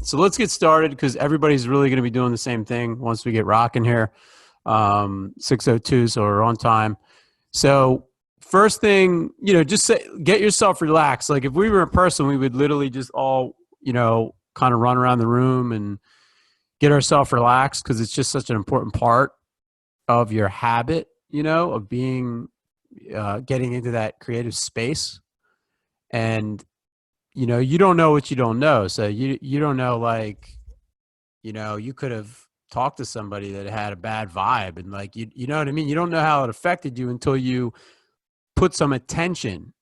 So let's get started because everybody's really going to be doing the same thing once we get rocking here. 6:02, so we're on time. So first thing, just get yourself relaxed. Like if we were in person, we would literally just all, kind of run around the room and get ourselves relaxed because it's just such an important part of your habit, of being, getting into that creative space. And you don't know what you don't know. So you don't know, like, you could have talked to somebody that had a bad vibe and like, you know what I mean? You don't know how it affected you until you put some attention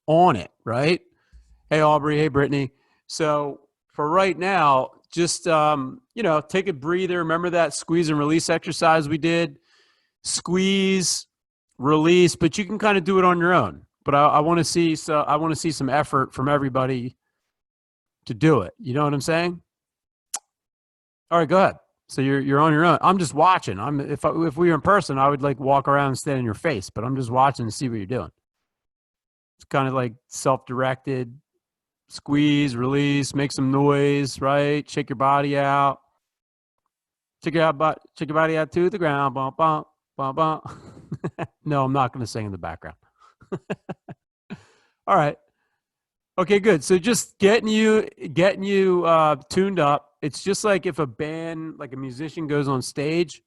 on it. Right. Hey, Aubrey. Hey, Brittany. So for right now, just, take a breather. Remember that squeeze and release exercise we did? Squeeze, release, but you can kind of do it on your own. But I want to see, I want to see some effort from everybody to do it. You know what I'm saying? All right, go ahead. So you're on your own. I'm just watching. If we were in person, I would like walk around and stand in your face, but I'm just watching to see what you're doing. It's kind of like self-directed. Squeeze, release, make some noise, right? Shake your body out. Shake your body out to the ground. Bump, bump, bump, bump. No, I'm not going to sing in the background. All right. Okay, good. So just getting you tuned up. It's just like if a band, like a musician goes on stage,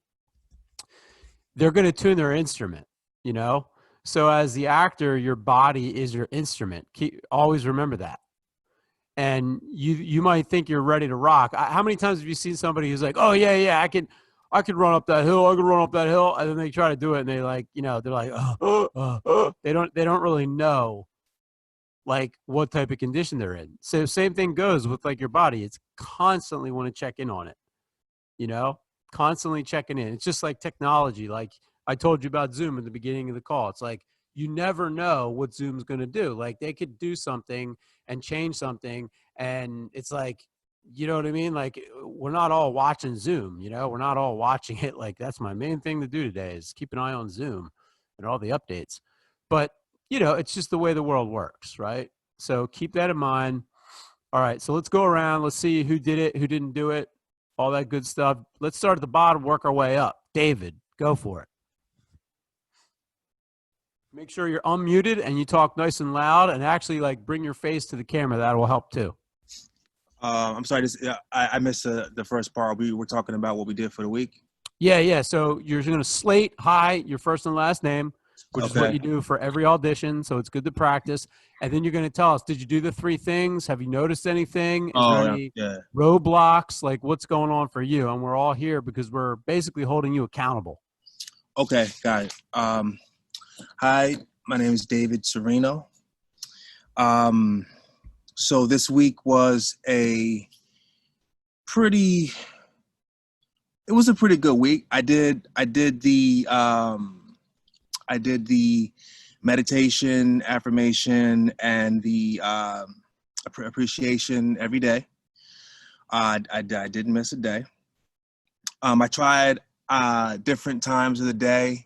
they're going to tune their instrument, So as the actor, your body is your instrument. Always remember that. And you might think you're ready to rock. How many times have you seen somebody who's like, "Oh yeah, I could run up that hill. I could run up that hill," and then they try to do it, and they like, they're like, they don't really know like what type of condition they're in. So same thing goes with like your body. It's constantly want to check in on it, constantly checking in. It's just like technology. Like I told you about Zoom at the beginning of the call. It's like, you never know what Zoom's going to do. Like they could do something and change something. And it's like, you know what I mean? Like we're not all watching Zoom, we're not all watching it. Like that's my main thing to do today is keep an eye on Zoom and all the updates. But it's just the way the world works, right? So keep that in mind. All right, so let's go around. Let's see who did it, who didn't do it, all that good stuff. Let's start at the bottom, work our way up. David, go for it. Make sure you're unmuted and you talk nice and loud and actually like bring your face to the camera. That will help too. I'm sorry, I missed the first part. We were talking about what we did for the week. Yeah. So you're going to slate your first and last name, which is what you do for every audition. So it's good to practice. And then you're going to tell us, did you do the 3 things? Have you noticed anything? Is there any roadblocks? Like what's going on for you? And we're all here because we're basically holding you accountable. Okay, got it. Hi, my name is David Sereno. So this week was a pretty good week. I did the meditation, affirmation, and the appreciation every day. I didn't miss a day. I tried different times of the day.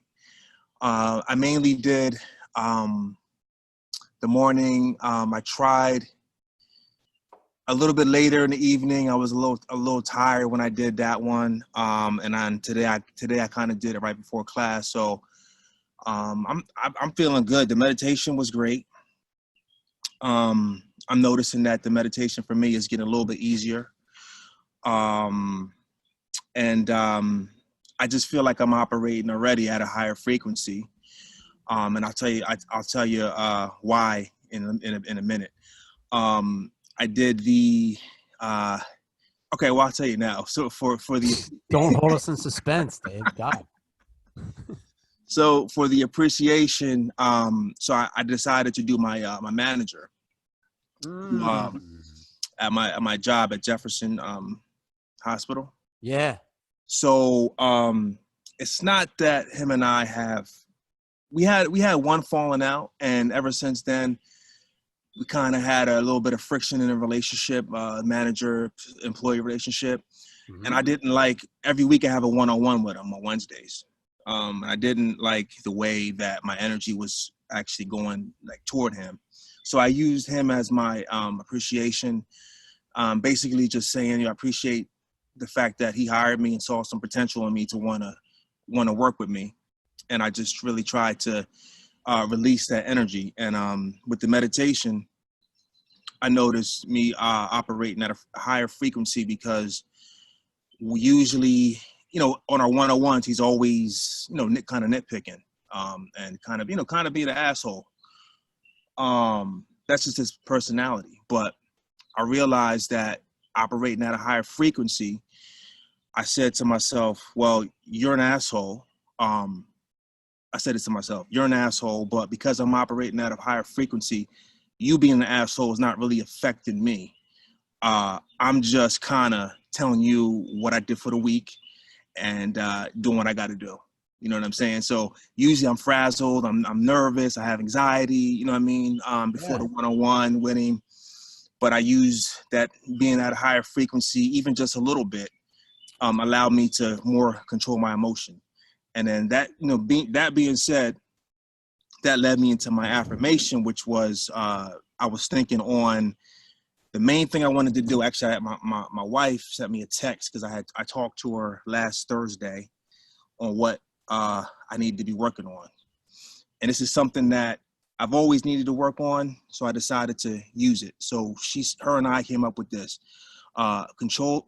I mainly did the morning. I tried a little bit later in the evening. I was a little tired when I did that one. And then today I kind of did it right before class. So I'm feeling good. The meditation was great. I'm noticing that the meditation for me is getting a little bit easier. I just feel like I'm operating already at a higher frequency. And I'll tell you why in a minute. I did the okay, well I'll tell you now. So for the don't hold us in suspense, Dave. God. So for the appreciation, so I decided to do my my manager at my job at Jefferson Hospital. Yeah. So it's not that him and I we had one falling out, and ever since then we kind of had a little bit of friction in a relationship, manager-employee relationship. Mm-hmm. And I didn't like, every week I have a one-on-one with him on Wednesdays. I didn't like the way that my energy was actually going like toward him. So I used him as my appreciation basically just saying, I appreciate the fact that he hired me and saw some potential in me to want to work with me. And I just really tried to release that energy. And with the meditation, I noticed me operating at a higher frequency, because we usually, on our one-on-ones, he's always, kind of nitpicking, and kind of being an asshole. That's just his personality. But I realized that operating at a higher frequency, I said to myself, well, you're an asshole. I said it to myself, you're an asshole, but because I'm operating at a higher frequency, you being an asshole is not really affecting me. I'm just kind of telling you what I did for the week and doing what I got to do. You know what I'm saying? So usually I'm frazzled, I'm nervous, I have anxiety, you know what I mean, before the one-on-one with him. But I use that being at a higher frequency, even just a little bit, allowed me to more control my emotion. And then that, that being said, that led me into my affirmation, which was, I was thinking on the main thing I wanted to do. Actually, my wife sent me a text, because I talked to her last Thursday on what I needed to be working on. And this is something that I've always needed to work on, so I decided to use it. So her and I came up with this: control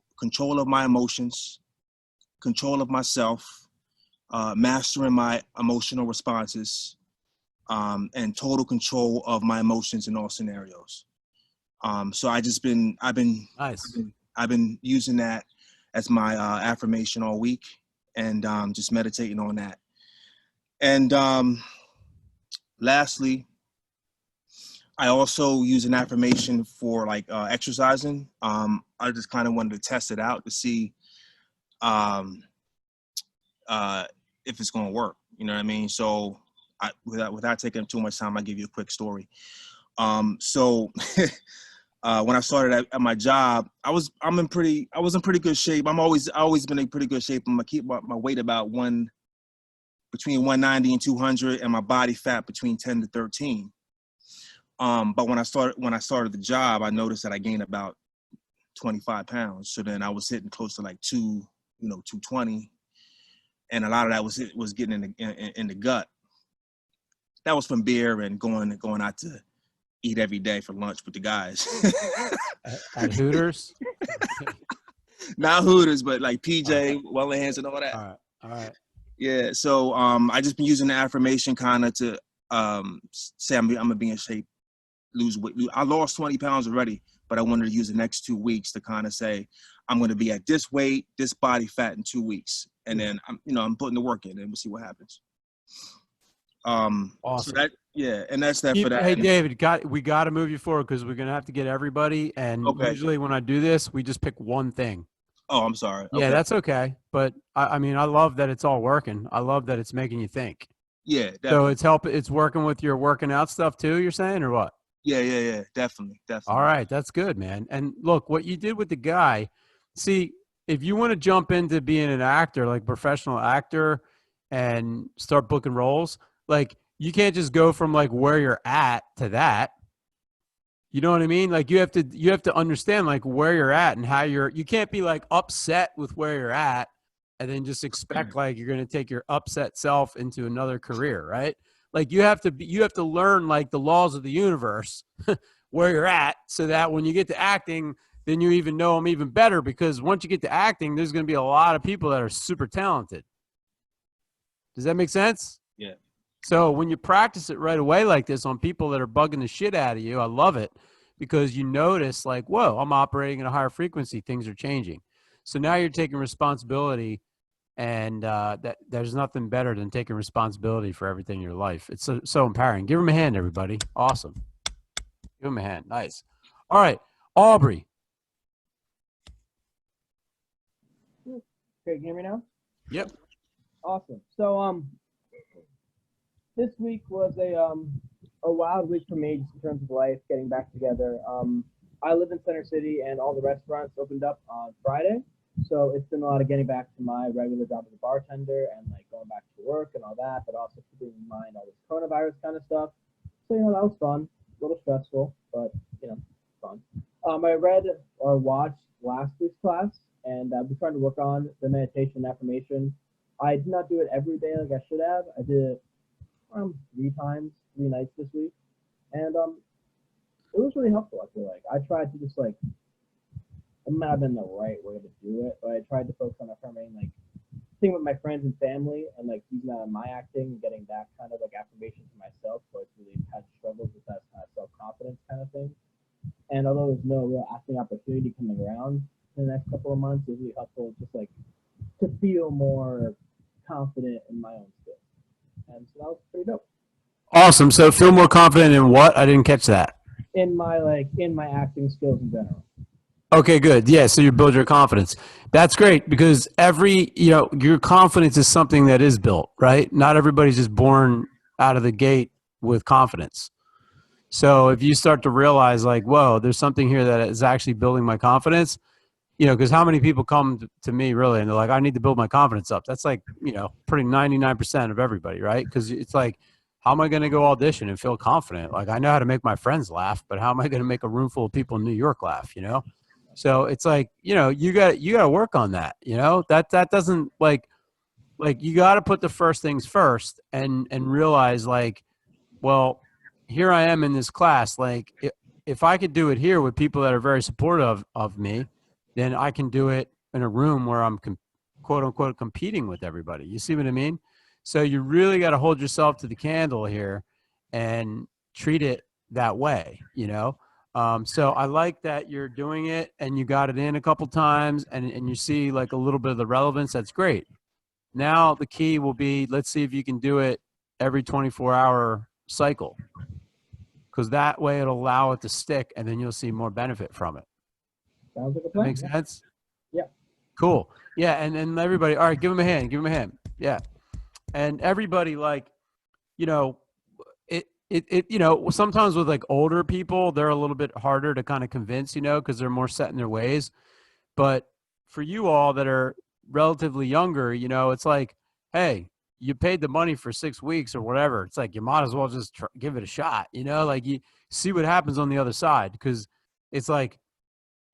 of my emotions, control of myself, mastering my emotional responses, and total control of my emotions in all scenarios. So I've been using that as my affirmation all week, and just meditating on that. And lastly, I also use an affirmation for exercising. I just kind of wanted to test it out to see if it's going to work. You know what I mean? So without taking too much time, I'll give you a quick story. So when I started at my job, I was in pretty good shape. I always been in pretty good shape. I'm gonna keep my weight about between 190 and 200, and my body fat between 10 to 13. But when I started the job, I noticed that I gained about 25 pounds. So then I was hitting close to 220, and a lot of that was getting in the gut. That was from beer and going out to eat every day for lunch with the guys. At Hooters? Not Hooters, but like PJ, Wellingham's and all that. All right. Yeah, so I just been using the affirmation kind of to say I'm gonna be in shape, lose weight. I lost 20 pounds already, but I wanted to use the next 2 weeks to kind of say I'm gonna be at this weight, this body fat in 2 weeks, and then I'm putting the work in, and we'll see what happens. Awesome. So and that's that for that. Hey, David, we got to move you forward, because we're gonna have to get everybody. And usually when I do this, we just pick one thing. Oh, I'm sorry. Yeah, okay. That's okay. But I mean, I love that it's all working. I love that it's making you think. Yeah, definitely. So it's working with your working out stuff too, you're saying, or what? Yeah, definitely. All right, that's good, man. And look, what you did with the guy, see, if you want to jump into being an actor, like professional actor, and start booking roles, you can't just go from where you're at to that. You know what I mean? You have to understand where you're at and how you can't be upset with where you're at and then just expect you're going to take your upset self into another career, right? You have to learn the laws of the universe where you're at, so that when you get to acting, then you even know them even better, because once you get to acting, there's going to be a lot of people that are super talented. Does that make sense? Yeah. So when you practice it right away like this on people that are bugging the shit out of you, I love it, because you notice whoa, I'm operating at a higher frequency. Things are changing. So now you're taking responsibility, and that there's nothing better than taking responsibility for everything in your life. It's so empowering. Give him a hand, everybody. Awesome. Give him a hand. Nice. All right, Aubrey. Okay, can you hear me now? Yep. Awesome. So this week was a wild week for me, just in terms of life, getting back together. I live in Center City, and all the restaurants opened up on Friday, so it's been a lot of getting back to my regular job as a bartender and going back to work and all that, but also keeping in mind all this coronavirus kind of stuff. So that was fun, a little stressful, but fun. I read or watched last week's class, and I've been trying to work on the meditation affirmation. I did not do it every day like I should have. I did it 3 nights this week, and it was really helpful. I feel like I tried to just like it might have been the right way to do it, but I tried to focus on affirming like thing with my friends and family and like using that in my acting and getting that kind of like affirmation for myself. So it's really had struggles with that kind of self confidence kind of thing. And although there's no real acting opportunity coming around in the next couple of months, it's really helpful just like to feel more confident in my own skills. And so that was pretty dope. Awesome. So feel more confident in what? I didn't catch that. In my acting skills in general. Okay, good. Yeah, so you build your confidence. That's great because your confidence is something that is built, right? Not everybody's just born out of the gate with confidence. So if you start to realize like, whoa, there's something here that is actually building my confidence, because how many people come to me really and they're like, I need to build my confidence up. That's like, pretty 99% of everybody, right? Because it's like, how am I going to go audition and feel confident? Like I know how to make my friends laugh, but how am I going to make a room full of people in New York laugh, So it's like, you got to work on that, that doesn't like you got to put the first things first and realize like, well, here I am in this class. Like if I could do it here with people that are very supportive of me, then I can do it in a room where I'm quote unquote competing with everybody. You see what I mean? So you really got to hold yourself to the candle here and treat it that way, So I like that you're doing it and you got it in a couple times and you see like a little bit of the relevance. That's great. Now the key will be, let's see if you can do it every 24-hour cycle, because that way it'll allow it to stick and then you'll see more benefit from it. Sounds like a That plan. makes sense? Yeah. Cool. Yeah, and everybody, all right, give him a hand. Give him a hand. Yeah. And everybody, like, sometimes with like older people, they're a little bit harder to kind of convince, because they're more set in their ways. But for you all that are relatively younger, it's like, hey, you paid the money for 6 weeks or whatever. It's like, you might as well just give it a shot, like you see what happens on the other side. Because it's like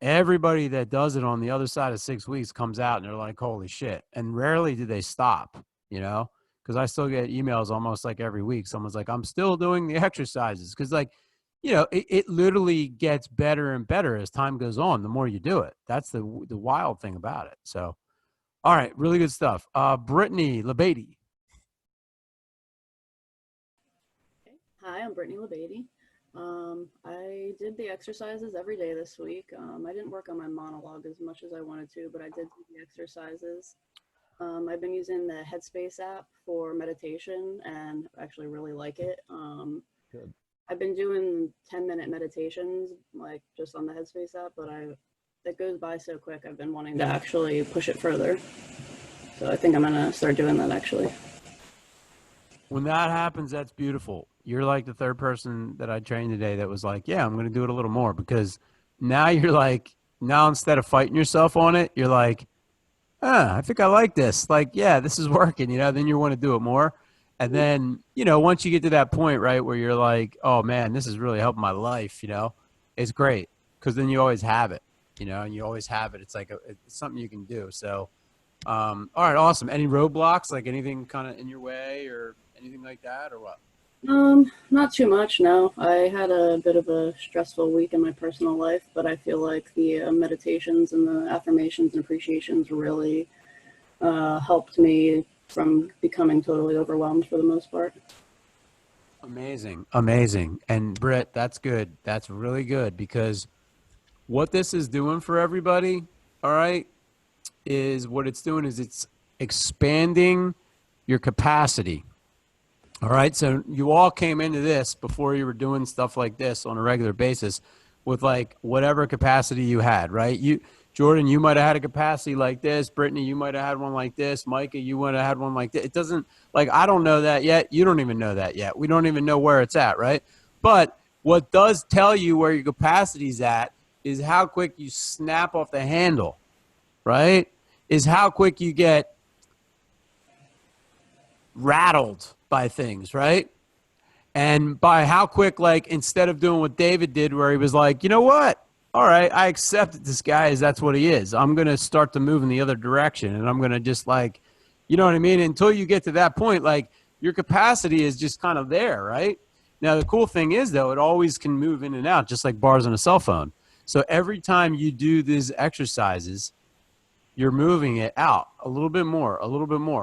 everybody that does it on the other side of 6 weeks comes out and they're like, holy shit. And rarely do they stop, because I still get emails almost like every week. Someone's like, I'm still doing the exercises. Because like, it literally gets better and better as time goes on, the more you do it. That's the wild thing about it. So, all right, really good stuff. Brittany LeBady. Hi, I'm Brittany LeBady. I did the exercises every day this week. I didn't work on my monologue as much as I wanted to, but I did do the exercises. I've been using the Headspace app for meditation and actually really like it. Good. I've been doing 10-minute meditations, like just on the Headspace app, but it goes by so quick. I've been wanting to actually push it further. So I think I'm gonna start doing that actually. When that happens, that's beautiful. You're like the third person that I trained today that was like, yeah, I'm going to do it a little more, because now you're like, now instead of fighting yourself on it, you're like, I think I like this. Like, yeah, this is working, then you want to do it more. And then, once you get to that point, right, where you're like, oh man, this is really helping my life, it's great. Because then you always have it, and you always have it. It's like, it's something you can do. So, all right, awesome. Any roadblocks, like anything kind of in your way or anything like that, or what? Not too much, no. I had a bit of a stressful week in my personal life, but I feel like the meditations and the affirmations and appreciations really helped me from becoming totally overwhelmed for the most part. Amazing. Amazing. And Britt, that's good. That's really good, because what this is doing for everybody, all right, is what it's doing is it's expanding your capacity. All right. So you all came into this before you were doing stuff like this on a regular basis with like whatever capacity you had, right? Jordan, you might have had a capacity like this. Brittany, you might have had one like this. Micah, you might have had one like this. It doesn't, like, I don't know that yet. You don't even know that yet. We don't even know where it's at, right? But what does tell you where your capacity's at is how quick you snap off the handle, right? Is how quick you get rattled by things, right? And by how quick, like, instead of doing what David did, where he was like, you know what? all right, I accept that this guy is, that's what he is. I'm going to start to move in the other direction. And I'm going to just like, you know what I mean? Until you get to that point, like your capacity is just kind of there, right? Now, the cool thing is though, it always can move in and out just like bars on a cell phone. So every time you do these exercises, you're moving it out a little bit more,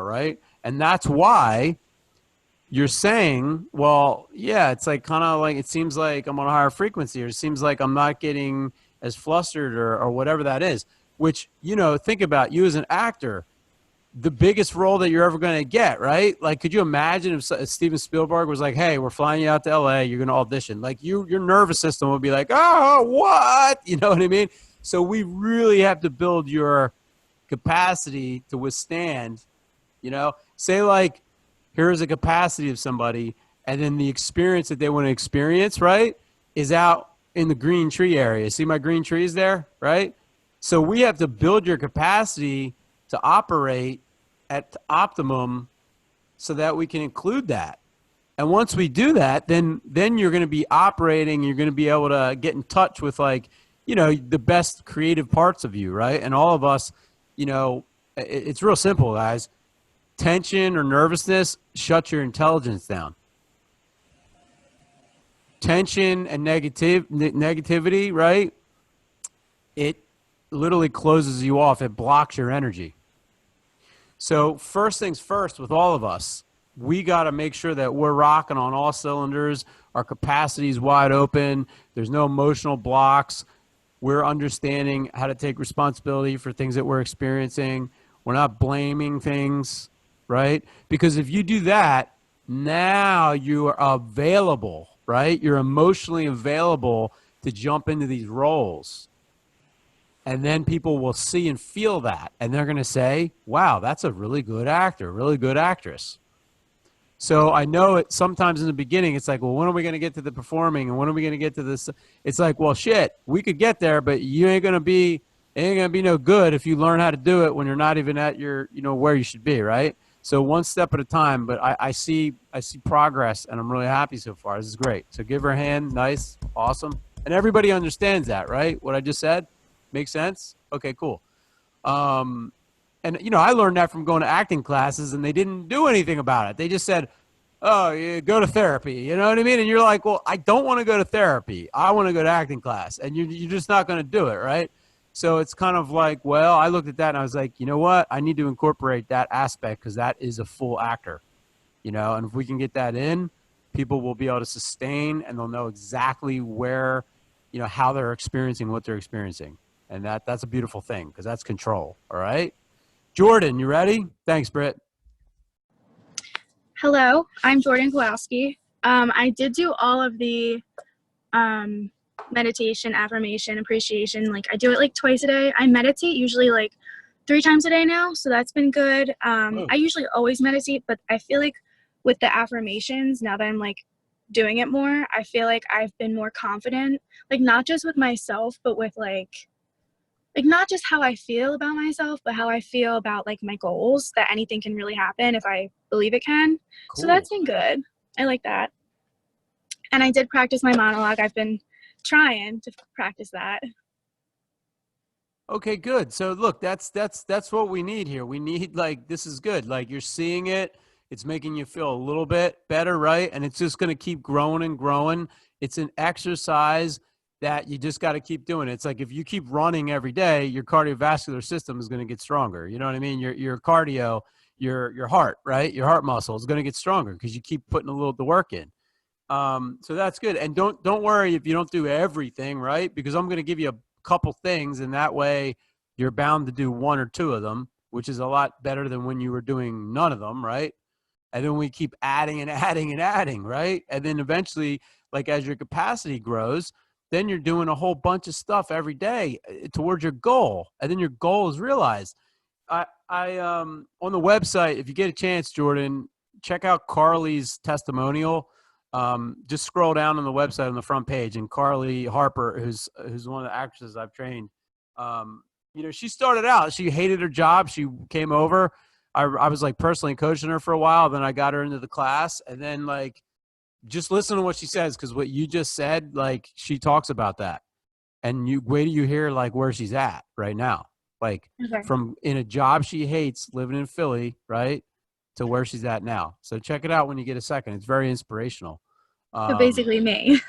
right? And that's why you're saying, well, yeah, it's like kind of like, it seems like I'm on a higher frequency, or it seems like I'm not getting as flustered or whatever that is, which, you know, think about you as an actor, the biggest role that you're ever going to get, right? Like, could you imagine if Steven Spielberg was like, hey, we're flying you out to LA, you're going to audition. Like your nervous system would be like, oh, what? You know what I mean? So we really have to build your capacity to withstand, you know, say like, here's a capacity of somebody, and then the experience that they want to experience, right, is out in the green tree area. See my green trees there, right? So we have to build your capacity to operate at optimum so that we can include that. And once we do that, then you're going to be operating, you're going to be able to get in touch with, like, you know, the best creative parts of you, right? And all of us, you know, it's real simple, guys. Tension or nervousness shuts your intelligence down. Tension and negativity, right? It literally closes you off. It blocks your energy. So first things first with all of us, we got to make sure that we're rocking on all cylinders. Our capacity is wide open. There's no emotional blocks. We're understanding how to take responsibility for things that we're experiencing. We're not blaming things, right? Because if you do that, now you are available, right? You're emotionally available to jump into these roles. And then people will see and feel that. And they're going to say, wow, that's a really good actor, really good actress. So I know it sometimes in the beginning, it's like, well, when are we going to get to the performing? And when are we going to get to this? It's like, well, shit, we could get there, but you ain't going to be no good if you learn how to do it when you're not even at your, you know, where you should be, right? So one step at a time, but I see progress, and I'm really happy so far. This is great. So give her a hand. Nice. Awesome. And everybody understands that, right? What I just said makes sense. Okay, cool. And, you know, I learned that from going to acting classes, and they didn't do anything about it. They just said, oh, you go to therapy. You know what I mean? And you're like, well, I don't want to go to therapy. I want to go to acting class. And you're just not going to do it, right? So it's kind of like, well, I looked at that and I was like, you know what? I need to incorporate that aspect because that is a full actor, you know, and if we can get that in, people will be able to sustain and they'll know exactly where, you know, how they're experiencing what they're experiencing. And that's a beautiful thing because that's control. All right. Jordan, you ready? Thanks, Britt. Hello, I'm Jordan Kowalski. I did do all of the meditation, affirmation, appreciation. Like I do it like twice a day. I meditate usually like 3 times a day now, so that's been good. I usually always meditate, but I feel like with the affirmations, now that I'm like doing it more, I feel like I've been more confident, like not just with myself, but with like not just how I feel about myself, but how I feel about like my goals, that anything can really happen if I believe it can. Cool. So that's been good. I like that. And I did practice my monologue. I've been trying to practice that. Okay, good. So look, that's what we need here. We need, like, this is good. Like you're seeing it. It's making you feel a little bit better, right? And it's just going to keep growing and growing. It's an exercise that you just got to keep doing. It's like if you keep running every day, your cardiovascular system is going to get stronger. You know what I mean? Your cardio, your heart, right? Your heart muscle is going to get stronger because you keep putting a little the work in. So that's good. And don't worry if you don't do everything, right? Because I'm going to give you a couple things, and that way you're bound to do 1 or 2 of them, which is a lot better than when you were doing none of them, right? And then we keep adding and adding and adding, right? And then eventually, like as your capacity grows, then you're doing a whole bunch of stuff every day towards your goal. And then your goal is realized. I on the website, if you get a chance, Jordan, check out Carly's testimonial. Just scroll down on the website on the front page, and Carly Harper, who's one of the actresses I've trained, you know, she started out, she hated her job. She came over. I was like personally coaching her for a while. Then I got her into the class, and then like, just listen to what she says. Cause what you just said, like she talks about that. and you wait till you hear like where she's at right now. Like Okay. from in a job she hates, living in Philly, right, to where she's at now. So check it out when you get a second. It's very inspirational. So basically me.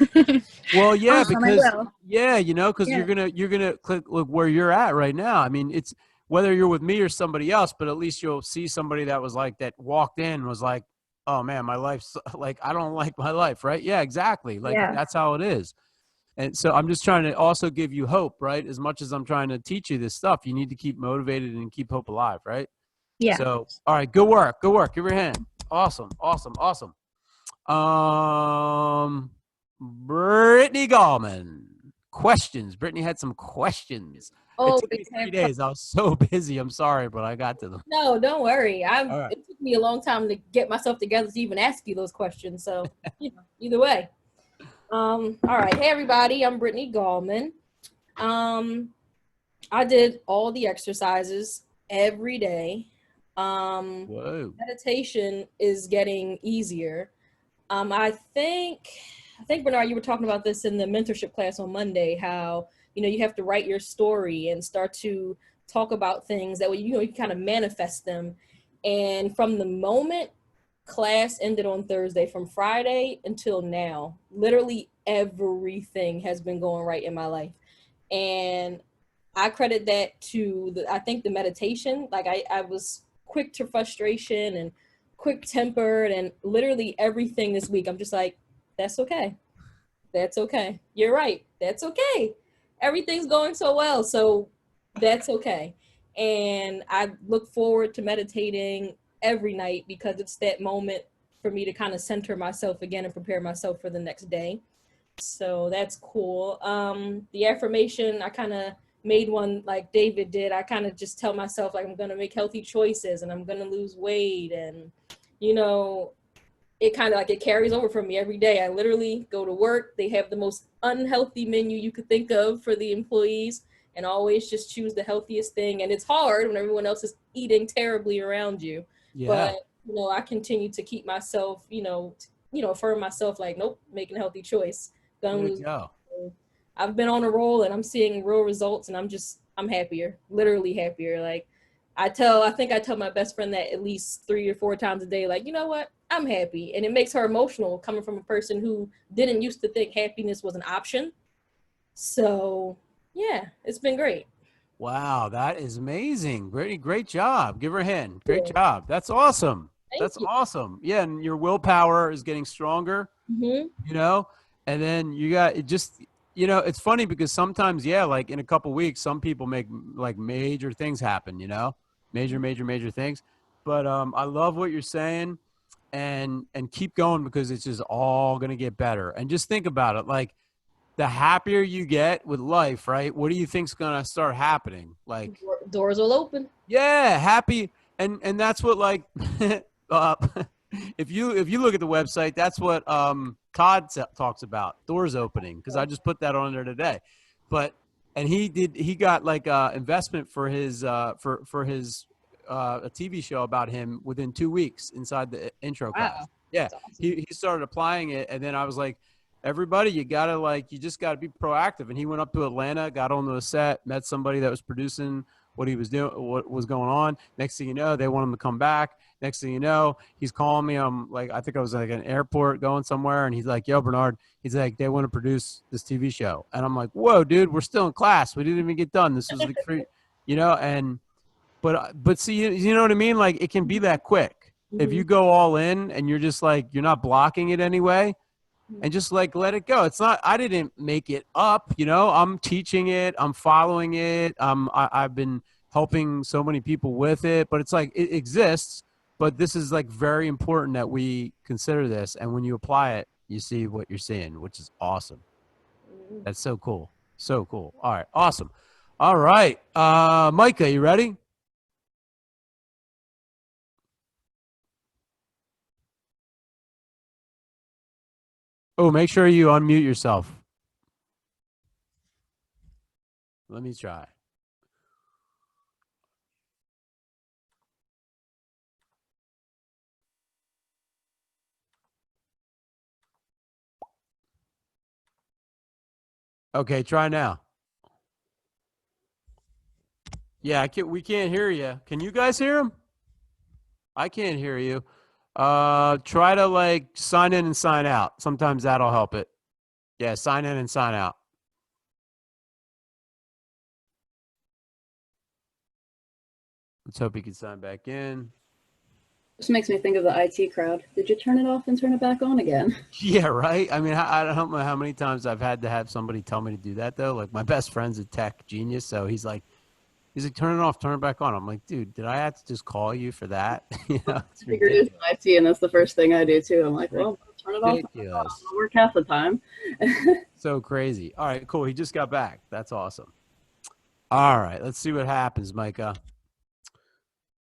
Well, yeah, Awesome, I because will. yeah, you know, because Yeah. you're gonna click look where you're at right now. I mean, it's whether you're with me or somebody else, but at least you'll see somebody that was like that walked in and was like, oh man, my life's like I don't like my life, right? Yeah, exactly. Like Yeah. that's how it is. And so I'm just trying to also give you hope, right? As much as I'm trying to teach you this stuff, you need to keep motivated and keep hope alive, right? Yeah. So, all right, good work. Good work. Give her a hand. Awesome. Awesome. Awesome. Brittany Gallman. Questions. Brittany had some questions. It Oh, took me we have 3 days. I was so busy. I'm sorry, but I got to them. no, don't worry. All right. It took me a long time to get myself together to even ask you those questions. So, either way. All right. Hey everybody, I'm Brittany Gallman. I did all the exercises every day. Whoa. Meditation is getting easier. I think Bernard, you were talking about this in the mentorship class on Monday, how you have to write your story and start to talk about things that way you can kind of manifest them. And from the moment class ended on Thursday, from Friday until now, literally everything has been going right in my life. And I credit that to I think the meditation. Like I was quick to frustration and quick tempered, and literally everything this week I'm just like, that's okay. That's okay. You're right. That's okay. Everything's going so well. So that's okay. And I look forward to meditating every night because it's that moment for me to kind of center myself again and prepare myself for the next day. So that's cool. The affirmation, I kind of made one like David did. I kind of just tell myself like I'm going to make healthy choices and I'm going to lose weight, and it kind of like it carries over from me every day. I literally go to work. They have the most unhealthy menu you could think of for the employees, and always just choose the healthiest thing. And it's hard when everyone else is eating terribly around you. Yeah. But I continue to keep myself, affirm myself like, nope, making a healthy choice. Gonna Way to lose. go. I've been on a roll and I'm seeing real results, and I'm happier, literally happier. Like I think I tell my best friend that at least 3 or 4 times a day, like, you know what? I'm happy. And it makes her emotional coming from a person who didn't used to think happiness was an option. So yeah, it's been great. Wow, that is amazing. Brittany, great job. Give her a hand. Great Yeah. job. That's awesome. Thank That's you. awesome. Yeah, and your willpower is getting stronger, Mm-hmm. and then you got it just, it's funny because sometimes, yeah, like in a couple weeks, some people make like major things happen, major things. But I love what you're saying, and keep going because it's just all going to get better. And just think about it. Like the happier you get with life, right? What do you think's going to start happening? Like, Doors will open. yeah, happy. And that's what like, uh, if you look at the website, that's what Todd talks about, doors opening, because I just put that on there today. But and he got like investment for his for his a TV show about him within 2 weeks inside the intro class. Wow. Yeah, That's awesome. he started applying it, and then I was like, everybody, you just gotta be proactive. And he went up to Atlanta, got on the set, met somebody that was producing what he was doing, what was going on. Next thing you know, they want him to come back. Next thing you know, he's calling me. I'm like, I think I was like at an airport going somewhere, and he's like, "Yo, Bernard," he's like, "they want to produce this TV show," and I'm like, "Whoa, dude, we're still in class. We didn't even get done. This was like free, and but see, you know what I mean? Like it can be that quick if you go all in and you're just like you're not blocking it anyway. And just like let it go. It's not. I didn't make it up. I'm teaching it. I'm following it. I've been helping so many people with it. But it's like it exists. But this is like very important that we consider this. And when you apply it, you see what you're seeing, which is awesome. That's so cool. So cool. All right. Awesome. All right. Micah, you ready? Oh, make sure you unmute yourself. Let me try. Okay, try now. Yeah, we can't hear you. Can you guys hear him? I can't hear you. Try to like sign in and sign out. Sometimes that'll help it. Yeah, sign in and sign out. Let's hope he can sign back in. This makes me think of the IT crowd. Did you turn it off and turn it back on again? Yeah, right. I mean, I don't know how many times I've had to have somebody tell me to do that though. Like my best friend's a tech genius, so he's like, turn it off, turn it back on. I'm like, dude, did I have to just call you for that? You know, it's I figured it's IT, and that's the first thing I do too. I'm like, well, turn it off. ridiculous. It'll work half the time. So crazy. All right, cool. He just got back. That's awesome. All right, let's see what happens, Micah.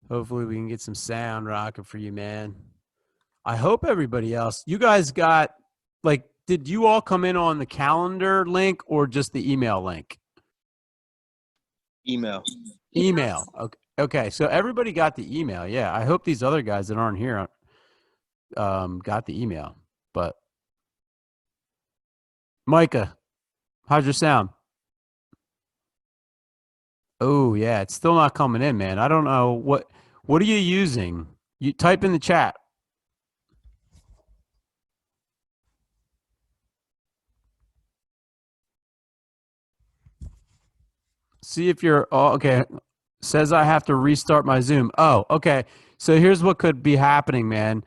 Hopefully we can get some sound rocking for you, man. I hope everybody else, you guys got, like, did you all come in on the calendar link or just the email link? Email. Email. Okay. Okay. So everybody got the email. Yeah. I hope these other guys that aren't here got the email. But Micah, how's your sound? Oh yeah, it's still not coming in, man. I don't know what are you using? You type in the chat. See if you're okay. Says I have to restart my Zoom. Oh, okay. So here's what could be happening, man.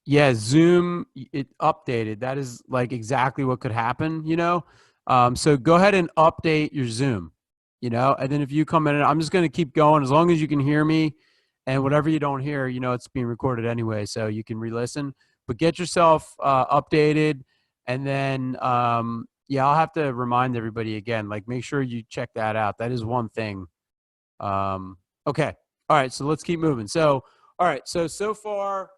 Yeah, Zoom it updated. That is like exactly what could happen, you know? So go ahead and update your Zoom, you know? And then if you come in, I'm just going to keep going as long as you can hear me, and whatever you don't hear, you know, it's being recorded anyway, so you can re-listen. But get yourself updated, and then yeah, I'll have to remind everybody again, like make sure you check that out. That is one thing. Okay. All right. So let's keep moving. So, all right. So far,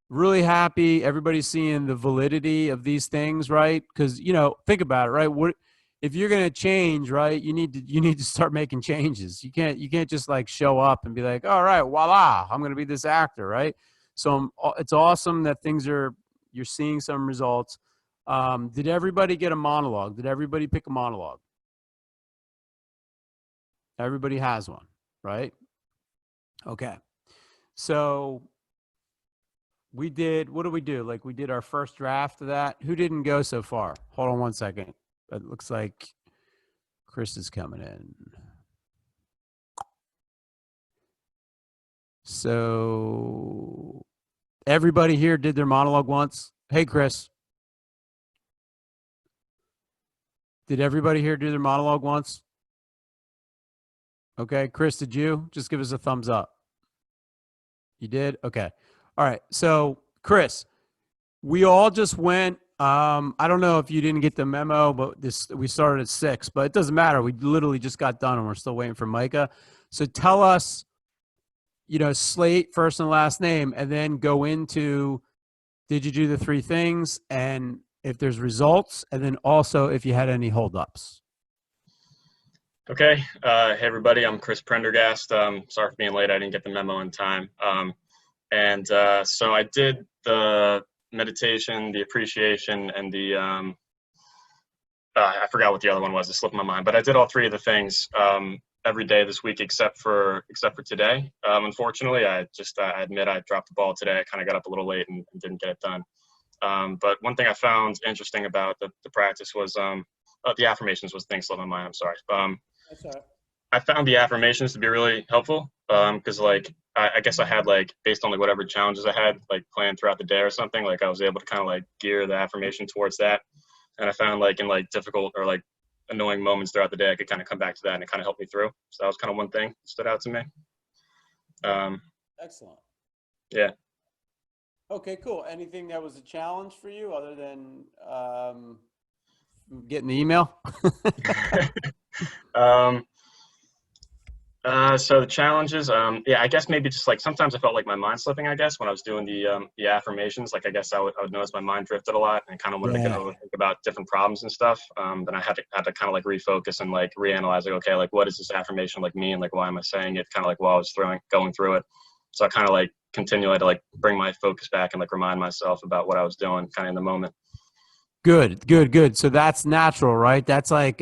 really happy. Everybody's seeing the validity of these things, right? Because, you know, think about it, right? What if you're going to change, right? You need to start making changes. You can't just like show up and be like, all right, voila, I'm going to be this actor, right? So it's awesome that you're seeing some results. Did everybody get a monologue? Did everybody pick a monologue? Everybody has one, right? Okay. So what did we do? Like we did our first draft of that. Who didn't go so far? Hold on one second. It looks like Chris is coming in. So everybody here did their monologue once. Hey, Chris. Did everybody here do their monologue once? Okay. Chris, did you? Just give us a thumbs up. You did? Okay. All right. So, Chris, we all just went. I don't know if you didn't get the memo, but we started at 6, but it doesn't matter. We literally just got done and we're still waiting for Micah. So tell us, you know, slate, first and last name, and then go into, did you do the 3 things? And if there's results, and then also if you had any holdups. Okay. Hey, everybody. I'm Chris Prendergast. Sorry for being late. I didn't get the memo in time. So I did the meditation, the appreciation, and the I forgot what the other one was. It slipped my mind. But I did all 3 of the things every day this week except for today. Unfortunately, I admit I dropped the ball today. I kind of got up a little late and didn't get it done. But one thing I found interesting about the practice was the affirmations was the thing slipped my mind. I'm sorry. That's all right. I found the affirmations to be really helpful because like I guess I had like based on like whatever challenges I had like planned throughout the day or something, like I was able to kind of like gear the affirmation towards that. And I found like in like difficult or like annoying moments throughout the day, I could kind of come back to that and it kind of helped me through. So that was kind of one thing that stood out to me. Excellent. Yeah. Okay, cool. Anything that was a challenge for you other than getting the email? So the challenges, yeah, I guess maybe just like sometimes I felt like my mind slipping, I guess, when I was doing the affirmations. Like I guess I would notice my mind drifted a lot and kind of wanted to go think about different problems and stuff. Then I had to kind of like refocus and like reanalyze, like, okay, like what does this affirmation like mean? Like why am I saying it? Kind of like while I was going through it. So I kind of like continually had to like bring my focus back and like remind myself about what I was doing kind of in the moment. Good. So that's natural, right? That's like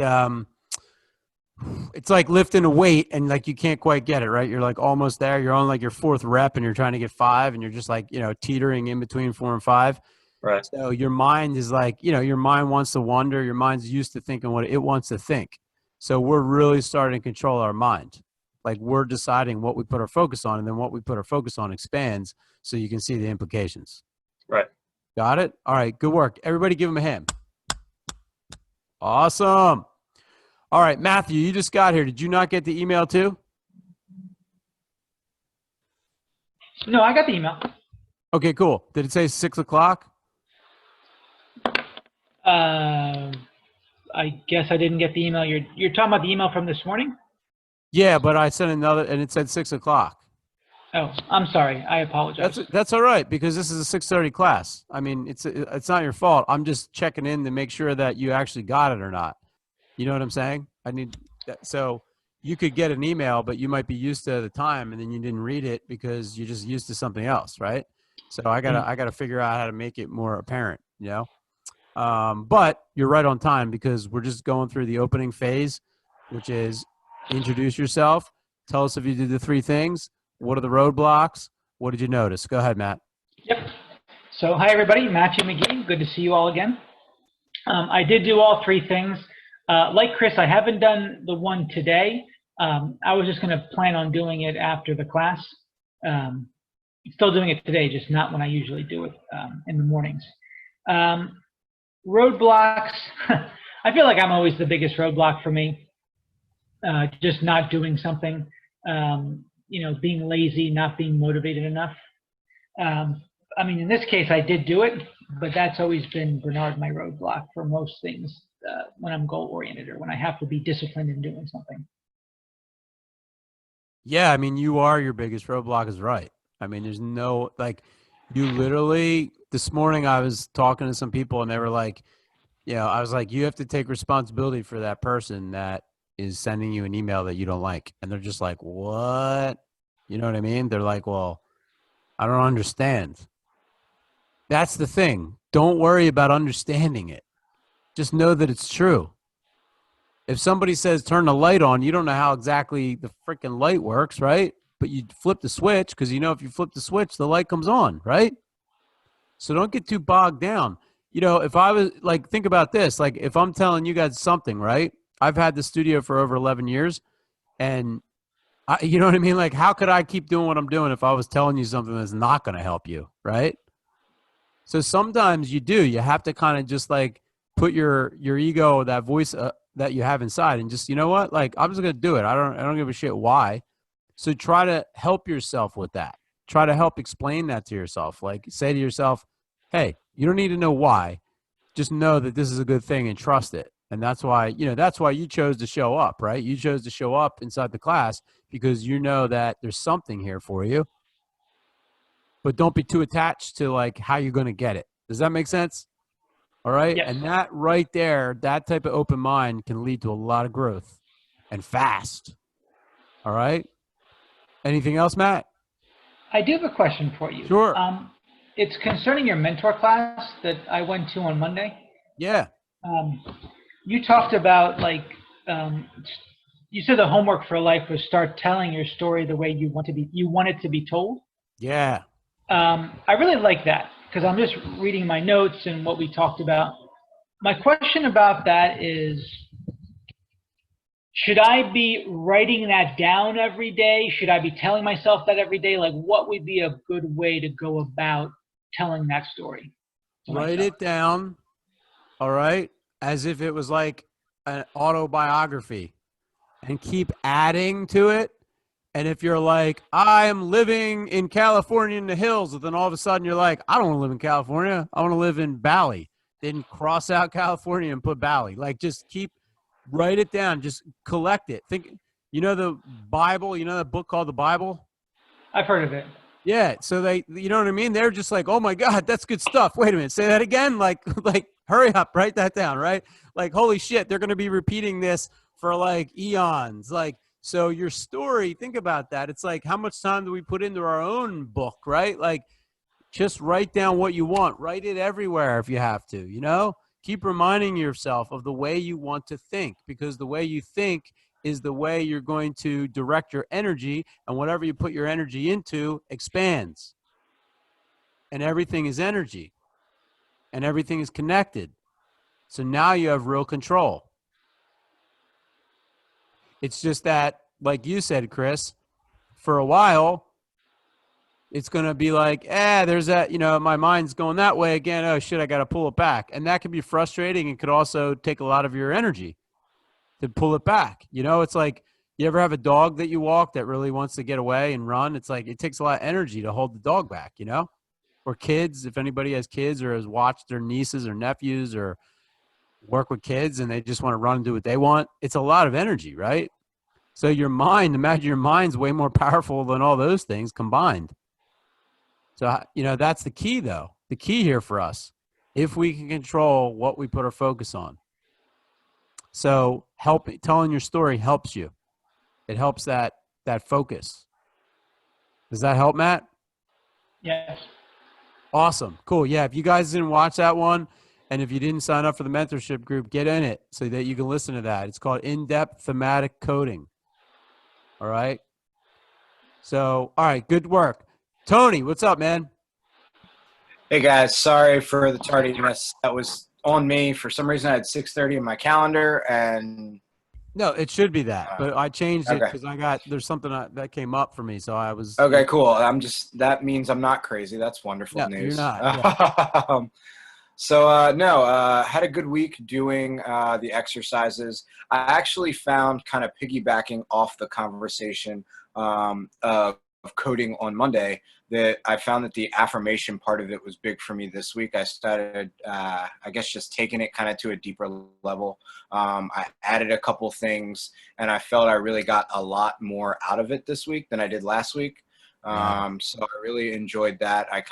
it's like lifting a weight and like you can't quite get it, right? You're like almost there. You're on like your 4th rep and you're trying to get 5 and you're just like, teetering in between 4 and 5. Right. So your mind is like, your mind wants to wander. Your mind's used to thinking what it wants to think. So we're really starting to control our mind. Like we're deciding what we put our focus on, and then what we put our focus on expands so you can see the implications. Right. Got it? All right. Good work. Everybody give him a hand. Awesome. All right, Matthew, you just got here. Did you not get the email too? No, I got the email. Okay, cool. Did it say 6 o'clock? I guess I didn't get the email. You're talking about the email from this morning? Yeah, but I sent another, and it said 6 o'clock. Oh, I'm sorry. I apologize. That's all right, because this is a 6:30 class. I mean, it's not your fault. I'm just checking in to make sure that you actually got it or not. You know what I'm saying? I need that. So you could get an email, but you might be used to the time, and then you didn't read it because you're just used to something else, right? So I gotta figure out how to make it more apparent, But you're right on time, because we're just going through the opening phase, which is introduce yourself, tell us if you did the 3 things, what are the roadblocks, what did you notice? Go ahead, Matt. Yep. So hi, everybody. Matthew McGee. Good to see you all again. I did do all 3 things. Like Chris, I haven't done the one today. I was just going to plan on doing it after the class. Still doing it today, just not when I usually do it in the mornings. Roadblocks. I feel like I'm always the biggest roadblock for me. Just not doing something, being lazy, not being motivated enough. I mean, in this case, I did do it, but that's always been, Bernard, my roadblock for most things when I'm goal-oriented or when I have to be disciplined in doing something. Yeah, I mean, you are your biggest roadblock is right. I mean, there's no, like, you literally, this morning I was talking to some people and they were like, I was like, you have to take responsibility for that person that is sending you an email that you don't like. And they're just like, what? You know what I mean? They're like, well, I don't understand. That's the thing. Don't worry about understanding it. Just know that it's true. If somebody says turn the light on, you don't know how exactly the freaking light works, right? But you flip the switch because if you flip the switch, the light comes on, right? So don't get too bogged down. If I was like, think about this, like if I'm telling you guys something, right? I've had the studio for over 11 years and you know what I mean? Like, how could I keep doing what I'm doing if I was telling you something that's not going to help you, right? So sometimes you have to kind of just like put your ego, that voice that you have inside and just, you know what? Like, I'm just going to do it. I don't give a shit why. So try to help yourself with that. Try to help explain that to yourself. Like, say to yourself, hey, you don't need to know why. Just know that this is a good thing and trust it. And that's why you chose to show up, right? You chose to show up inside the class because you know that there's something here for you. But don't be too attached to like how you're going to get it. Does that make sense? All right. Yes. And that right there, that type of open mind can lead to a lot of growth and fast. All right. Anything else, Matt? I do have a question for you. Sure. It's concerning your mentor class that I went to on Monday. Yeah. You talked about you said the homework for life was start telling your story the way you want it to be told. Yeah. I really like that because I'm just reading my notes and what we talked about. My question about that is, should I be writing that down every day? Should I be telling myself that every day? Like, what would be a good way to go about telling that story? Write it down. All right. As if it was like an autobiography, and keep adding to it. And if you're like, I'm living in California in the hills, and then all of a sudden you're like, I don't want to live in California. I want to live in Bali. Then cross out California and put Bali. Like, just write it down. Just collect it. Think, the Bible, that book called the Bible? I've heard of it. Yeah. So you know what I mean? They're just like, oh my God, that's good stuff. Wait a minute. Say that again. Like, hurry up, write that down. Right. Like, holy shit, they're going to be repeating this for like eons. Like, so your story, think about that. It's like, how much time do we put into our own book, right? Like, just write down what you want. Write it everywhere if you have to, Keep reminding yourself of the way you want to think, because the way you think is the way you're going to direct your energy, and whatever you put your energy into expands. And everything is energy, and everything is connected. So now you have real control. It's just that, like you said, Chris, for a while, it's going to be like, there's that, my mind's going that way again. Oh, shit, I got to pull it back. And that can be frustrating and could also take a lot of your energy to pull it back. It's like, you ever have a dog that you walk that really wants to get away and run? It's like, it takes a lot of energy to hold the dog back, Or kids, if anybody has kids or has watched their nieces or nephews or work with kids and they just want to run and do what they want, it's a lot of energy, right? So imagine your mind's way more powerful than all those things combined. So, that's the key, though. The key here for us, if we can control what we put our focus on. So telling your story helps you. It helps that focus. Does that help, Matt? Yes. Awesome. Cool. Yeah. If you guys didn't watch that one, and if you didn't sign up for the mentorship group, get in it so that you can listen to that. It's called In-Depth Thematic Coding. All right. So, all right. Good work. Tony, what's up, man? Hey guys, sorry for the tardiness. That was on me. For some reason, I had 6:30 in my calendar, and No, it should be that, but I changed it Okay. because there's something that came up for me, so I was. okay, cool. That means I'm not crazy. That's wonderful No, news. you're not. Had a good week doing the exercises. I actually found, kind of piggybacking off the conversation of coding on Monday, that I found that the affirmation part of it was big for me this week. I started, I guess, just taking it kind of to a deeper level. I added a couple things, and I felt I really got a lot more out of it this week than I did last week. So I really enjoyed that. I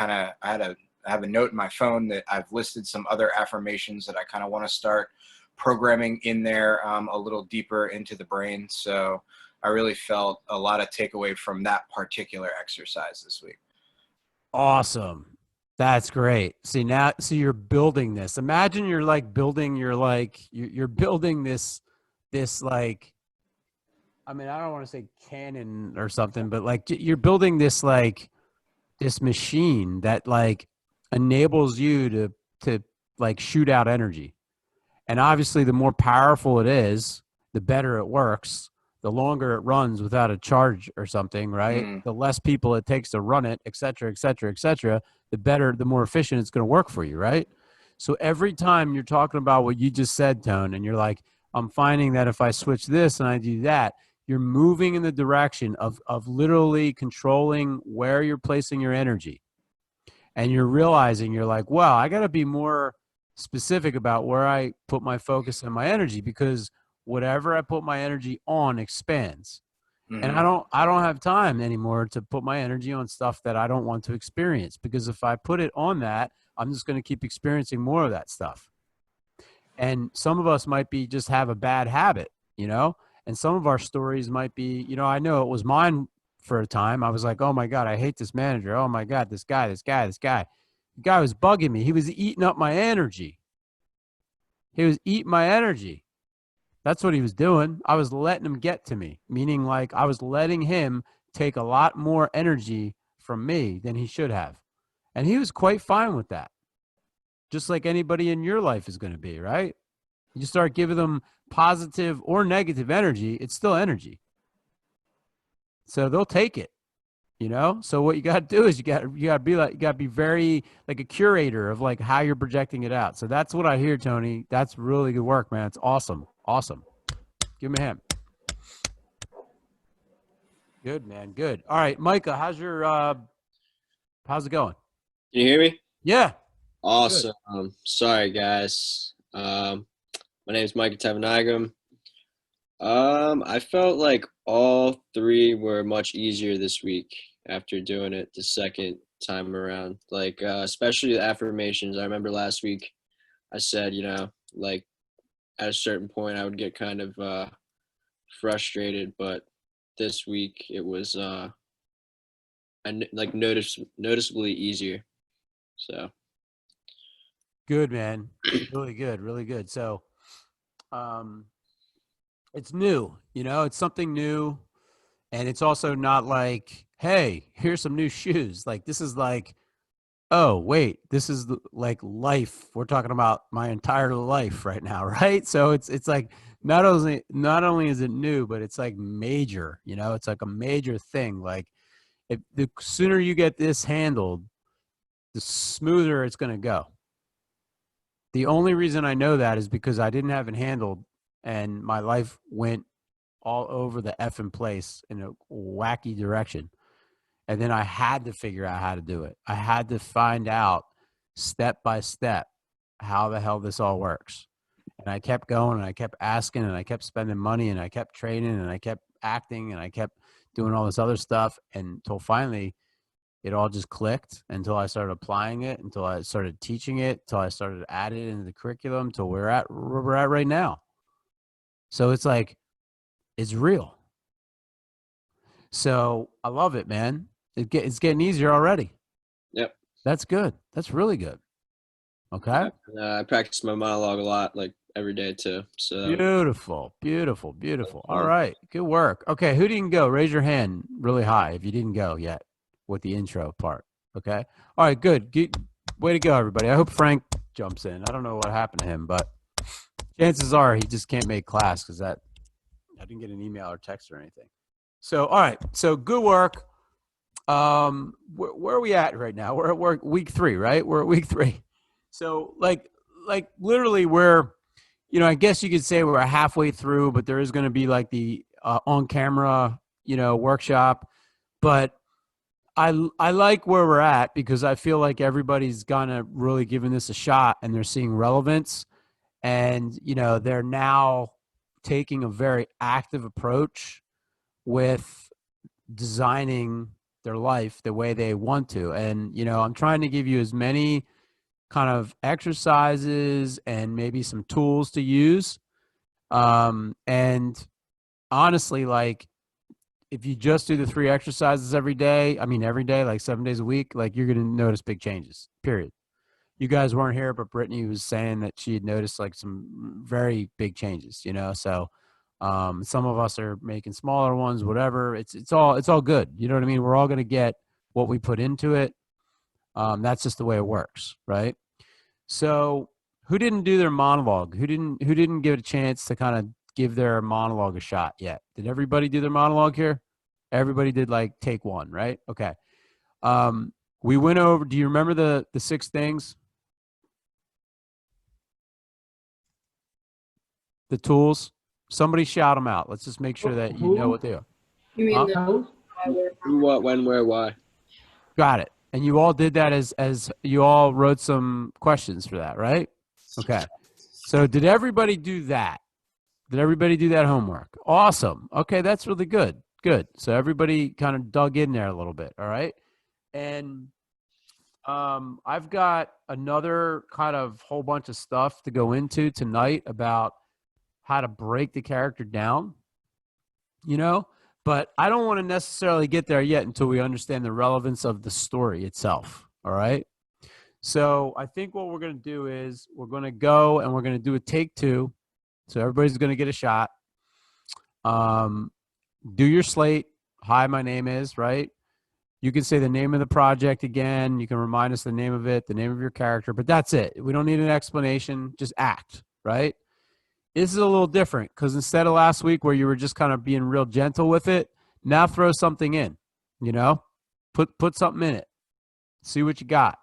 have a note in my phone that I've listed some other affirmations that I kind of want to start programming in there a little deeper into the brain. So I really felt a lot of takeaway from that particular exercise this week. Awesome. That's great. See, you're building this. Imagine you're like building you're building this like, I mean, I don't want to say cannon or something, but like you're building this like this machine that like enables you to like shoot out energy. And obviously the more powerful it is, the better it works, the longer it runs without a charge or something, right? The less people it takes to run it, et cetera, et cetera, et cetera, the more efficient it's going to work for you, right? So every time you're talking about what you just said, Tone, and you're like, I'm finding that if I switch this and I do that, you're moving in the direction of literally controlling where you're placing your energy. And you're realizing, you're like, wow, I got to be more specific about where I put my focus and my energy, because whatever I put my energy on expands. And I don't have time anymore to put my energy on stuff that I don't want to experience, because if I put it on that, I'm just going to keep experiencing more of that stuff. And some of us might be just have a bad habit, and some of our stories might be, I know it was mine for a time. I was like, oh my God, I hate this manager. Oh my God, this guy. The guy was bugging me. He was eating up my energy. That's what he was doing. I was letting him get to me, meaning like I was letting him take a lot more energy from me than he should have. And he was quite fine with that. Just like anybody in your life is going to be, right? You start giving them positive or negative energy, it's still energy. So they'll take it, So what you got to do is you got to be very like a curator of like how you're projecting it out. So that's what I hear, Tony. That's really good work, man. It's awesome. Awesome. Give me a hand. Good, man. Good. All right, Micah, how's it going? Can you hear me? Yeah. Awesome. Sorry, guys. My name is Micah Tavanagam. I felt like all three were much easier this week after doing it the second time around. Like, especially the affirmations. I remember last week I said, like at a certain point I would get kind of frustrated, but this week it was noticeably easier. So good, man. Really good. So it's new, you know, it's something new. And it's also not like, hey, here's some new shoes. Like, this is like, oh, wait, this is like life. We're talking about my entire life right now, right? So it's like not only is it new, but it's like major, you know, it's like a major thing. Like, if the sooner you get this handled, the smoother it's going to go. The only reason I know that is because I didn't have it handled and my life went all over the effing place in a wacky direction. And then I had to figure out how to do it. I had to find out step by step how the hell this all works. And I kept going and I kept asking and I kept spending money and I kept training and I kept acting and I kept doing all this other stuff until finally it all just clicked, until I started applying it, until I started teaching it, until I started adding it into the curriculum, till where we're at right now. So it's like, it's real. So I love it, man. It's getting easier already. Yep. That's good. That's really good. Okay. I practice my monologue a lot, like every day too. So Beautiful, beautiful, beautiful. All right. Good work. Okay. Who didn't go? Raise your hand really high if you didn't go yet with the intro part. Okay. All right. Good. Way to go, everybody. I hope Frank jumps in. I don't know what happened to him, but chances are he just can't make class because I didn't get an email or text or anything. So, all right. So good work. Where are we at right now? We're at week 3, right? We're at week 3. So like literally we're, you know, I guess you could say we're halfway through, but there is going to be like the on camera, you know, workshop. But I like where we're at because I feel like everybody's gonna really giving this a shot and they're seeing relevance, and you know they're now taking a very active approach with designing their life the way they want to. And you know, I'm trying to give you as many kind of exercises and maybe some tools to use. And honestly, like if you just do the 3 exercises every day, like 7 days a week, like you're going to notice big changes, period. You guys weren't here, but Brittany was saying that she had noticed like some very big changes, you know? So, some of us are making smaller ones, whatever. It's all good. You know what I mean? We're all going to get what we put into it. That's just the way it works. Right. So who didn't do their monologue? Who didn't give it a chance to kind of give their monologue a shot yet? Did everybody do their monologue here? Everybody did like take 1, right? Okay. We went over, do you remember the 6 things? The tools? Somebody shout them out. Let's just make sure that you know what they are. You mean who, what, when, where, why? Got it. And you all did that as you all wrote some questions for that, right? Okay. So did everybody do that? Did everybody do that homework? Awesome. Okay, that's really good. Good. So everybody kind of dug in there a little bit, all right? And I've got another kind of whole bunch of stuff to go into tonight about how to break the character down, you know? But I don't want to necessarily get there yet until we understand the relevance of the story itself, all right? So I think what we're going to do is we're going to go and we're going to do a take 2. So everybody's going to get a shot. Do your slate. Hi, my name is, right? You can say the name of the project again. You can remind us the name of it, the name of your character, but that's it. We don't need an explanation. Just act, right? This is a little different because instead of last week where you were just kind of being real gentle with it, now throw something in, you know? Put something in it. See what you got.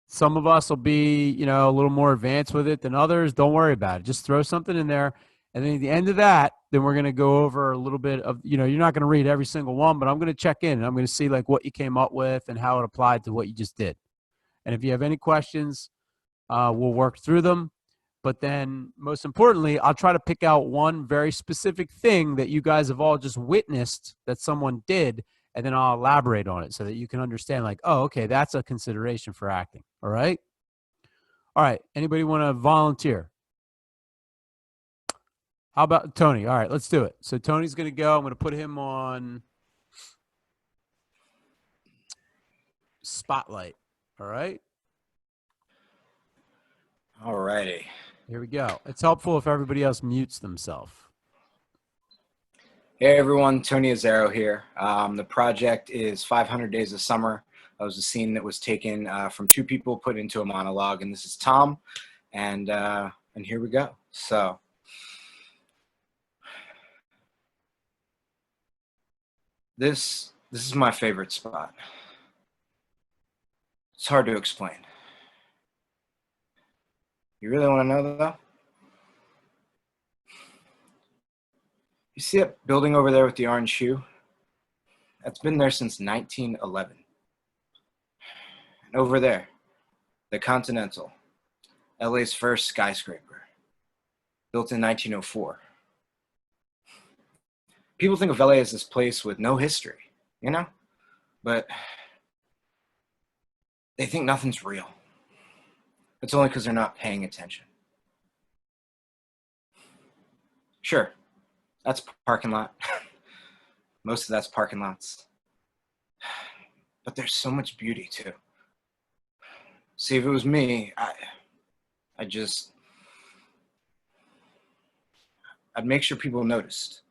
Some of us will be, you know, a little more advanced with it than others. Don't worry about it. Just throw something in there. And then at the end of that, then we're going to go over a little bit of, you know, you're not going to read every single one, but I'm going to check in and I'm going to see like what you came up with and how it applied to what you just did. And if you have any questions, we'll work through them. But then most importantly, I'll try to pick out one very specific thing that you guys have all just witnessed that someone did. And then I'll elaborate on it so that you can understand like, oh, okay, that's a consideration for acting. All right. All right. Anybody want to volunteer? How about Tony? All right, let's do it. So Tony's going to go. I'm going to put him on spotlight. All right. All righty. Here we go. It's helpful if everybody else mutes themselves. Hey everyone, Tony Azzaro here. The project is 500 Days of Summer. That was a scene that was taken from two people put into a monologue, and this is Tom, and here we go. So, this is my favorite spot. It's hard to explain. You really want to know though? You see that building over there with the orange shoe? That's been there since 1911. And over there, the Continental, LA's first skyscraper, built in 1904. People think of LA as this place with no history, you know? But they think nothing's real. It's only because they're not paying attention. Sure. That's parking lot. Most of that's parking lots. But there's so much beauty too. See, if it was me, I'd make sure people noticed.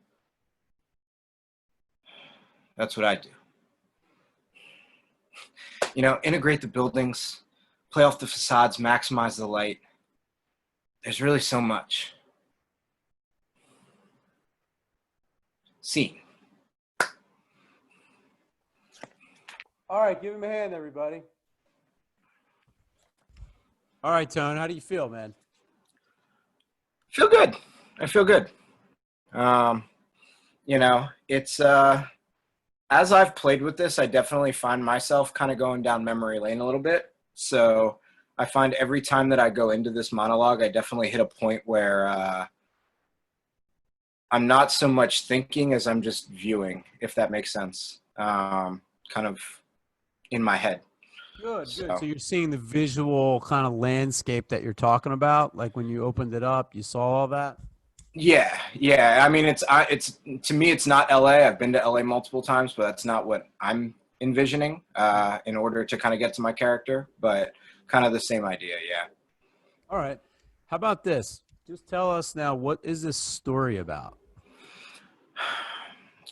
That's what I do. You know, integrate the buildings, play off the facades, maximize the light. There's really so much. Scene. All right, give him a hand, everybody. All right, Tone, how do you feel, man? Feel good. I feel good. You know, it's as I've played with this, I definitely find myself kind of going down memory lane a little bit. So I find every time that I go into this monologue, I definitely hit a point where I'm not so much thinking as I'm just viewing, if that makes sense. Kind of in my head. Good. So you're seeing the visual kind of landscape that you're talking about, like when you opened it up, you saw all that. Yeah. I mean, it's to me, it's not LA. I've been to LA multiple times, but that's not what I'm envisioning in order to kind of get to my character. But kind of the same idea, yeah. All right. How about this? Just tell us now, what is this story about?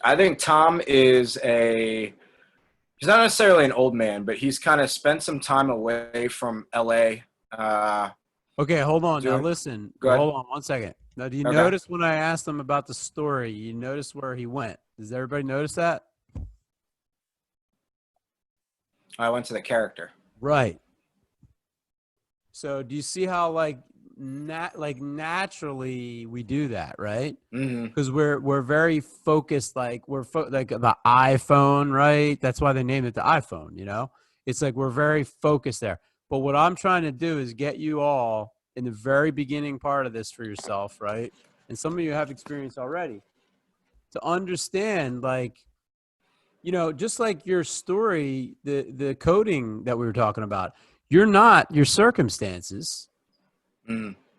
I think Tom is he's not necessarily an old man, but he's kind of spent some time away from LA. Okay, hold on. Now listen, hold on 1 second. Now, do you notice when I asked him about the story, you notice where he went? Does everybody notice that? I went to the character. Right. So do you see how naturally we do that, right? Because we're very focused, like like the iPhone, right? That's why they named it the iPhone, you know? It's like we're very focused there. But what I'm trying to do is get you all in the very beginning part of this for yourself, right? And some of you have experience already to understand, like, you know, just like your story, the coding that we were talking about, you're not your circumstances.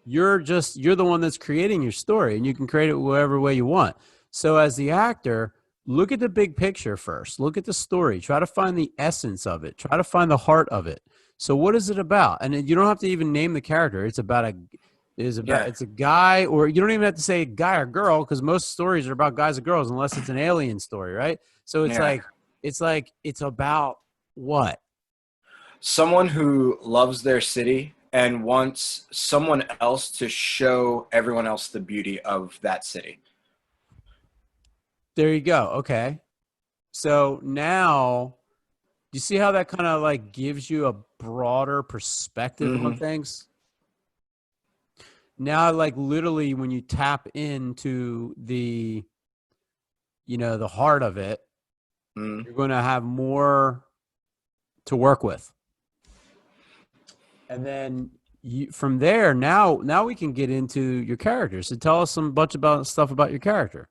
You're the one that's creating your story, and you can create it whatever way you want. So as the actor, look at the big picture first. Look at the story. Try to find the essence of it. Try to find the heart of it. So what is it about? And you don't have to even name the character. It's a guy, or you don't even have to say guy or girl, because most stories are about guys or girls unless it's an alien story, right? So it's about what? Someone who loves their city and wants someone else to show everyone else the beauty of that city. There you go. Okay. So now, do you see how that kind of like gives you a broader perspective on things? Now, like literally when you tap into the, you know, the heart of it, you're going to have more to work with. And then from there, now we can get into your character. So tell us stuff about your character.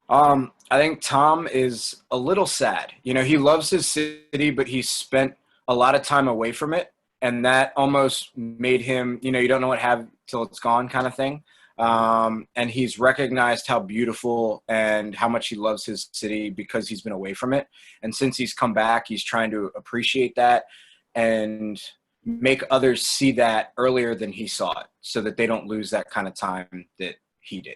I think Tom is a little sad. You know, he loves his city, but he spent a lot of time away from it. And that almost made him, you know, you don't know what have till it's gone kind of thing. And he's recognized how beautiful and how much he loves his city because he's been away from it. And since he's come back, he's trying to appreciate that and make others see that earlier than he saw it so that they don't lose that kind of time that he did.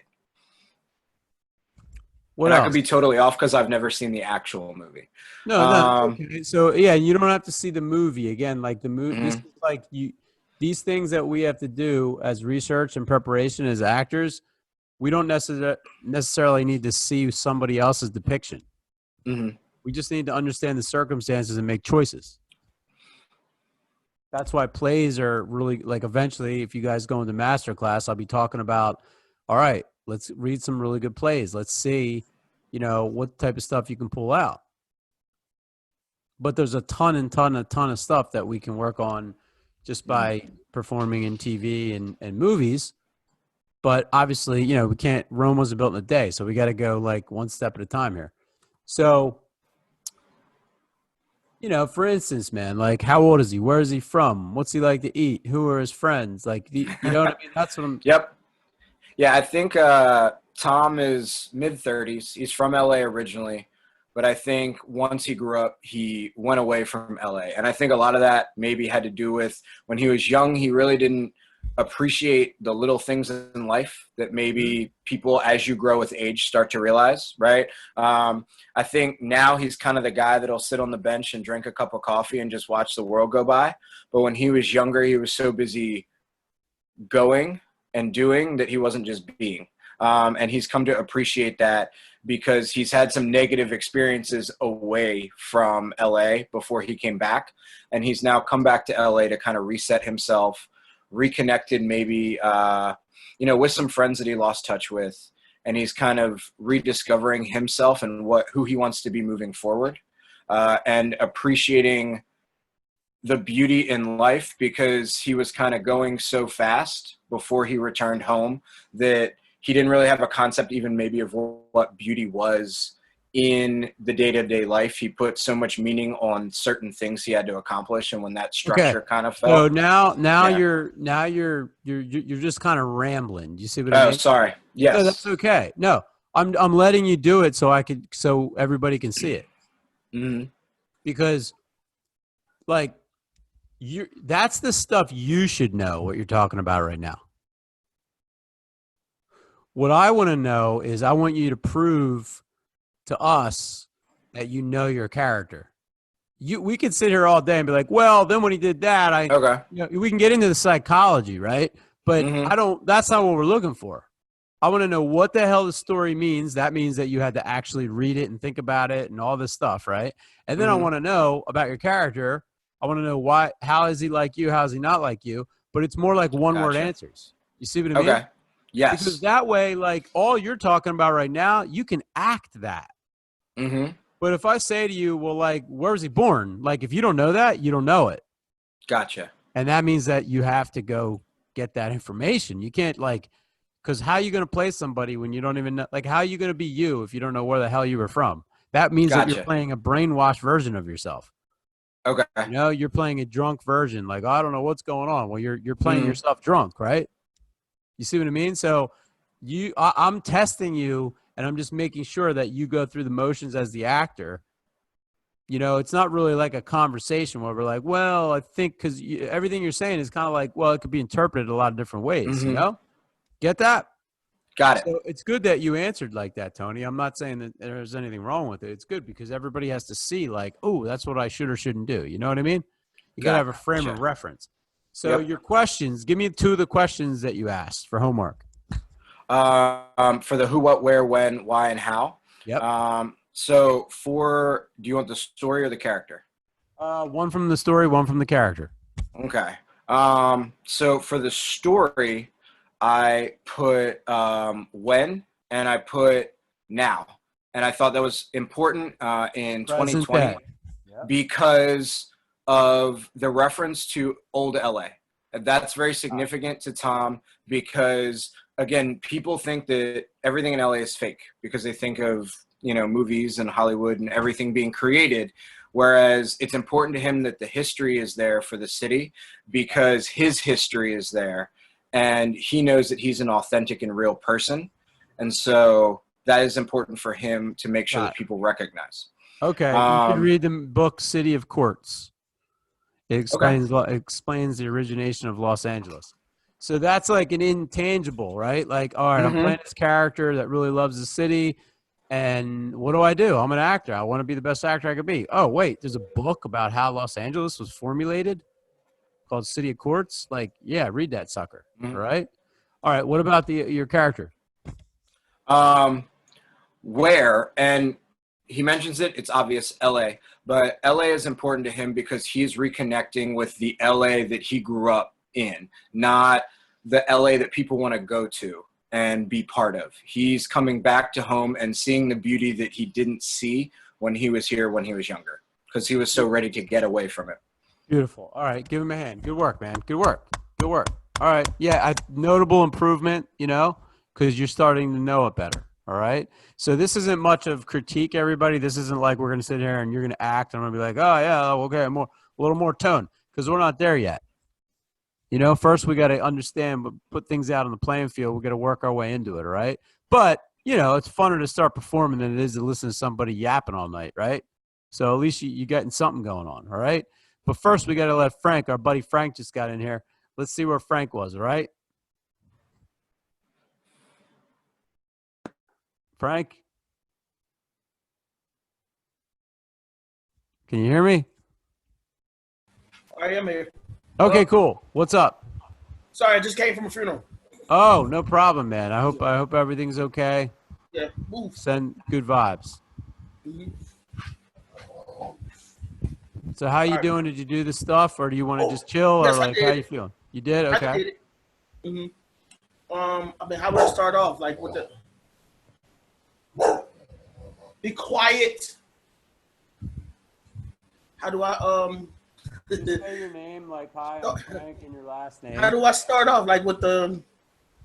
What and else? I could be totally off because I've never seen the actual movie. No. Okay. So yeah, you don't have to see the movie again. Like the movie, this Mhm. is like you. These things that we have to do as research and preparation as actors, we don't necessarily need to see somebody else's depiction. Mhm. We just need to understand the circumstances and make choices. That's why plays are really like eventually, if you guys go into master class, I'll be talking about, all right, let's read some really good plays. Let's see, what type of stuff you can pull out. But there's a ton of stuff that we can work on just by performing in TV and movies. But obviously, we can't, Rome wasn't built in a day. So we got to go like one step at a time here. So, for instance, man, like how old is he? Where is he from? What's he like to eat? Who are his friends? Like, you know what I mean? That's what I'm. Yep. Yeah, I think Tom is mid-30s. He's from LA originally, but I think once he grew up, he went away from LA. And I think a lot of that maybe had to do with when he was young, he really didn't appreciate the little things in life that maybe people as you grow with age start to realize, right? I think now he's kind of the guy that'll sit on the bench and drink a cup of coffee and just watch the world go by. But when he was younger, he was so busy going and doing that he wasn't just being. And he's come to appreciate that because he's had some negative experiences away from LA before he came back. And he's now come back to LA to kind of reset himself, reconnected maybe, with some friends that he lost touch with. And he's kind of rediscovering himself and who he wants to be moving forward, and appreciating the beauty in life because he was kind of going so fast before he returned home that he didn't really have a concept even maybe of what beauty was in the day-to-day life. He put so much meaning on certain things he had to accomplish, and when that structure kind of fell. So now Yeah. you're just kind of rambling. Do you see what I Oh, mean? sorry. Yes. No, that's okay. No, I'm letting you do it so everybody can see it. Mm-hmm. Because like that's the stuff you should know what you're talking about right now. What I want to know is I want you to prove to us that you know your character. We could sit here all day and be like, well, then when he did that, Okay. We can get into the psychology, right? But that's not what we're looking for. I want to know what the hell the story means. That means that you had to actually read it and think about it and all this stuff, right? And then I want to know about your character. I want to know how is he like you? How is he not like you? But it's more like one-word answers. You see what I mean? Okay. Yes. Because that way, like all you're talking about right now, you can act that. Mm-hmm. But if I say to you, well, like, where was he born? Like, if you don't know that, you don't know it. Gotcha. And that means that you have to go get that information. You can't because how are you going to play somebody when you don't even know? Like, how are you going to be you if you don't know where the hell you were from? That means that you're playing a brainwashed version of yourself. Okay. You're playing a drunk version. Like, I don't know what's going on. Well, you're playing yourself drunk, right? You see what I mean? So I'm testing you, and I'm just making sure that you go through the motions as the actor. It's not really like a conversation where we're like, well, I think because everything you're saying is kind of like, well, it could be interpreted a lot of different ways, Get that? Got it. So it's good that you answered like that, Tony. I'm not saying that there's anything wrong with it. It's good because everybody has to see like, oh, that's what I should or shouldn't do. You know what I mean? You got to have a frame of reference. So your questions, give me 2 of the questions that you asked for homework. For the who, what, where, when, why, and how. Yep. So do you want the story or the character? One from the story, one from the character. Okay. So for the story, I put when and I put now. And I thought that was important in 2020 because of the reference to old LA. That's very significant to Tom because, again, people think that everything in LA is fake because they think of, movies and Hollywood and everything being created. Whereas it's important to him that the history is there for the city because his history is there. And he knows that he's an authentic and real person. And so that is important for him to make sure that people recognize. Okay. You can read the book City of Quartz. It explains the origination of Los Angeles. So that's like an intangible, right? Like, all right, I'm playing this character that really loves the city. And what do? I'm an actor. I want to be the best actor I could be. Oh, wait, there's a book about how Los Angeles was formulated called City of Quartz. Like, yeah, read that sucker. Mhm. All right. All right. What about your character? Where, and he mentions it, it's obvious, LA, but LA is important to him because he's reconnecting with the LA that he grew up in, not the LA that people want to go to and be part of. He's coming back to home and seeing the beauty that he didn't see when he was here when he was younger, because he was so ready to get away from it. Beautiful. All right. Give him a hand. Good work, man. Good work. Good work. All right. Yeah. Notable improvement, because you're starting to know it better. All right. So this isn't much of critique, everybody. This isn't like we're going to sit here and you're going to act. And I'm going to be like, oh, yeah, okay, a little more tone, because we're not there yet. First we got to understand, put things out on the playing field. We got to work our way into it. All right. But, it's funner to start performing than it is to listen to somebody yapping all night. Right. So at least you're getting something going on. All right. But first we got to let Frank, our buddy Frank just got in here. Let's see where Frank was. All right. Frank? Can you hear me? I am here. Okay, cool. What's up? Sorry, I just came from a funeral. Oh, no problem, man. I hope everything's okay. Yeah, move. Send good vibes. Mhm. So how you doing? Did you do the stuff, or do you want to just chill, Yes, or I like did. how you feeling? You did? Okay. I did it. How would I start off? Like with the be quiet. How do I Say your name, like hi, I'm Frank, and your last name. how do I start off? Like with the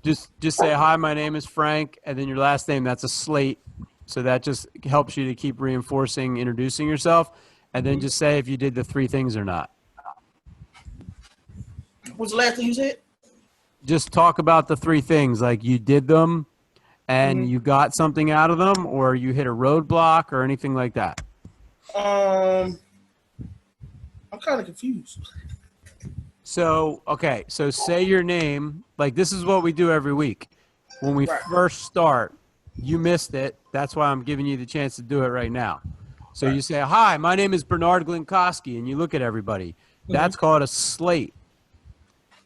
Just say hi. My name is Frank, and then your last name. That's a slate, so that just helps you to keep reinforcing, introducing yourself, and then just say if you did the three things or not. what's the last thing you said? Just talk about the three things, like you did them, and you got something out of them, or you hit a roadblock, or anything like that. I'm kind of confused. So, okay, so say your name. Like, this is what we do every week. When we Right. first start, you missed it. That's why I'm giving you the chance to do it right now. So you say, hi, my name is Bernard Glinkowski, and you look at everybody. That's called a slate.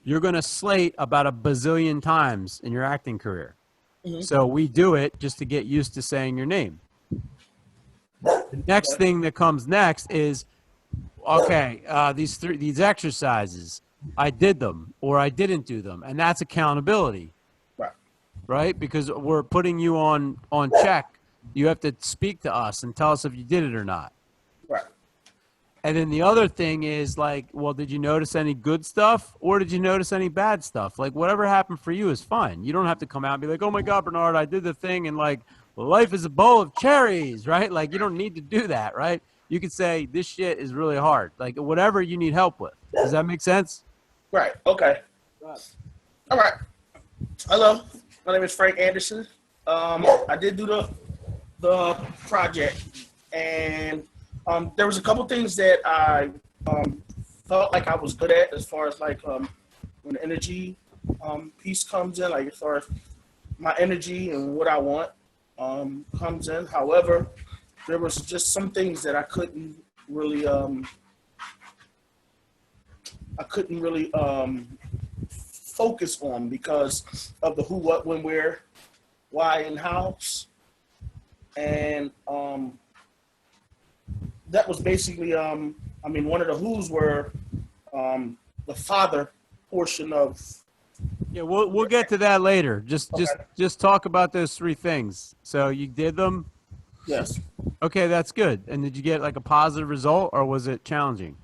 You're going to slate about a bazillion times in your acting career. So we do it just to get used to saying your name. The next thing that comes next is, okay, these exercises, I did them or I didn't do them, and that's accountability, right? Because we're putting you on check. You have to speak to us and tell us if you did it or not. Right. And then the other thing is like, well, did you notice any good stuff or did you notice any bad stuff? Like whatever happened for you is fine. You don't have to come out and be like, oh my God, Bernard, I did the thing, and like, well, life is a bowl of cherries, right? Like you don't need to do that, right? You could say this shit is really hard, like whatever you need help with. Does that make sense? Right. Okay. All right. Hello. My name is Frank Anderson. I did do the project, and there was a couple things that I felt like I was good at, as far as like when the energy piece comes in, like as far as my energy and what I want comes in. However, there was just some things that I couldn't really focus on because of the who, what, when, where, why, and hows. And that was basically, one of the who's were the father portion of. Yeah, we'll get to that later. Just talk about those three things. So you did them? Yes. Okay, that's good. And did you get like a positive result, or was it challenging?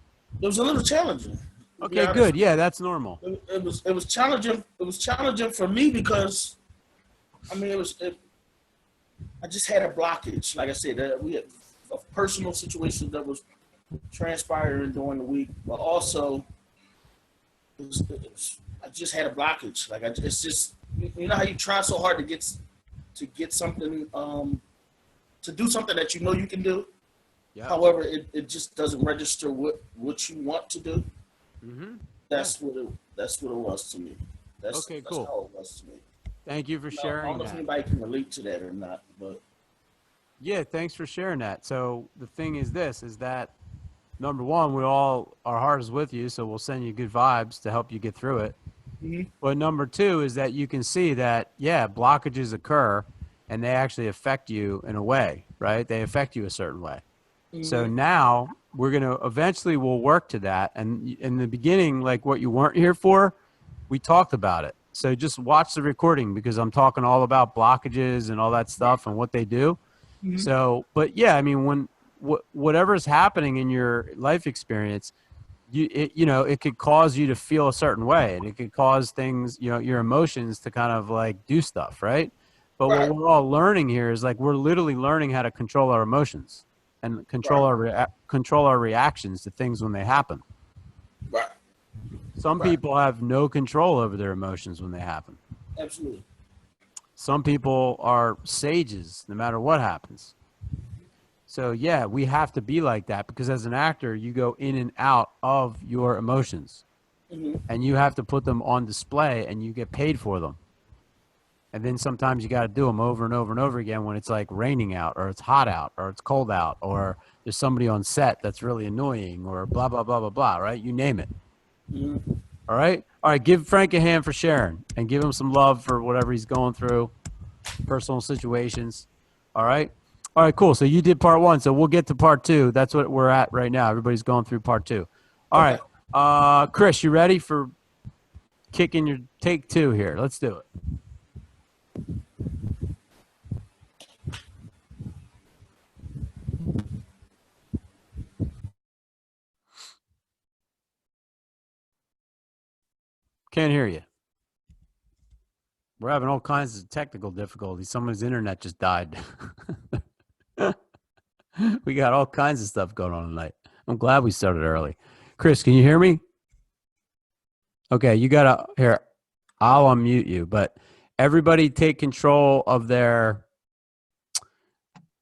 It was a little challenging. Okay, good. Yeah, that's normal. It was challenging. It was challenging for me because, I just had a blockage. Like I said, we had a personal situation that was transpiring during the week, but also I just had a blockage. Like it's just, you know how you try so hard to get something, to do something that you know you can do. Yeah. However, it just doesn't register what you want to do. That's what it was to me. That's cool. how it was to me. Thank you for I sharing don't know if that. anybody can relate to that or not, but Yeah, thanks for sharing that. So the thing is this, is that number one, our heart is with you, so we'll send you good vibes to help you get through it. Mhm. But number two is that you can see that, yeah, blockages occur and they actually affect you in a way, right? They affect you a certain way. So now we'll work to that. And in the beginning, like what you weren't here for, we talked about it. So just watch the recording because I'm talking all about blockages and all that stuff and what they do. So, but yeah, I mean, whatever's happening in your life experience, it could cause you to feel a certain way, and it could cause things, your emotions to kind of like do stuff, right? But what we're all learning here is like we're literally learning how to control our emotions and control our reactions to things when they happen. Right. Some people have no control over their emotions when they happen. Absolutely. Some people are sages no matter what happens. So yeah, we have to be like that because as an actor, you go in and out of your emotions and you have to put them on display and you get paid for them. And then sometimes you got to do them over and over and over again when it's like raining out or it's hot out or it's cold out or there's somebody on set that's really annoying or blah, blah, blah, blah, blah, right? You name it. All right. All right. Give Frank a hand for sharing and give him some love for whatever he's going through, personal situations. All right. All right, cool. So you did part one. So we'll get to part two. That's what we're at right now. Everybody's going through part two. All right. Chris, you ready for kicking your take two here? Let's do it. Can't hear you. We're having all kinds of technical difficulties. Someone's internet just died. We got all kinds of stuff going on tonight. I'm glad we started early. Chris, can you hear me? Okay, here, I'll unmute you, but everybody take control of their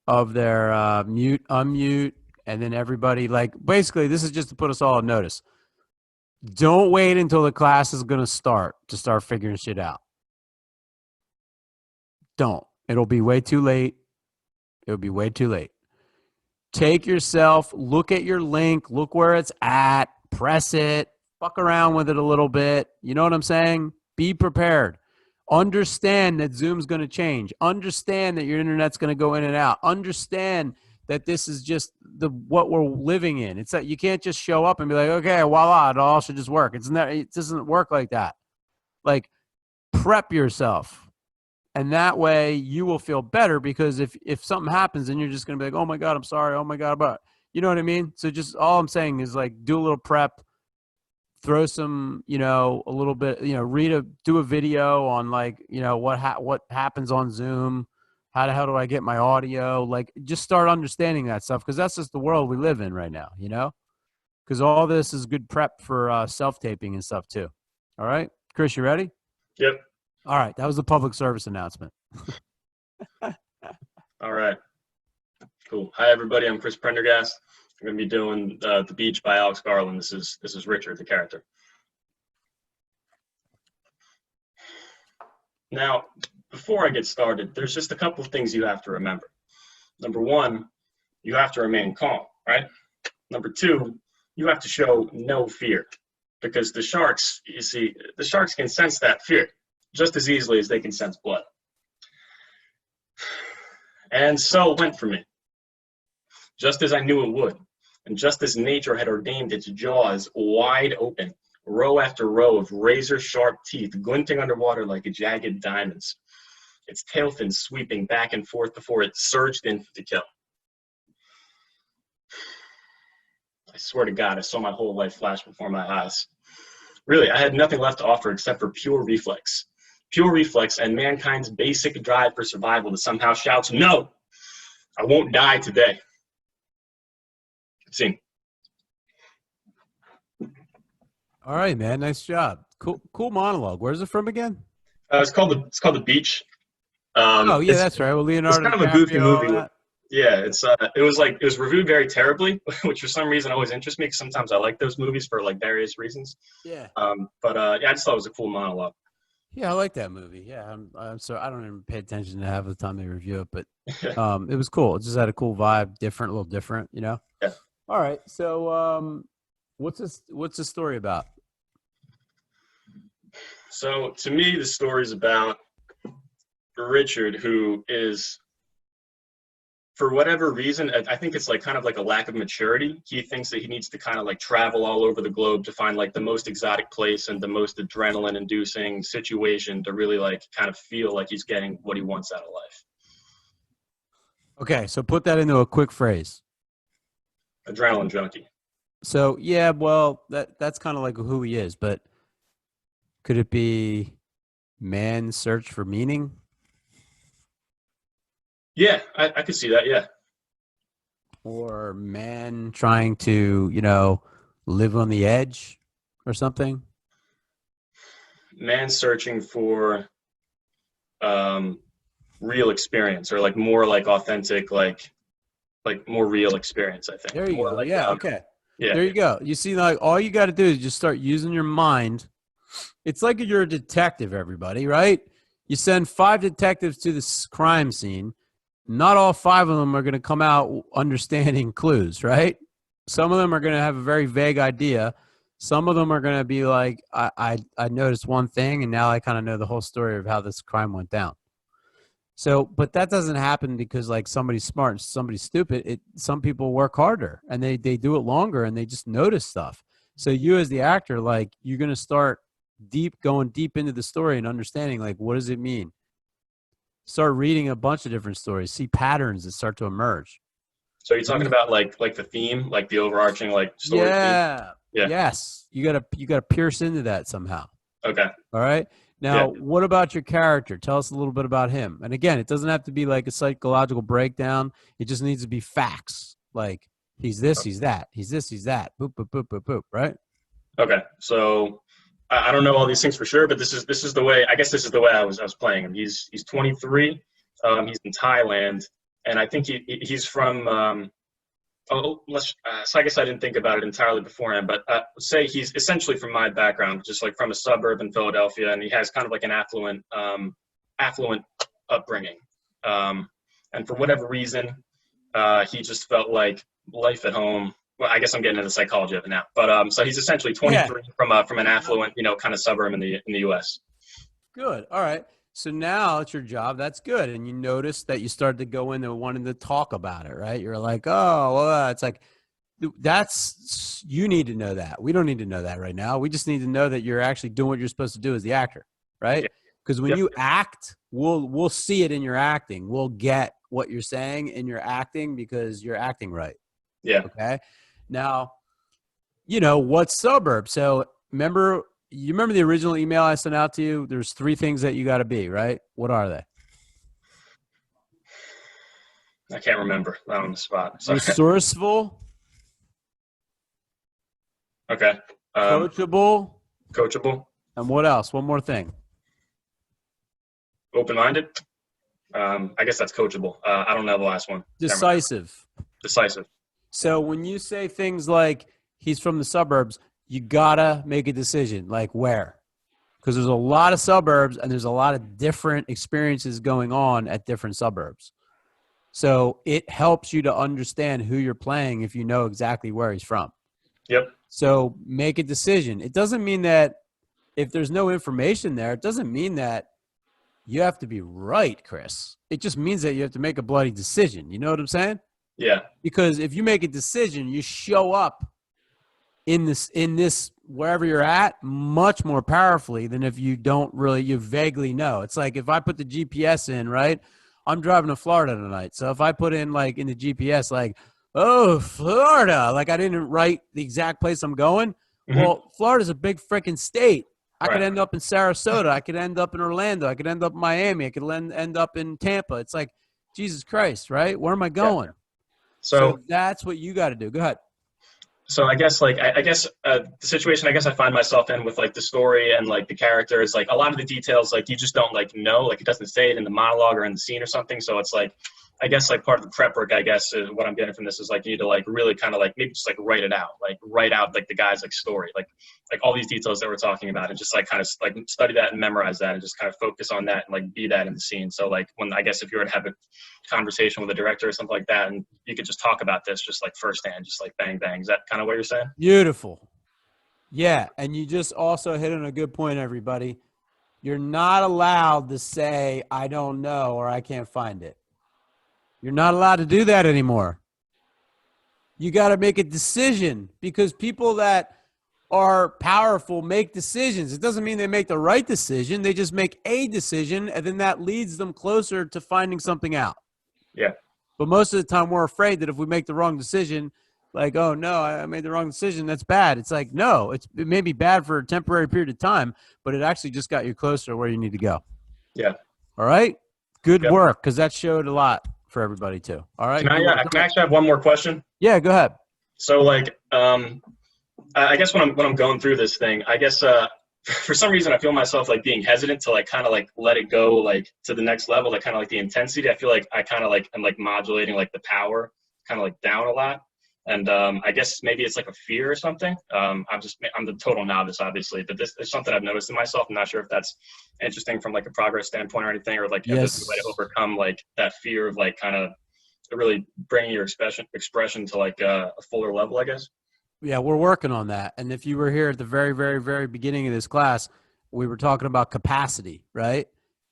mute, unmute, and then everybody, like, basically this is just to put us all on notice. Don't wait until the class is going to start figuring shit out. Don't. It'll be way too late. It'll be way too late. Take yourself, look at your link, look where it's at, press it, fuck around with it a little bit. You know what I'm saying? Be prepared. Understand that Zoom's going to change. Understand that your internet's going to go in and out. Understand that this is just what we're living in. It's that you can't just show up and be like, okay, voila, it all should just work. It doesn't work like that. Like, prep yourself. And that way you will feel better because if something happens and you're just going to be like, oh my God, I'm sorry. Oh my God. But you know what I mean? So just all I'm saying is like, do a little prep, throw some, a little bit, do a video on like, what happens on Zoom. How the hell do I get my audio? Like just start understanding that stuff. Cause that's just the world we live in right now, cause all this is good prep for self-taping and stuff too. All right, Chris, you ready? Yep. All right, that was the public service announcement. All right. Cool. Hi, everybody. I'm Chris Prendergast. I'm going to be doing The Beach by Alex Garland. This is Richard, the character. Now, before I get started, there's just a couple of things you have to remember. Number one, you have to remain calm, right? Number two, you have to show no fear because the sharks can sense that fear just as easily as they can sense blood. And so it went for me, just as I knew it would, and just as nature had ordained its jaws wide open, row after row of razor-sharp teeth glinting underwater like jagged diamonds, its tail fins sweeping back and forth before it surged in to kill. I swear to God, I saw my whole life flash before my eyes. Really, I had nothing left to offer except for pure reflex. Pure reflex and mankind's basic drive for survival that somehow shouts, no, I won't die today. Scene. All right, man. Nice job. Cool monologue. Where's it from again? It's called The Beach. That's right. Well, Leonardo. It's kind of a goofy movie. Yeah, it was reviewed very terribly, which for some reason always interests me because sometimes I like those movies for like various reasons. Yeah. I just thought it was a cool monologue. Yeah, I like that movie. Yeah, I'm sorry, I don't even pay attention to half the time they review it, but it was cool. It just had a cool vibe, different, a little different, you know. Yeah. All right, so what's the story about? So to me, the story is about Richard, who is, for whatever reason, I think it's like kind of like a lack of maturity. He thinks that he needs to kind of like travel all over the globe to find like the most exotic place and the most adrenaline inducing situation to really like kind of feel like he's getting what he wants out of life. Okay, so put that into a quick phrase. Adrenaline junkie. So yeah, well, that's kind of like who he is, but could it be man's search for meaning? Yeah, I could see that. Yeah. Or man trying to, you know, live on the edge or something? Man searching for real experience, or like more like authentic, like more real experience, I think. There you More go. like, Yeah, okay. Yeah. There you go. You see, like, all you got to do is just start using your mind. It's like you're a detective, everybody, right? You send 5 detectives to this crime scene. Not all 5 of them are going to come out understanding clues, right? Some of them are going to have a very vague idea. Some of them are going to be like, I noticed one thing, and now I kind of know the whole story of how this crime went down. So, but that doesn't happen because like somebody's smart and somebody's stupid. Some people work harder and they do it longer and they just notice stuff. So you as the actor, like you're going to start going deep into the story and understanding like, what does it mean? Start reading a bunch of different stories, see patterns that start to emerge. So you're talking about like the theme, like the overarching like story Yeah. theme? Yeah. Yes. You gotta pierce into that somehow. Okay. All right. Now, what about your character? Tell us a little bit about him. And again, it doesn't have to be like a psychological breakdown. It just needs to be facts. Like he's this, he's that. He's this, he's that. Boop, boop, boop, boop, boop. Right? Okay. So I don't know all these things for sure, but this is the way. I guess this is the way I was playing him. He's 23. He's in Thailand, and I think he's from. So I guess I didn't think about it entirely beforehand, but say he's essentially from my background, just like from a suburb in Philadelphia, and he has kind of like an affluent upbringing. And for whatever reason, he just felt like life at home. Well, I guess I'm getting into the psychology of it now, but so he's essentially 23 from an affluent, kind of suburb in the U.S. Good. All right. So now it's your job. That's good. And you notice that you started to go into wanting to talk about it, right? You're like, oh, well, it's like, you need to know that. We don't need to know that right now. We just need to know that you're actually doing what you're supposed to do as the actor, right? Because when you act, we'll see it in your acting. We'll get what you're saying in your acting because you're acting right. Yeah. Okay. Now, what suburb? So you remember the original email I sent out to you? There's 3 things that you got to be, right? What are they? I can't remember. Not on the spot. Resourceful. Okay. Coachable. Coachable. And what else? One more thing. Open-minded. I guess that's coachable. I don't know the last one. Decisive. Decisive. So when you say things like he's from the suburbs, you gotta make a decision, like where, because there's a lot of suburbs and there's a lot of different experiences going on at different suburbs. So it helps you to understand who you're playing if you know exactly where he's from. Yep. So make a decision. It doesn't mean that if there's no information there, it doesn't mean that you have to be right, Chris. It just means that you have to make a bloody decision. You know what I'm saying? Yeah. Because if you make a decision, you show up in this wherever you're at much more powerfully than if you you vaguely know. It's like if I put the GPS in, right? I'm driving to Florida tonight. So if I put in like in the GPS, like, oh, Florida, like I didn't write the exact place I'm going. Mm-hmm. Well, Florida's a big freaking state. I could end up in Sarasota. I could end up in Orlando. I could end up in Miami. I could end up in Tampa. It's like, Jesus Christ, right? Where am I going? Yeah. So that's what you got to do. Go ahead. So I guess the situation I find myself in with like the story and like the characters, like a lot of the details, like you just don't like know, like it doesn't say it in the monologue or in the scene or something. So it's like, I guess like part of the prep work, I guess is what I'm getting from this is like you need to like really kind of like maybe just like write out like the guy's like story, like all these details that we're talking about, and just like kind of like study that and memorize that and just kind of focus on that and like be that in the scene. So like when I guess if you were to have a conversation with a director or something like that, and you could just talk about this just like firsthand, just like bang bang. Is that kind of what you're saying? Beautiful. Yeah, and you just also hit on a good point, everybody. You're not allowed to say, I don't know, or I can't find it. You're not allowed to do that anymore. You got to make a decision, because people that are powerful make decisions. It doesn't mean they make the right decision. They just make a decision, and then that leads them closer to finding something out. Yeah. But most of the time we're afraid that if we make the wrong decision, like, oh no, I made the wrong decision, that's bad. It's like, no, it may be bad for a temporary period of time, but it actually just got you closer to where you need to go. Yeah. All right. Good Yep. work. Because that showed a lot for everybody too. All right. Can I actually have one more question? Yeah, go ahead. So like, I guess when I'm going through this thing, I guess for some reason I feel myself like being hesitant to like kind of like let it go like to the next level, like kind of like the intensity. I feel like I kind of like am like modulating like the power kind of like down a lot. And I guess maybe it's like a fear or something. I'm the total novice, obviously, but this is something I've noticed in myself. I'm not sure if that's interesting from like a progress standpoint or anything, or like if there's a way to overcome like that fear of like kind of really bringing your expression to like a fuller level, I guess. Yeah, we're working on that. And if you were here at the very, very, very beginning of this class, we were talking about capacity, right?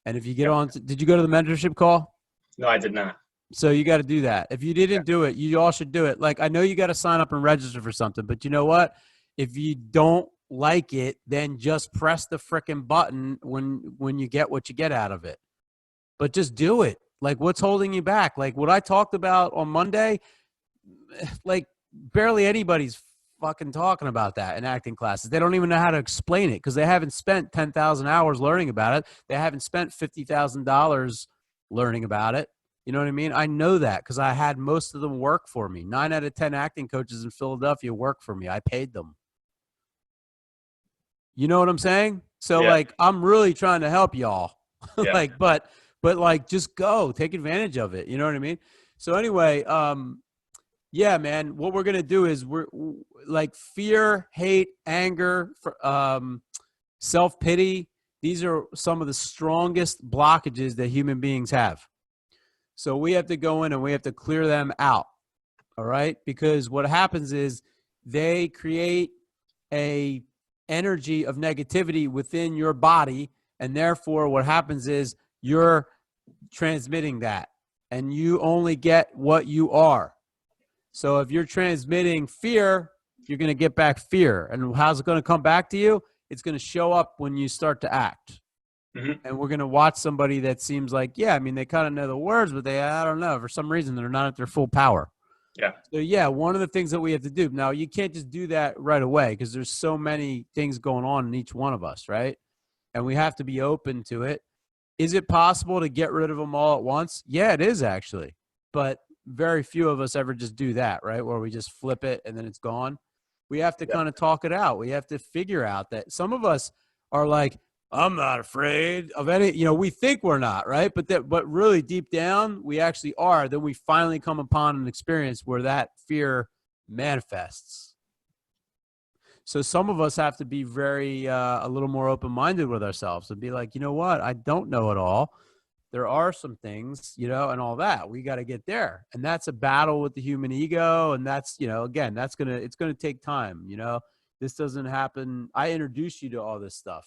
And if you get on, did you go to the mentorship call? No, I did not. So you got to do that. If you didn't do it, you all should do it. Like, I know you got to sign up and register for something, but you know what? If you don't like it, then just press the frickin' button when you get what you get out of it. But just do it. Like, what's holding you back? Like what I talked about on Monday, like barely anybody's fucking talking about that in acting classes. They don't even know how to explain it because they haven't spent 10,000 hours learning about it. They haven't spent $50,000 learning about it. You know what I mean? I know that because I had most of them work for me. 9 out of 10 acting coaches in Philadelphia work for me. I paid them. You know what I'm saying? So like, I'm really trying to help y'all. Like, but like, just go take advantage of it. You know what I mean? So anyway, yeah, man, what we're going to do is we're like fear, hate, anger, self-pity. These are some of the strongest blockages that human beings have. So we have to go in and we have to clear them out. All right. Because what happens is they create a energy of negativity within your body. And therefore what happens is you're transmitting that and you only get what you are. So if you're transmitting fear, you're going to get back fear. And how's it going to come back to you? It's going to show up when you start to act. Mm-hmm. And we're going to watch somebody that seems like, yeah, I mean, they kind of know the words, but I don't know, for some reason, they're not at their full power. Yeah. So, yeah, one of the things that we have to do now, you can't just do that right away because there's so many things going on in each one of us, right? And we have to be open to it. Is it possible to get rid of them all at once? Yeah, it is actually. But very few of us ever just do that, right? Where we just flip it and then it's gone. We have to kind of talk it out. We have to figure out that some of us are like, I'm not afraid of any, you know, we think we're not, right? But really deep down, we actually are. Then we finally come upon an experience where that fear manifests. So some of us have to be very, a little more open-minded with ourselves and be like, you know what? I don't know it all. There are some things, you know, and all that. We got to get there. And that's a battle with the human ego. And that's, you know, again, it's going to take time, you know. This doesn't happen. I introduce you to all this stuff.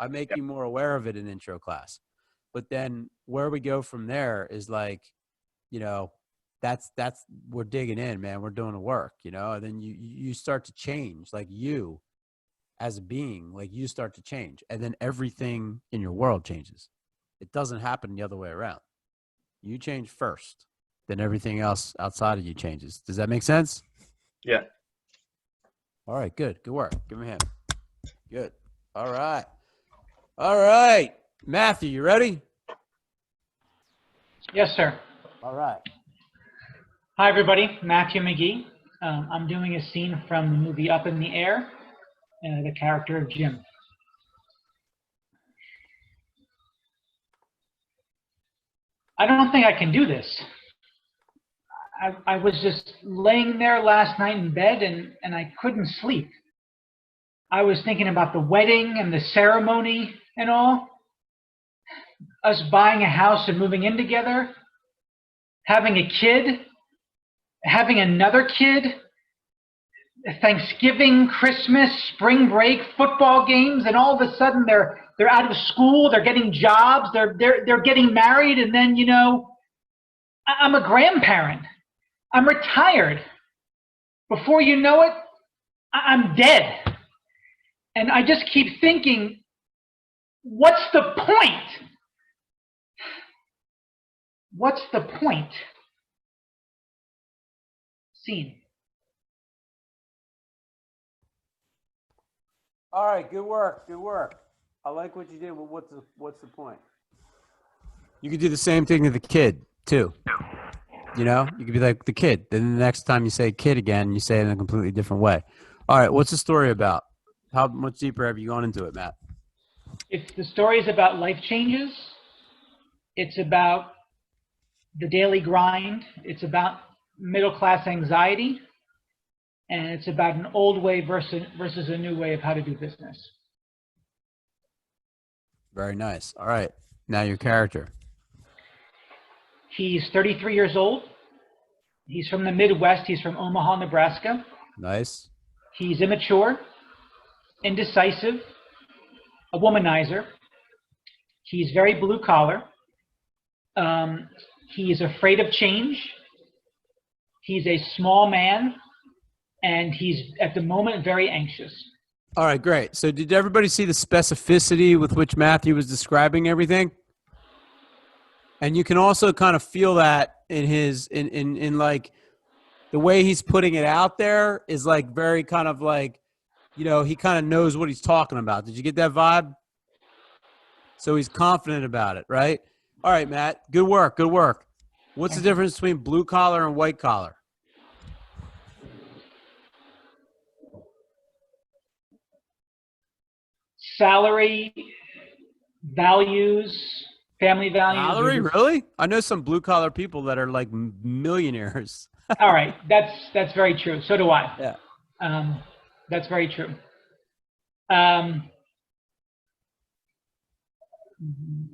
I make you more aware of it in intro class. But then where we go from there is like, you know, that's we're digging in, man. We're doing the work, you know, and then you start to change, like you as a being, like you start to change. And then everything in your world changes. It doesn't happen the other way around. You change first, then everything else outside of you changes. Does that make sense? Yeah. All right, good. Good work. Give me a hand. Good. All right. All right. Matthew, you ready? Yes, sir. All right. Hi, everybody. Matthew McGee. I'm doing a scene from the movie Up in the Air, the character of Jim. I don't think I can do this. I was just laying there last night in bed and I couldn't sleep. I was thinking about the wedding and the ceremony and all. Us buying a house and moving in together. Having a kid. Having another kid. Thanksgiving, Christmas, spring break, football games, and all of a sudden they're out of school, they're getting jobs, they're getting married, and then, you know, I'm a grandparent. I'm retired. Before you know it, I'm dead. And I just keep thinking, what's the point? What's the point? Scene. All right, good work, good work. I like what you did, but what's the point? You could do the same thing to the kid too. You know, you could be like the kid. Then the next time you say kid again, you say it in a completely different way. All right, what's the story about? How much deeper have you gone into it, Matt? If the story is about life changes, it's about the daily grind, it's about middle class anxiety, and it's about an old way versus a new way of how to do business. Very nice. All right, now your character. He's 33 years old. He's from the Midwest. He's from Omaha, Nebraska. Nice. He's immature, indecisive, a womanizer. He's very blue collar. He's afraid of change. He's a small man, and he's at the moment very anxious. All right, great. So did everybody see the specificity with which Matthew was describing everything? And you can also kind of feel that in his in like the way he's putting it out there is like very kind of like, you know, he kind of knows what he's talking about. Did you get that vibe? So he's confident about it, right? All right, Matt. Good work. Good work. What's the difference between blue collar and white collar? Salary, values, family values. Salary, really? I know some blue collar people that are like millionaires. All right, that's very true. So do I. Yeah. That's very true.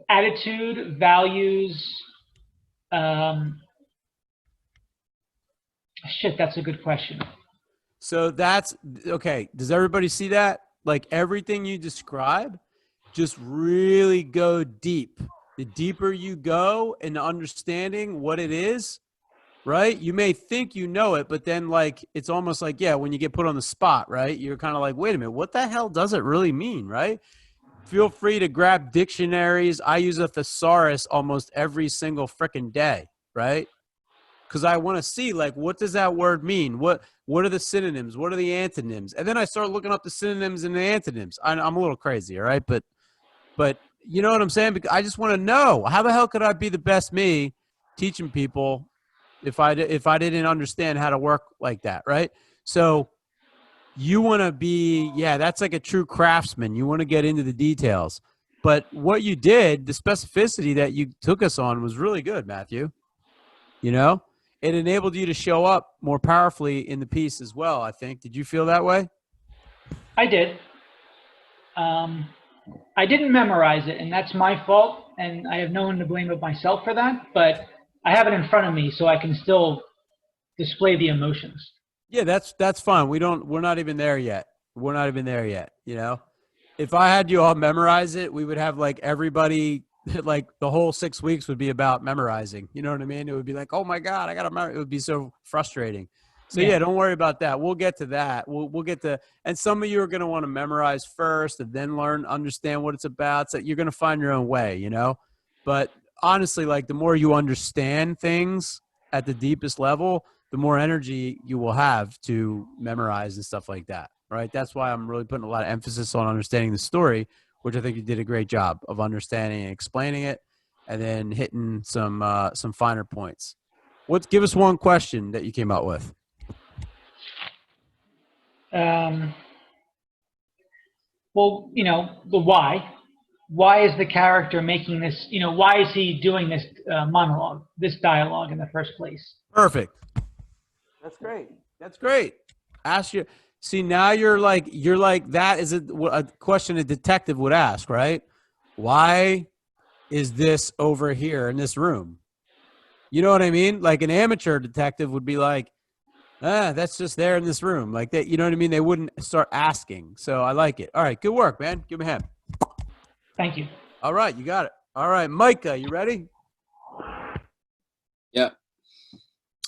Attitude, values. Shit, that's a good question. So that's okay. Does everybody see that? Like everything you describe, just really go deep. The deeper you go in understanding what it is, right? You may think you know it, but then like it's almost like, yeah, when you get put on the spot, right? You're kind of like, wait a minute, what the hell does it really mean, right? Feel free to grab dictionaries. I use a thesaurus almost every single freaking day, right? Because I want to see, like, what does that word mean? What are the synonyms? What are the antonyms? And then I start looking up the synonyms and the antonyms. I'm a little crazy, all right? But you know what I'm saying? Because I just want to know, how the hell could I be the best me teaching people if I didn't understand how to work like that, right? So you want to be, yeah, that's like a true craftsman. You want to get into the details. But what you did, the specificity that you took us on was really good, Matthew. You know? It enabled you to show up more powerfully in the piece as well, I think. Did you feel that way? I did. I didn't memorize it, and that's my fault, and I have no one to blame but myself for that, but I have it in front of me so I can still display the emotions. Yeah, that's fine. We're not even there yet. We're not even there yet, you know? If I had you all memorize it, we would have like everybody, like the whole 6 weeks would be about memorizing. You know what I mean? It would be like, oh my God, I got to memorize. It would be so frustrating. So yeah, don't worry about that. We'll get to that. We'll get to, and some of you are going to want to memorize first and then understand what it's about. So you're going to find your own way, you know? But honestly, like the more you understand things at the deepest level, the more energy you will have to memorize and stuff like that. Right? That's why I'm really putting a lot of emphasis on understanding the story, which I think you did a great job of understanding and explaining it, and then hitting some finer points. Give us one question that you came up with. Well, you know, the why. Why is the character making this, you know, why is he doing this monologue, this dialogue in the first place? Perfect. That's great. That's great. Ask your. See, now you're like that is a question a detective would ask, right? Why is this over here in this room? You know what I mean? Like an amateur detective would be like, that's just there in this room. Like that, you know what I mean? They wouldn't start asking. So I like it. All right, good work, man. Give me a hand. Thank you. All right, you got it. All right, Micah, you ready? Yeah.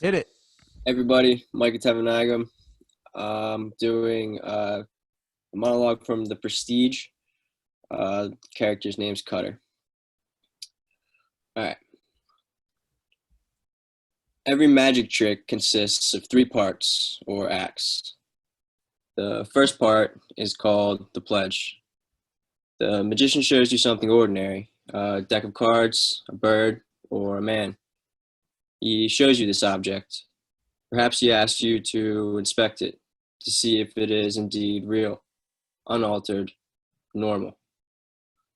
Hit it. Everybody, Micah Tevenagum. Doing a monologue from The Prestige. Character's name's Cutter. All right. Every magic trick consists of 3 parts or acts. The first part is called the pledge. The magician shows you something ordinary, a deck of cards, a bird, or a man. He shows you this object. Perhaps he asks you to inspect it to see if it is indeed real, unaltered, normal.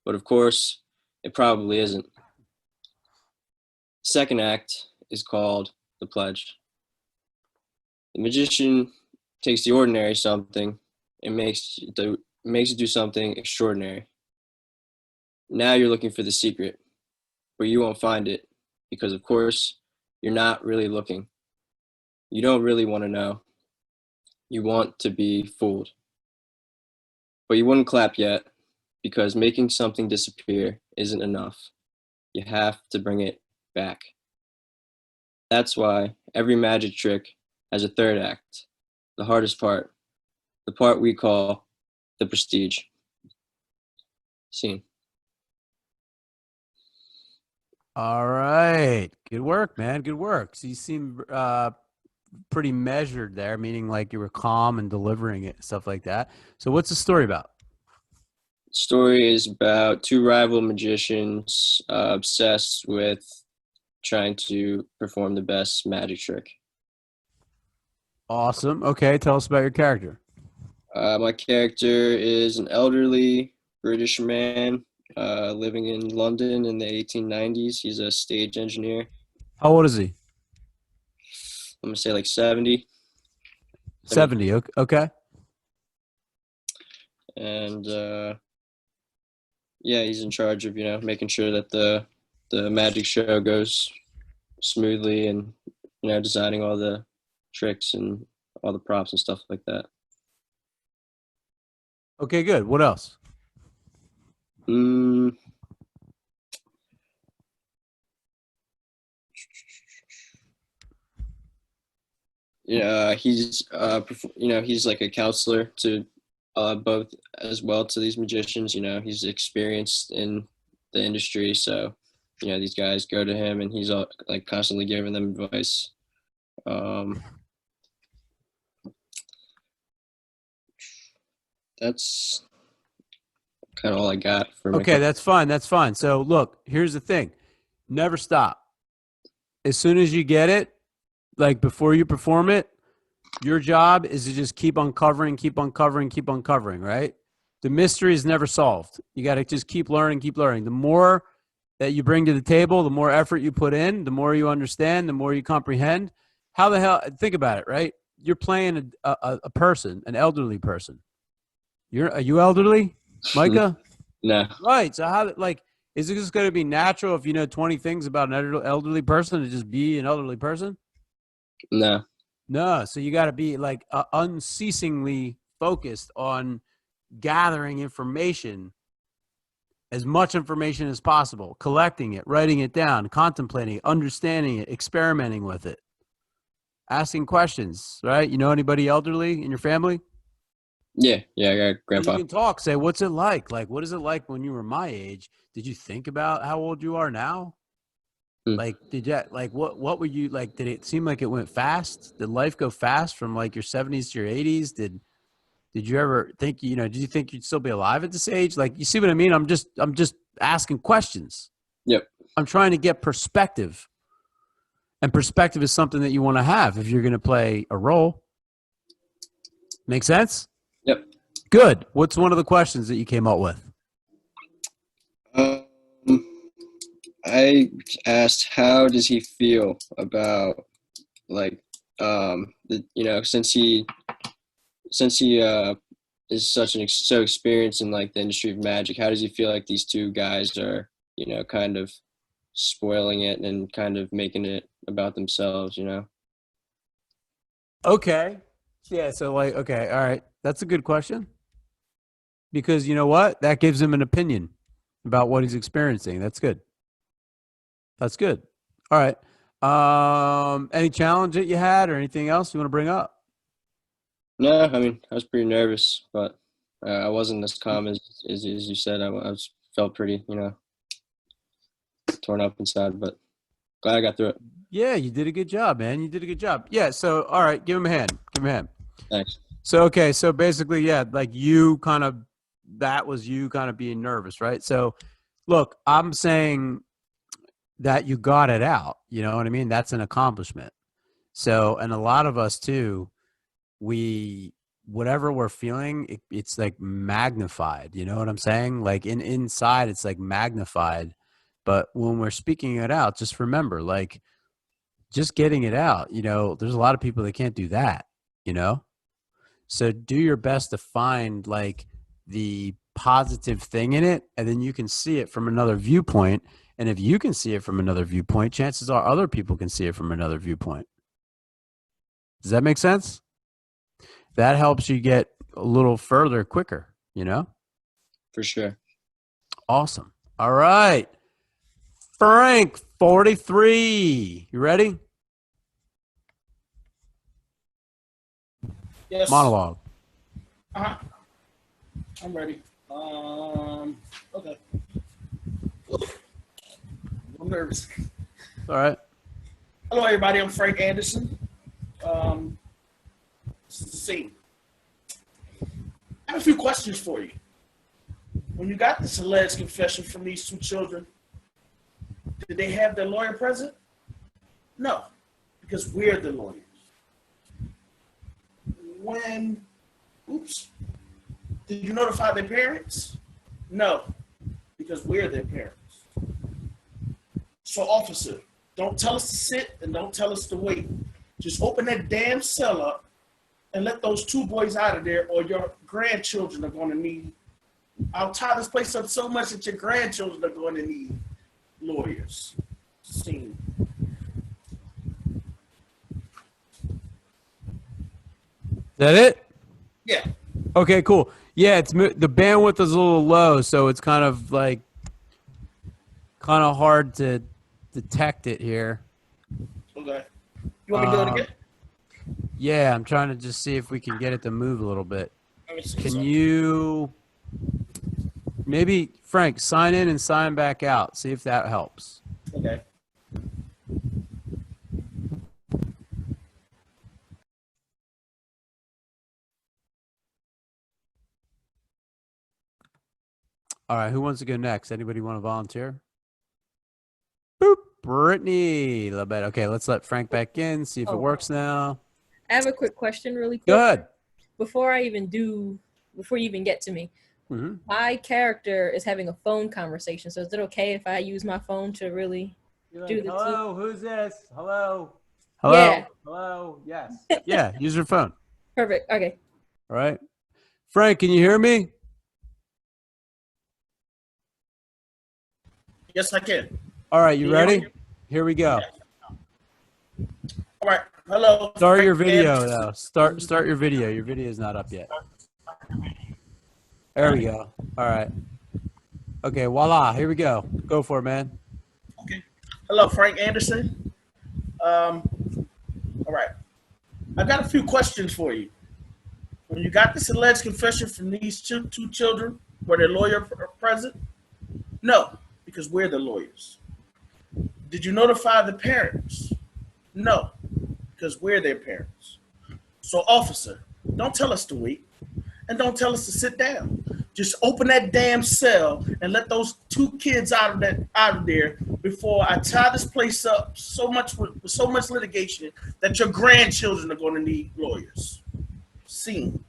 But of course, it probably isn't. Second act is called the pledge. The magician takes the ordinary something and makes it do something extraordinary. Now you're looking for the secret, but you won't find it because, of course, you're not really looking. You don't really want to know. You want to be fooled. But you wouldn't clap yet because making something disappear isn't enough. You have to bring it back. That's why every magic trick has a third act, the hardest part, the part we call the prestige. Scene. All right. Good work, man. Good work. So you seem pretty measured there, meaning like you were calm and delivering it, stuff like that. So what's the story about? Story is about 2 rival magicians obsessed with trying to perform the best magic trick. Awesome. Okay, tell us about your character. My character is an elderly British man living in London in the 1890s. He's a stage engineer. How old is he? I'm going to say like 70. 70. Okay. And yeah, he's in charge of, making sure that the magic show goes smoothly and, designing all the tricks and all the props and stuff like that. Okay, good. What else? Yeah, he's he's like a counselor to both as well to these magicians. He's experienced in the industry, so these guys go to him and he's like constantly giving them advice. That's kind of all I got for Okay, that's fine. That's fine. So look, here's the thing. Never stop. As soon as you get it, like before you perform it, your job is to just keep uncovering, right? The mystery is never solved. You got to just keep learning. The more that you bring to the table, the more effort you put in, the more you understand, the more you comprehend. How the hell, think about it, right? You're playing a person, an elderly person. Are you elderly, Micah? No. Right. So how, like, is it just going to be natural if you know 20 things about an elderly person to just be an elderly person? No. No. So you got to be like unceasingly focused on gathering information, as much information as possible, collecting it, writing it down, contemplating it, understanding it, experimenting with it, asking questions, right? You know anybody elderly in your family? Yeah, I got grandpa. You can talk, say, what's it like? Like, what is it like when you were my age? Did you think about how old you are now? Like, what were you like? Did it seem like it went fast? Did life go fast from like your 70s to your 80s? Did you ever think, did you think you'd still be alive at this age? Like, you see what I mean? I'm just asking questions. Yep. I'm trying to get perspective. And perspective is something that you want to have if you're going to play a role. Make sense? Yep. Good. What's one of the questions that you came up with? I asked, how does he feel about like the since he is so experienced in like the industry of magic, how does he feel like these two guys are, kind of spoiling it and kind of making it about themselves, Okay. Yeah. So like, okay. All right. That's a good question. Because you know what? That gives him an opinion about what he's experiencing. That's good. That's good. All right. Any challenge that you had or anything else you want to bring up? No, I mean, I was pretty nervous, but I wasn't as calm as you said. I felt pretty, torn up inside, but glad I got through it. Yeah, you did a good job, man. You did a good job. Yeah. So, all right, give him a hand. Give him a hand. Thanks. So, okay. So basically, yeah, like that was you kind of being nervous, right? So, look, I'm saying that you got it out. You know what I mean? That's an accomplishment. So, and a lot of us too, whatever we're feeling, it's like magnified. You know what I'm saying? Like inside, it's like magnified. But when we're speaking it out, just remember, like, just getting it out, there's a lot of people that can't do that, So do your best to find like the positive thing in it, and then you can see it from another viewpoint. And if you can see it from another viewpoint, chances are other people can see it from another viewpoint. Does that make sense? That helps you get a little further quicker, For sure. Awesome. All right. Frank, 43. You ready? Yes. Monologue. Uh-huh. I'm ready. Okay. I'm nervous. All right. Hello, everybody. I'm Frank Anderson. This is the scene. I have a few questions for you. When you got this alleged confession from these two children, did they have their lawyer present? No, because we're the lawyers. Did you notify their parents? No, because we're their parents. So, officer, don't tell us to sit and don't tell us to wait. Just open that damn cell up and let those two boys out of there, or your grandchildren are going to need. I'll tie this place up so much that your grandchildren are going to need lawyers. Scene. That it? Yeah. Okay, cool. Yeah, the bandwidth is a little low, so it's kind of hard to detect it here. Okay. You want me to do it again? Yeah, I'm trying to just see if we can get it to move a little bit. Let me see Can something. you maybe, Frank, sign in and sign back out? See if that helps. Okay. All right, who wants to go next? Anybody want to volunteer? Boop, Brittany LeBed. Okay, let's let Frank back in, see if it works now. I have a quick question really quick. Good. Before you even get to me, my character is having a phone conversation. So is it okay if I use my phone to really do the hello, who's this? Hello. Hello? Yeah. Hello. Yes. Yeah, use your phone. Perfect. Okay. All right. Frank, can you hear me? Yes, I can. All right, you Can you hear ready? me? Here we go. All right. Hello. Start your Frank video Anderson. though. Start your video. Your video is not up yet. There we go. All right. Okay, voila. Here we go. Go for it, man. Okay. Hello, Frank Anderson. All right. I've got a few questions for you. When you got this alleged confession from these two children, were their lawyer present? No, because we're the lawyers. Did you notify the parents? No, because we're their parents. So, officer, don't tell us to wait and don't tell us to sit down. Just open that damn cell and let those two kids out of there before I tie this place up with so much litigation that your grandchildren are going to need lawyers. Scene.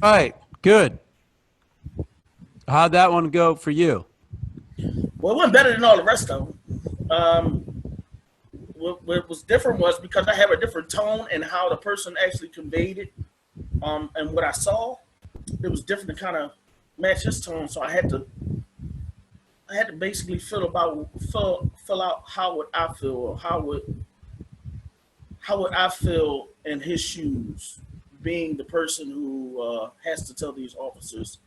All right, good. How'd that one go for you? Well, it wasn't better than all the rest of them. what was different was because I have a different tone and how the person actually conveyed it, and what I saw, it was different to kind of match his tone. So I had to basically fill out how would I feel, or how would I feel in his shoes, being the person who has to tell these officers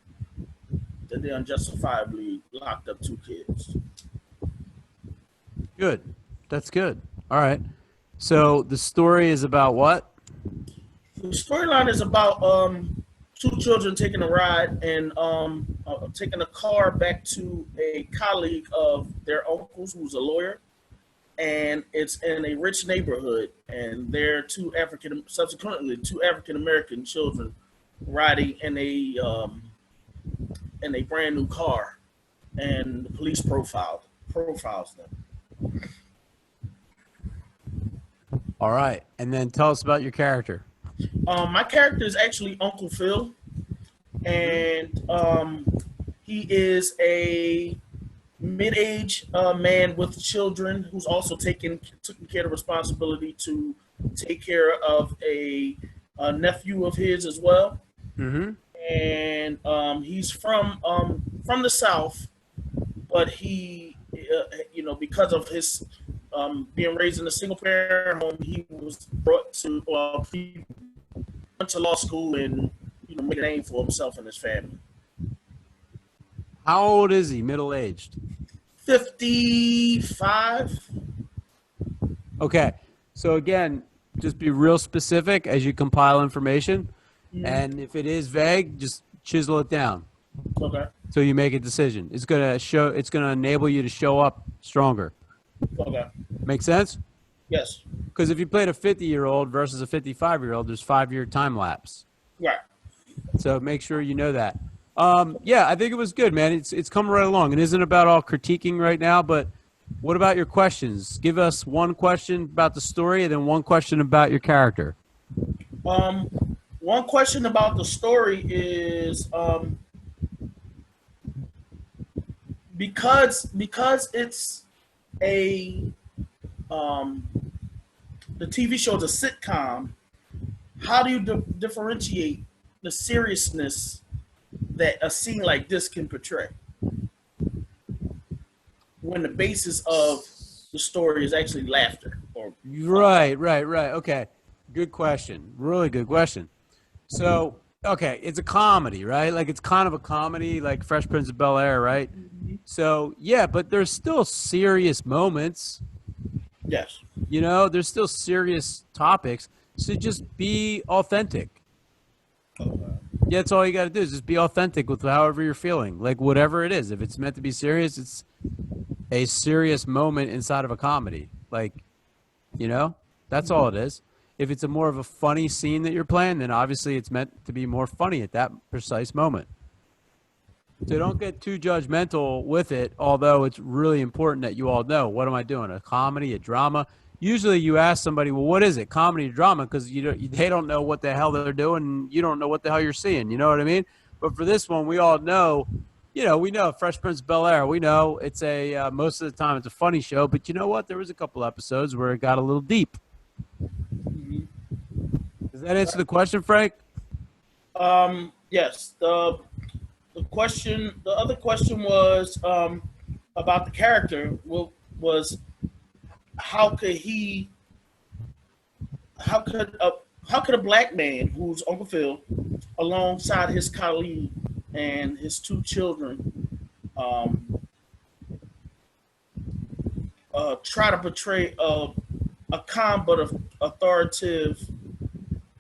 that they unjustifiably locked up 2 kids. Good. That's good. All right. So the story is about what? The storyline is about 2 children taking a ride and taking a car back to a colleague of their uncle's who's a lawyer, and it's in a rich neighborhood, and they're 2 African American children riding in a brand new car, and the police profiles them. All right. And then tell us about your character. My character is actually Uncle Phil, and he is a mid-age man with children who's also taking care of the responsibility to take care of a nephew of his as well. Mm-hmm. And he's from the South, but he, because of his being raised in a single-parent home, he was brought to he went to law school and made a name for himself and his family. How old is he? Middle-aged? 55. Okay. So again, just be real specific as you compile information. Mhm. And if it is vague, just chisel it down Okay. so you make a decision. It's going to enable you to show up stronger. Okay. Make sense? Yes. Because if you played a 50-year-old versus a 55-year-old, there's 5-year time lapse. Right. So make sure you know that. Yeah, I think it was good, man. It's coming right along. It isn't about all critiquing right now, but what about your questions? Give us one question about the story and then one question about your character. One question about the story is because it's a the TV show is a sitcom. How do you differentiate the seriousness that a scene like this can portray when the basis of the story is actually laughter? Or Right. Okay. Good question. Really good question. So, okay, it's a comedy, right? Like it's kind of a comedy, like Fresh Prince of Bel-Air, right? So, yeah, but there's still serious moments. yes. There's still serious topics. So just be authentic. Yeah, that's all you got to do is just be authentic with however you're feeling, like whatever it is. If it's meant to be serious, it's a serious moment inside of a comedy. Like, that's all it is. If it's a more of a funny scene that you're playing, then obviously it's meant to be more funny at that precise moment. So don't get too judgmental with it, although it's really important that you all know, what am I doing, a comedy, a drama? Usually you ask somebody, well, what is it, comedy or drama? Because they don't know what the hell they're doing, and you don't know what the hell you're seeing. You know what I mean? But for this one, we all know, we know Fresh Prince of Bel-Air. We know it's most of the time it's a funny show, but you know what? There was a couple episodes where it got a little deep. Does that answer the question, Frank? Yes. The other question was about the character. Was how could a black man who's Uncle Phil, alongside his colleague and his 2 children, try to portray a calm but authoritative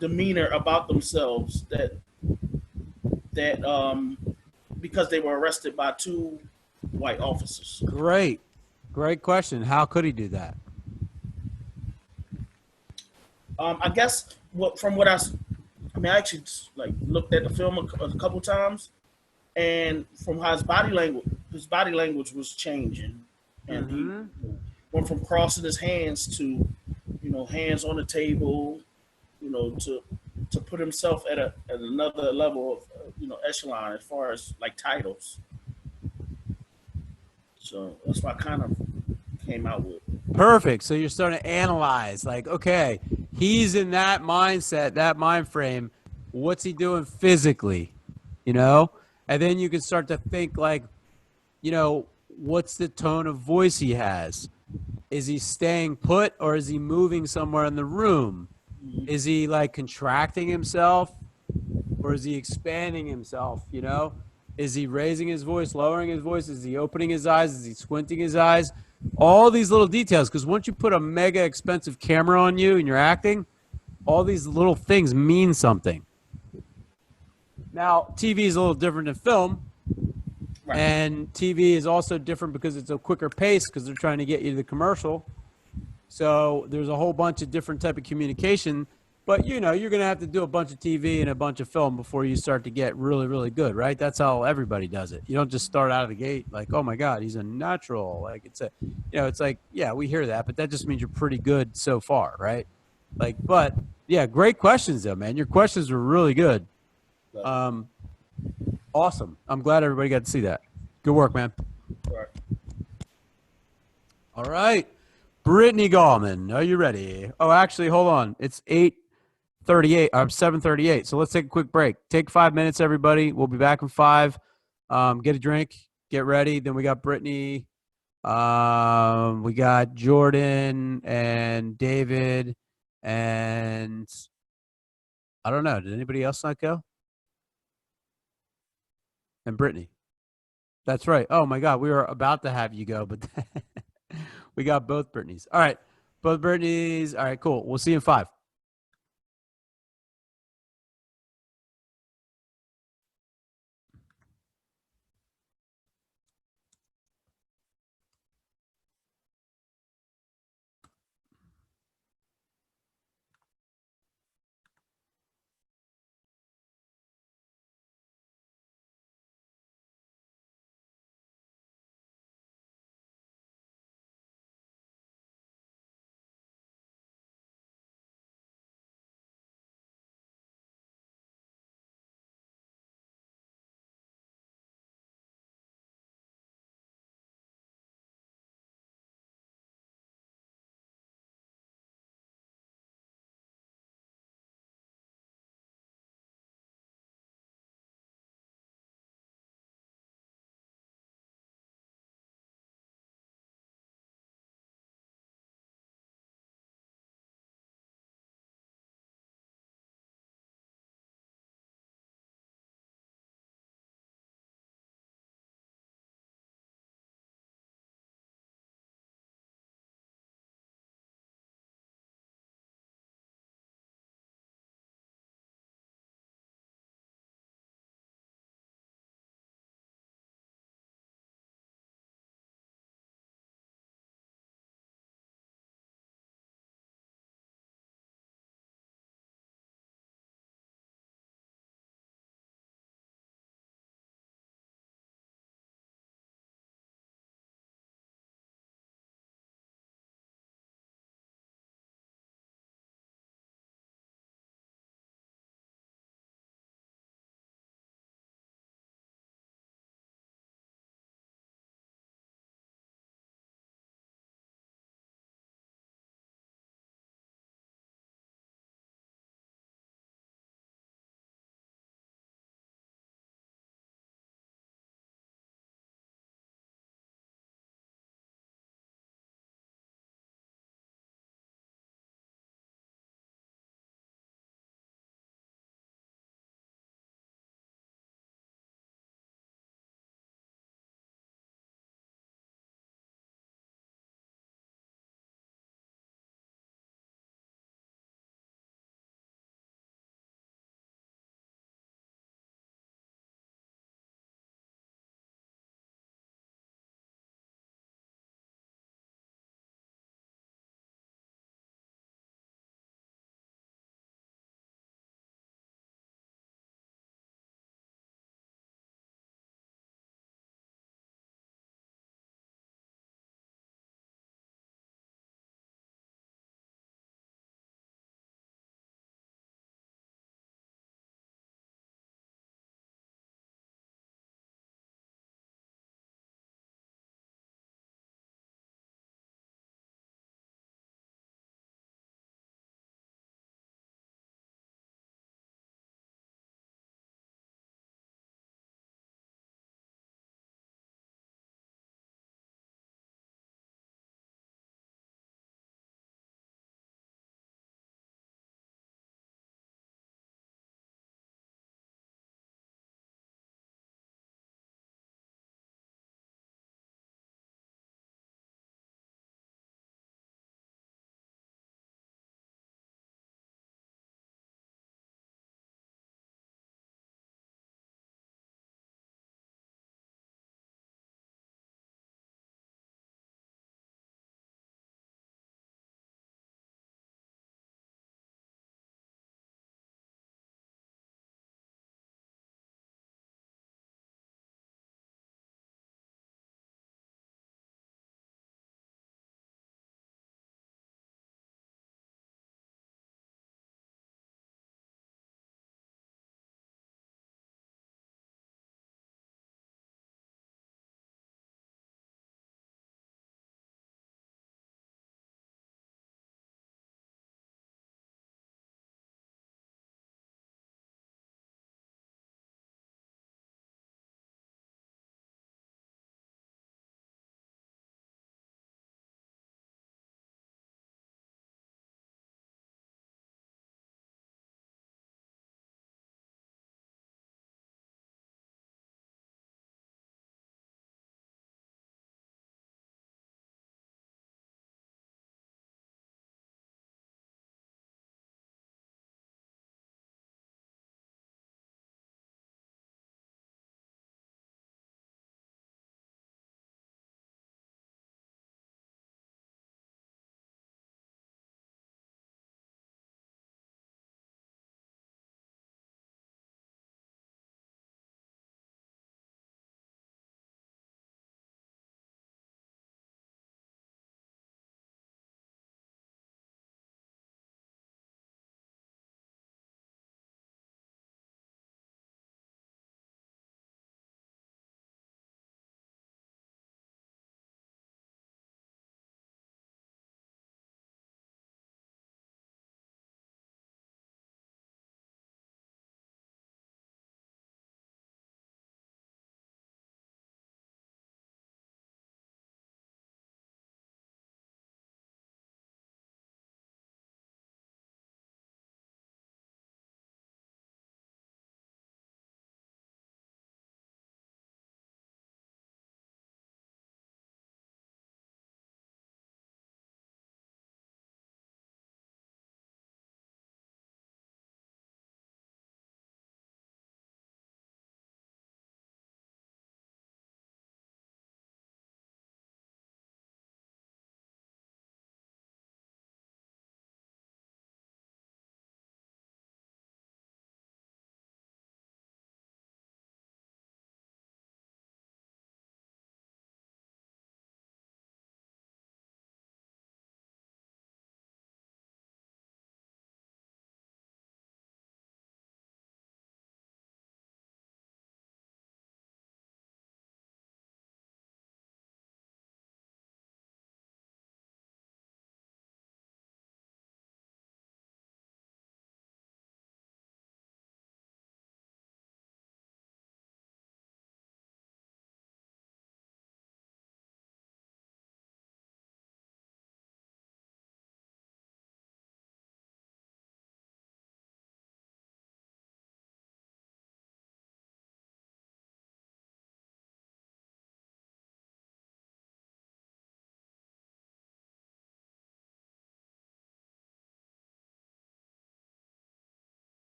demeanor about themselves that because they were arrested by 2 white officers. Great question. How could he do that? I guess I actually looked at the film a couple times, and from how his body language was changing, and he went from crossing his hands to, hands on the table, to put himself at another level of, echelon as far as like titles. So that's what I kind of came out with. Perfect. So you're starting to analyze, like, okay, he's in that mindset, that mind frame. What's he doing physically? You know? And then you can start to think, like, what's the tone of voice he has? Is he staying put or is he moving somewhere in the room? Is he like contracting himself or is he expanding himself? Is he raising his voice, lowering his voice? Is he opening his eyes? Is he squinting his eyes? All these little details, because once you put a mega expensive camera on you and you're acting, all these little things mean something. Now, TV is a little different than film. Right. And TV is also different because it's a quicker pace because they're trying to get you to the commercial. So there's a whole bunch of different type of communication. But, you're going to have to do a bunch of TV and a bunch of film before you start to get really, really good, right? That's how everybody does it. You don't just start out of the gate like, oh, my God, he's a natural. Like, it's like, yeah, we hear that, but that just means you're pretty good so far, right? Like, but, yeah, great questions, though, man. Your questions were really good. Awesome. I'm glad everybody got to see that. Good work, man. Right. All right. Brittany Gallman, are you ready? Oh, actually, hold on. It's 8:38. I'm 7:38. So let's take a quick break. Take 5 minutes, everybody. We'll be back in 5. Get a drink. Get ready. Then we got Brittany. We got Jordan and David. And I don't know. Did anybody else not go? And Brittany. That's right. Oh, my God. We were about to have you go, but we got both Brittany's. All right. Both Brittany's. All right, cool. We'll see you in 5.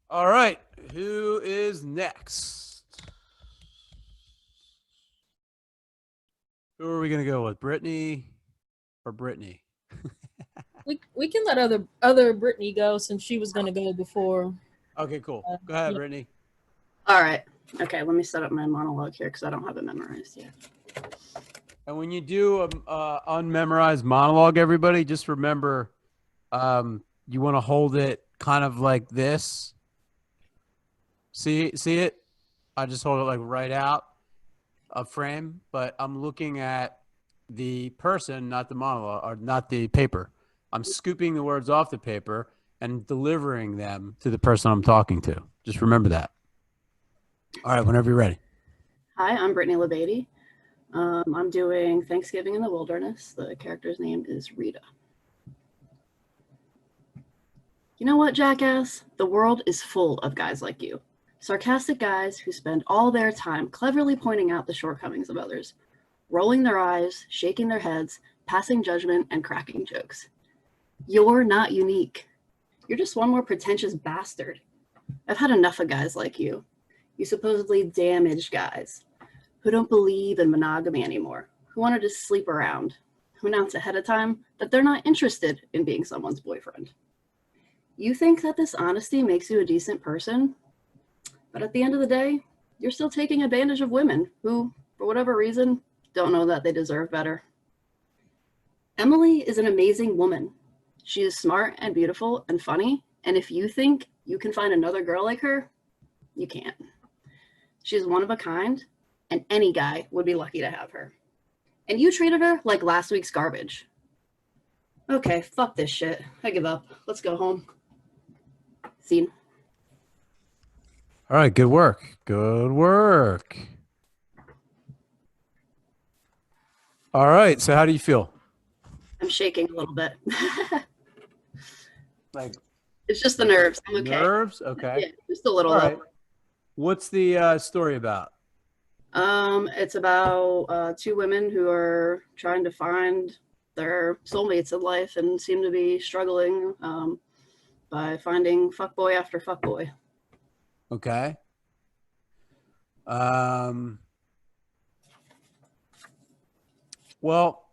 All right. Who is next? Who are we going to go with? Brittany or Brittany? We can let other Brittany go since she was gonna go before. Okay, cool. Go ahead, yeah. Brittany. All right. Okay, let me set up my monologue here because I don't have it memorized yet. And when you do a unmemorized monologue, everybody, just remember you want to hold it kind of like this. See it? I just hold it like right out of frame, but I'm looking at the person, not the monologue or not the paper. I'm scooping the words off the paper and delivering them to the person I'm talking to. Just remember that. All right, whenever you're ready. Hi, I'm Brittany LeBady. I'm doing Thanksgiving in the Wilderness. The character's name is Rita. You know what, jackass? The world is full of guys like you. Sarcastic guys who spend all their time cleverly pointing out the shortcomings of others, rolling their eyes, shaking their heads, passing judgment, and cracking jokes. You're not unique. You're just one more pretentious bastard. I've had enough of guys like you. You supposedly damaged guys who don't believe in monogamy anymore, who want to just sleep around, who announce ahead of time that they're not interested in being someone's boyfriend. You think that this honesty makes you a decent person, but at the end of the day, you're still taking advantage of women who, for whatever reason, don't know that they deserve better. Emily is an amazing woman. She is smart and beautiful and funny, and if you think you can find another girl like her, you can't. She's one of a kind, and any guy would be lucky to have her. And you treated her like last week's garbage. Okay, fuck this shit. I give up. Let's go home. Scene. All right, good work. Good work. All right, so how do you feel? I'm shaking a little bit. Like It's just the nerves. I'm okay. nerves? Okay. Yeah, just a little. All right. What's the story about? It's about two women who are trying to find their soulmates in life and seem to be struggling by finding fuckboy after fuckboy. Okay. Well,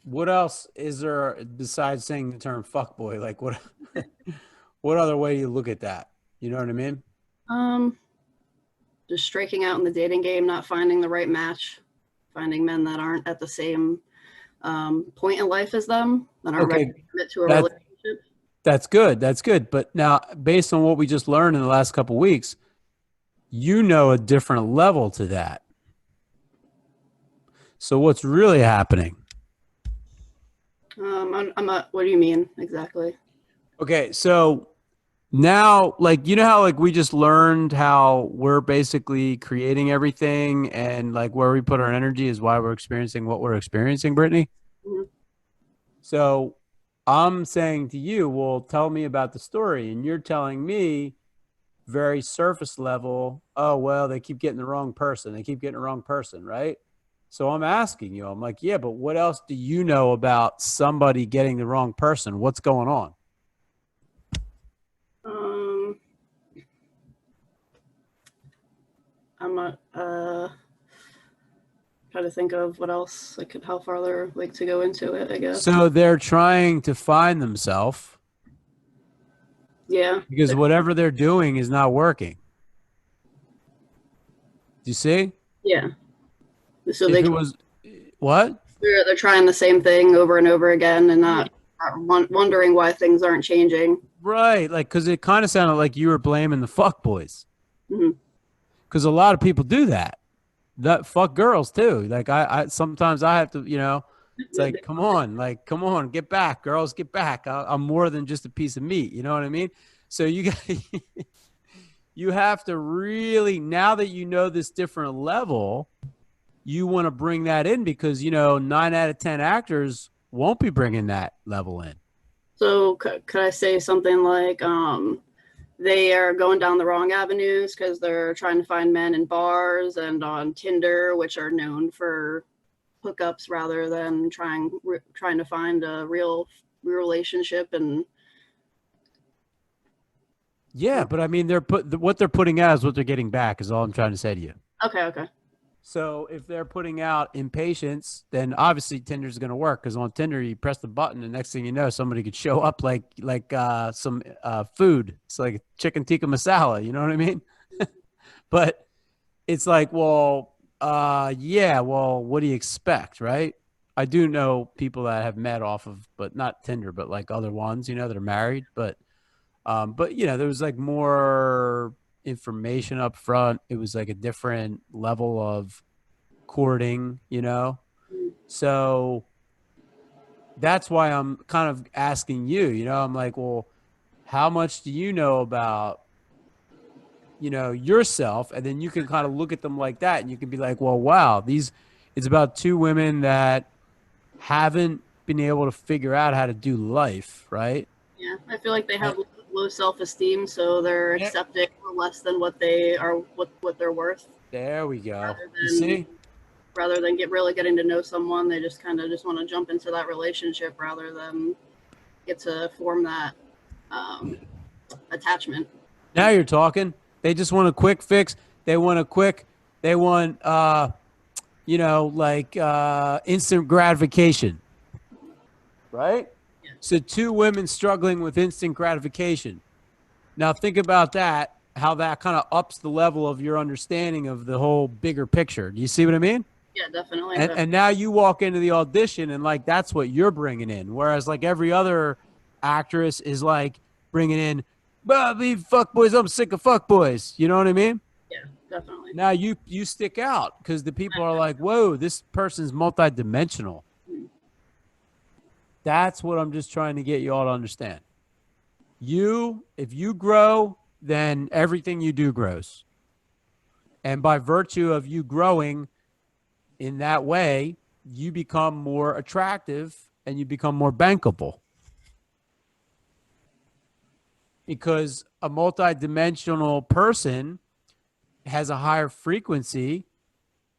what else is there besides saying the term fuckboy? Like what what other way do you look at that? You know what I mean? Just striking out in the dating game, not finding the right match, finding men that aren't at the same point in life as them, that aren't ready to commit to a relationship. That's good. That's good. But now, based on what we just learned in the last couple of weeks, you know a different level to that. So what's really happening? What do you mean exactly? Okay, so now, like, you know how like we just learned how we're basically creating everything and like where we put our energy is why we're experiencing what we're experiencing, Brittany? Mm-hmm. So I'm saying to you, well, tell me about the story. And you're telling me very surface level, oh, well, they keep getting the wrong person. They keep getting the wrong person, right? So I'm asking you, I'm like, yeah, but what else do you know about somebody getting the wrong person? What's going on? I'm not trying to think of what else, like how farther like to go into it, I guess. So they're trying to find themselves. Yeah. Because whatever they're doing is not working. Do you see? Yeah. So if they it was what? They're trying the same thing over and over again and not wondering why things aren't changing. Right, like because it kind of sounded like you were blaming the fuck boys. Mm-hmm. Because a lot of people do that. That fuck girls too. Like I sometimes I have to, you know, it's like, come on, get back, girls, get back. I'm more than just a piece of meat. You know what I mean? So you got, you have to really, now that you know this different level, you want to bring that in because, you know, 9 out of 10 actors won't be bringing that level in. So could I say something like, they are going down the wrong avenues because they're trying to find men in bars and on Tinder, which are known for hookups rather than trying to find a real relationship. And Yeah, but I mean, what they're putting out is what they're getting back. Is all I'm trying to say to you. Okay, okay. So if they're putting out impatience, then obviously Tinder's going to work because on Tinder you press the button and next thing you know somebody could show up like some food. It's like chicken tikka masala. You know what I mean? But it's like, well, yeah, well, what do you expect, right? I do know people that have met off of, but not Tinder, but like other ones, you know, that are married. But you know, there was like more information up front. It was like a different level of courting, you know. So that's why I'm kind of asking you, you know, I'm like, well, how much do you know about, you know, yourself? And then you can kind of look at them like that and you can be like, well, wow, it's about two women that haven't been able to figure out how to do life, right? Yeah, I feel like they have low self-esteem, so they're accepting less than what they are, what they're worth. There we go. You see? Rather than really getting to know someone, they just kind of just want to jump into that relationship rather than get to form that attachment. Now you're talking. They just want a quick fix. They want you know, like instant gratification. Right? Yeah. So two women struggling with instant gratification. Now think about that, how that kind of ups the level of your understanding of the whole bigger picture. Do you see what I mean? Yeah, definitely. And now you walk into the audition and like that's what you're bringing in. Whereas like every other actress is like bringing in, Bobby, fuck boys, I'm sick of fuck boys. You know what I mean? Yeah, definitely. Now you stick out because the people are like, whoa, this person's multidimensional. That's what I'm just trying to get you all to understand. If you grow, then everything you do grows. And by virtue of you growing in that way, you become more attractive and you become more bankable. Because a multidimensional person has a higher frequency,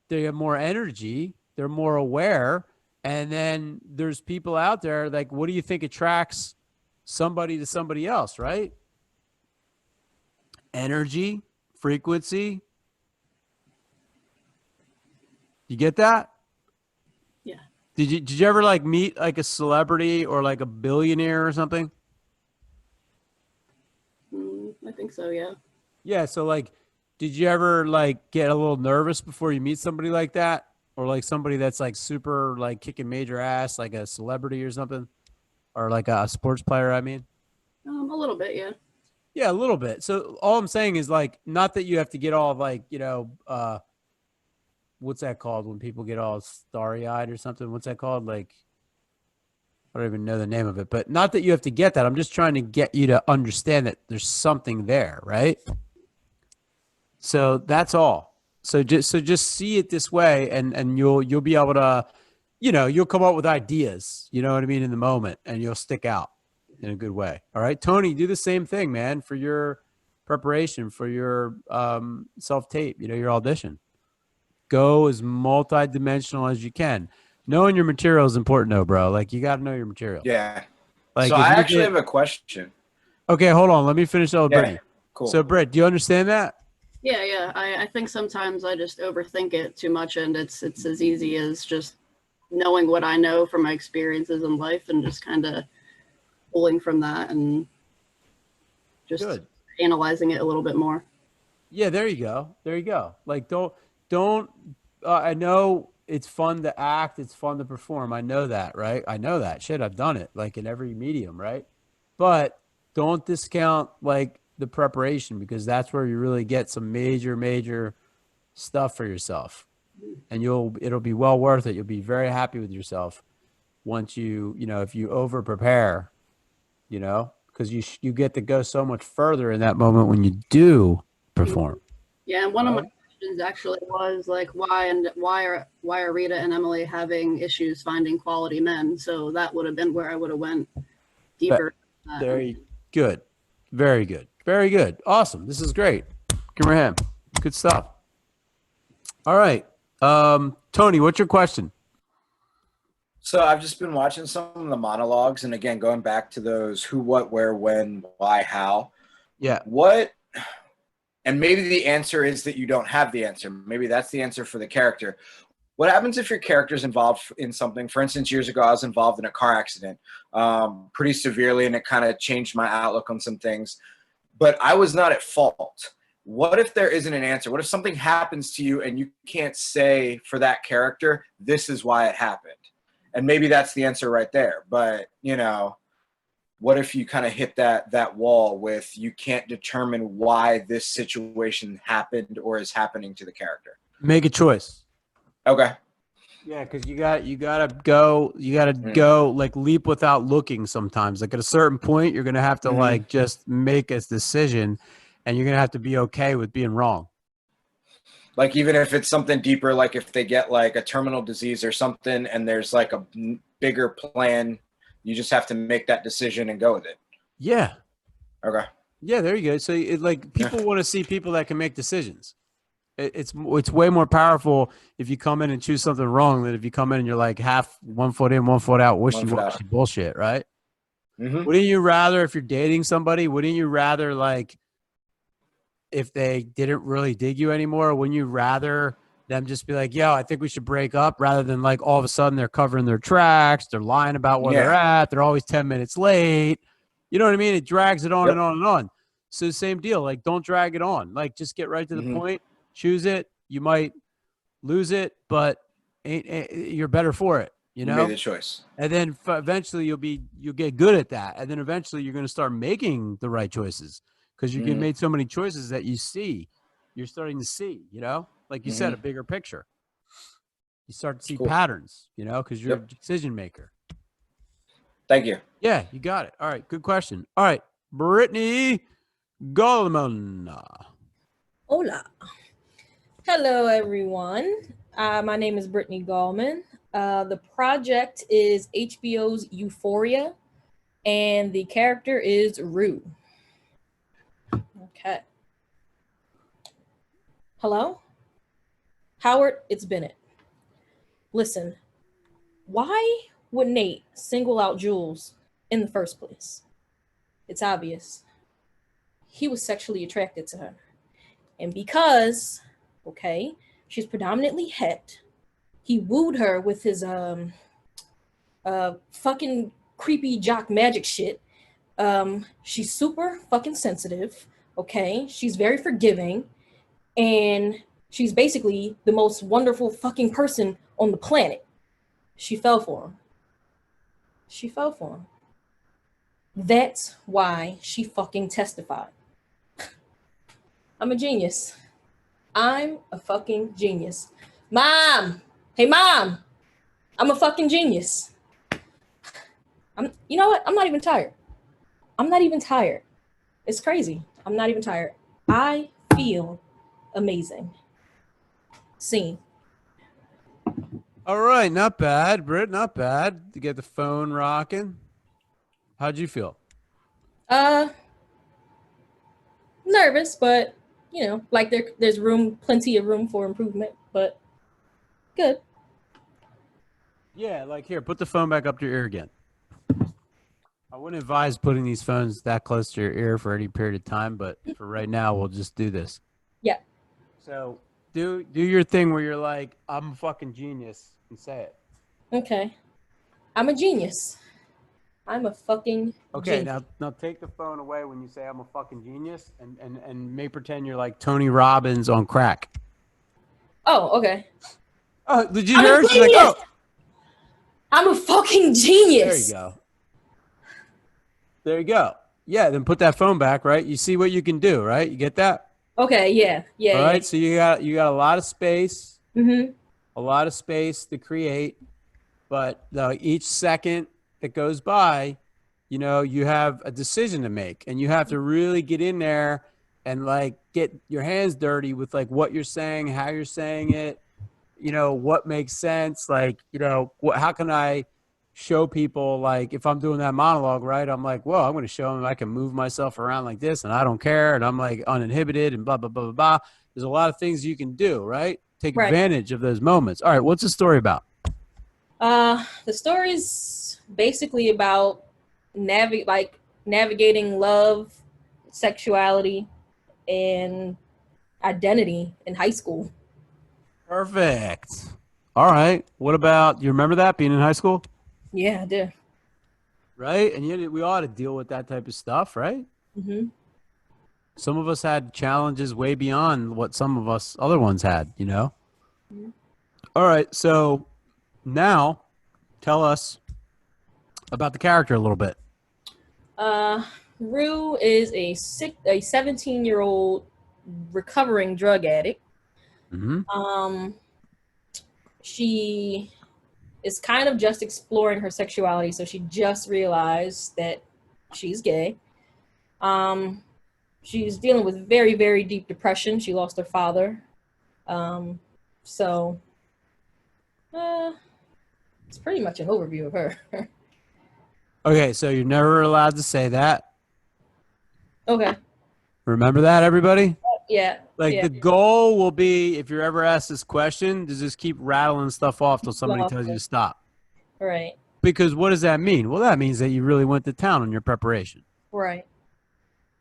they have more energy, they're more aware. And then there's people out there like, what do you think attracts somebody to somebody else, right? Energy, frequency. You get that? Yeah. Did you ever like meet like a celebrity or like a billionaire or something? I think so, yeah. Yeah, so like, did you ever like get a little nervous before you meet somebody like that? Or like somebody that's like super like kicking major ass, like a celebrity or something? Or like a sports player, I mean? A little bit, yeah. Yeah, a little bit. So all I'm saying is like, not that you have to get all like, you know, what's that called when people get all starry-eyed or something? What's that called? Like, I don't even know the name of it, but not that you have to get that. I'm just trying to get you to understand that there's something there, right? So that's all. So just see it this way, and you'll be able to, you know, you'll come up with ideas, you know what I mean, in the moment, and you'll stick out in a good way. All right, Tony, do the same thing, man, for your preparation for your self-tape, you know, your audition. Go as multidimensional as you can. Knowing your material is important, though, bro. Like, you got to know your material. Yeah. Like, so I actually have a question. Okay, hold on. Let me finish that with Yeah, Brittany. cool. So, Britt, do you understand that? Yeah. I think sometimes I just overthink it too much, and it's as easy as just knowing what I know from my experiences in life and just kind of pulling from that and just analyzing it a little bit more. Yeah, there you go. There you go. Like, don't. I know it's fun to act. It's fun to perform. I know that, right? I know that. Shit, I've done it like in every medium, right? But don't discount like the preparation, because that's where you really get some major stuff for yourself, and it'll be well worth it. You'll be very happy with yourself once you know, if you over prepare, you know, because you get to go so much further in that moment when you do perform. Yeah, and one of my questions actually was like, why are Rita and Emily having issues finding quality men? So that would have been where I would have went deeper. Very good. Very good. Very good. Awesome. This is great. Give her a hand. Good stuff. All right. Tony, what's your question? So I've just been watching some of the monologues, and again, going back to those who, what, where, when, why, how. Yeah. What, and maybe the answer is that you don't have the answer. Maybe that's the answer for the character. What happens if your character's involved in something? For instance, years ago, I was involved in a car accident pretty severely, and it kind of changed my outlook on some things. But I was not at fault. What if there isn't an answer? What if something happens to you and you can't say for that character, this is why it happened? And maybe that's the answer right there. But, you know, what if you kind of hit that wall with you can't determine why this situation happened or is happening to the character? Make a choice. Okay. Yeah, because you gotta go like leap without looking sometimes. Like at a certain point, you're gonna have to like just make a decision, and you're gonna have to be okay with being wrong. Like even if it's something deeper, like if they get like a terminal disease or something, and there's like a bigger plan, you just have to make that decision and go with it. Yeah. Okay. Yeah, there you go. So like people want to see people that can make decisions. It's way more powerful if you come in and choose something wrong than if you come in and you're like half 1 foot in, 1 foot out, wishy-washy bullshit, right? Wouldn't you rather, if you're dating somebody, wouldn't you rather like if they didn't really dig you anymore, wouldn't you rather them just be like, yo, I think we should break up, rather than like all of a sudden they're covering their tracks, they're lying about where they're at, they're always 10 minutes late. You know what I mean? It drags it on and on and on. So same deal. Like, don't drag it on. Like, just get right to the point. Choose it. You might lose it, but you're better for it. You know, you made the choice. And then eventually you'll get good at that. And then eventually you're going to start making the right choices, because you get made so many choices that you're starting to see, you know, like you said, a bigger picture. You start to see patterns, you know, because you're a decision maker. Thank you. Yeah, you got it. All right. Good question. All right. Brittany Goldman. Hola. Hello, everyone. My name is Brittany Gallman. The project is HBO's Euphoria, and the character is Rue. Okay. Hello? Howard, it's Bennett. Listen, why would Nate single out Jules in the first place? It's obvious. He was sexually attracted to her. And because, okay, she's predominantly het, he wooed her with his fucking creepy jock magic shit. She's super fucking sensitive, okay? She's very forgiving, and she's basically the most wonderful fucking person on the planet. She fell for him. She fell for him. That's why she fucking testified. I'm a genius. I'm a fucking genius. Mom! Hey, Mom! I'm a fucking genius. You know what? I'm not even tired. I'm not even tired. It's crazy. I'm not even tired. I feel amazing. Scene. All right. Not bad, Britt. Not bad. To get the phone rocking. How'd you feel? Nervous, but you know, like there's plenty of room for improvement, but good. Yeah, like here, put the phone back up to your ear again. I wouldn't advise putting these phones that close to your ear for any period of time, but for right now, we'll just do this. Yeah. So do your thing where you're like, I'm a fucking genius, and say it. Okay. I'm a genius. I'm a fucking Okay, genius. now take the phone away when you say I'm a fucking genius, and make pretend you're like Tony Robbins on crack. Oh, okay. Oh, did you hear her? She's like, oh. I'm a fucking genius. There you go. There you go. Yeah, then put that phone back, right? You see what you can do, right? You get that? Okay, yeah. All right, so you got a lot of space. Mm-hmm. A lot of space to create, but each second that goes by, you know, you have a decision to make, and you have to really get in there and like get your hands dirty with like what you're saying, how you're saying it, you know, what makes sense. Like, you know, how can I show people, like if I'm doing that monologue, right? I'm like, well, I'm going to show them I can move myself around like this and I don't care. And I'm like uninhibited and blah, blah, blah, blah, blah. There's a lot of things you can do, right? Take advantage of those moments. All right. What's the story about? The story's basically about navigating love, sexuality and identity in high school. Perfect. All right. What about, you remember that being in high school? Yeah, I do. Right? And we ought to deal with that type of stuff, right? Mm-hmm. Some of us had challenges way beyond what some of us other ones had, you know? Mm-hmm. All right. So now tell us about the character a little bit. Rue is a 17-year-old recovering drug addict. Mm-hmm. She is kind of just exploring her sexuality, so she just realized that she's gay. She's dealing with very, very deep depression. She lost her father. So it's pretty much an overview of her. Okay. So you're never allowed to say that. Okay. Remember that, everybody? Yeah. Like yeah. the goal will be, if you're ever asked this question, to just keep rattling stuff off till somebody tells you to stop. Right. Because what does that mean? Well, that means that you really went to town on your preparation. Right.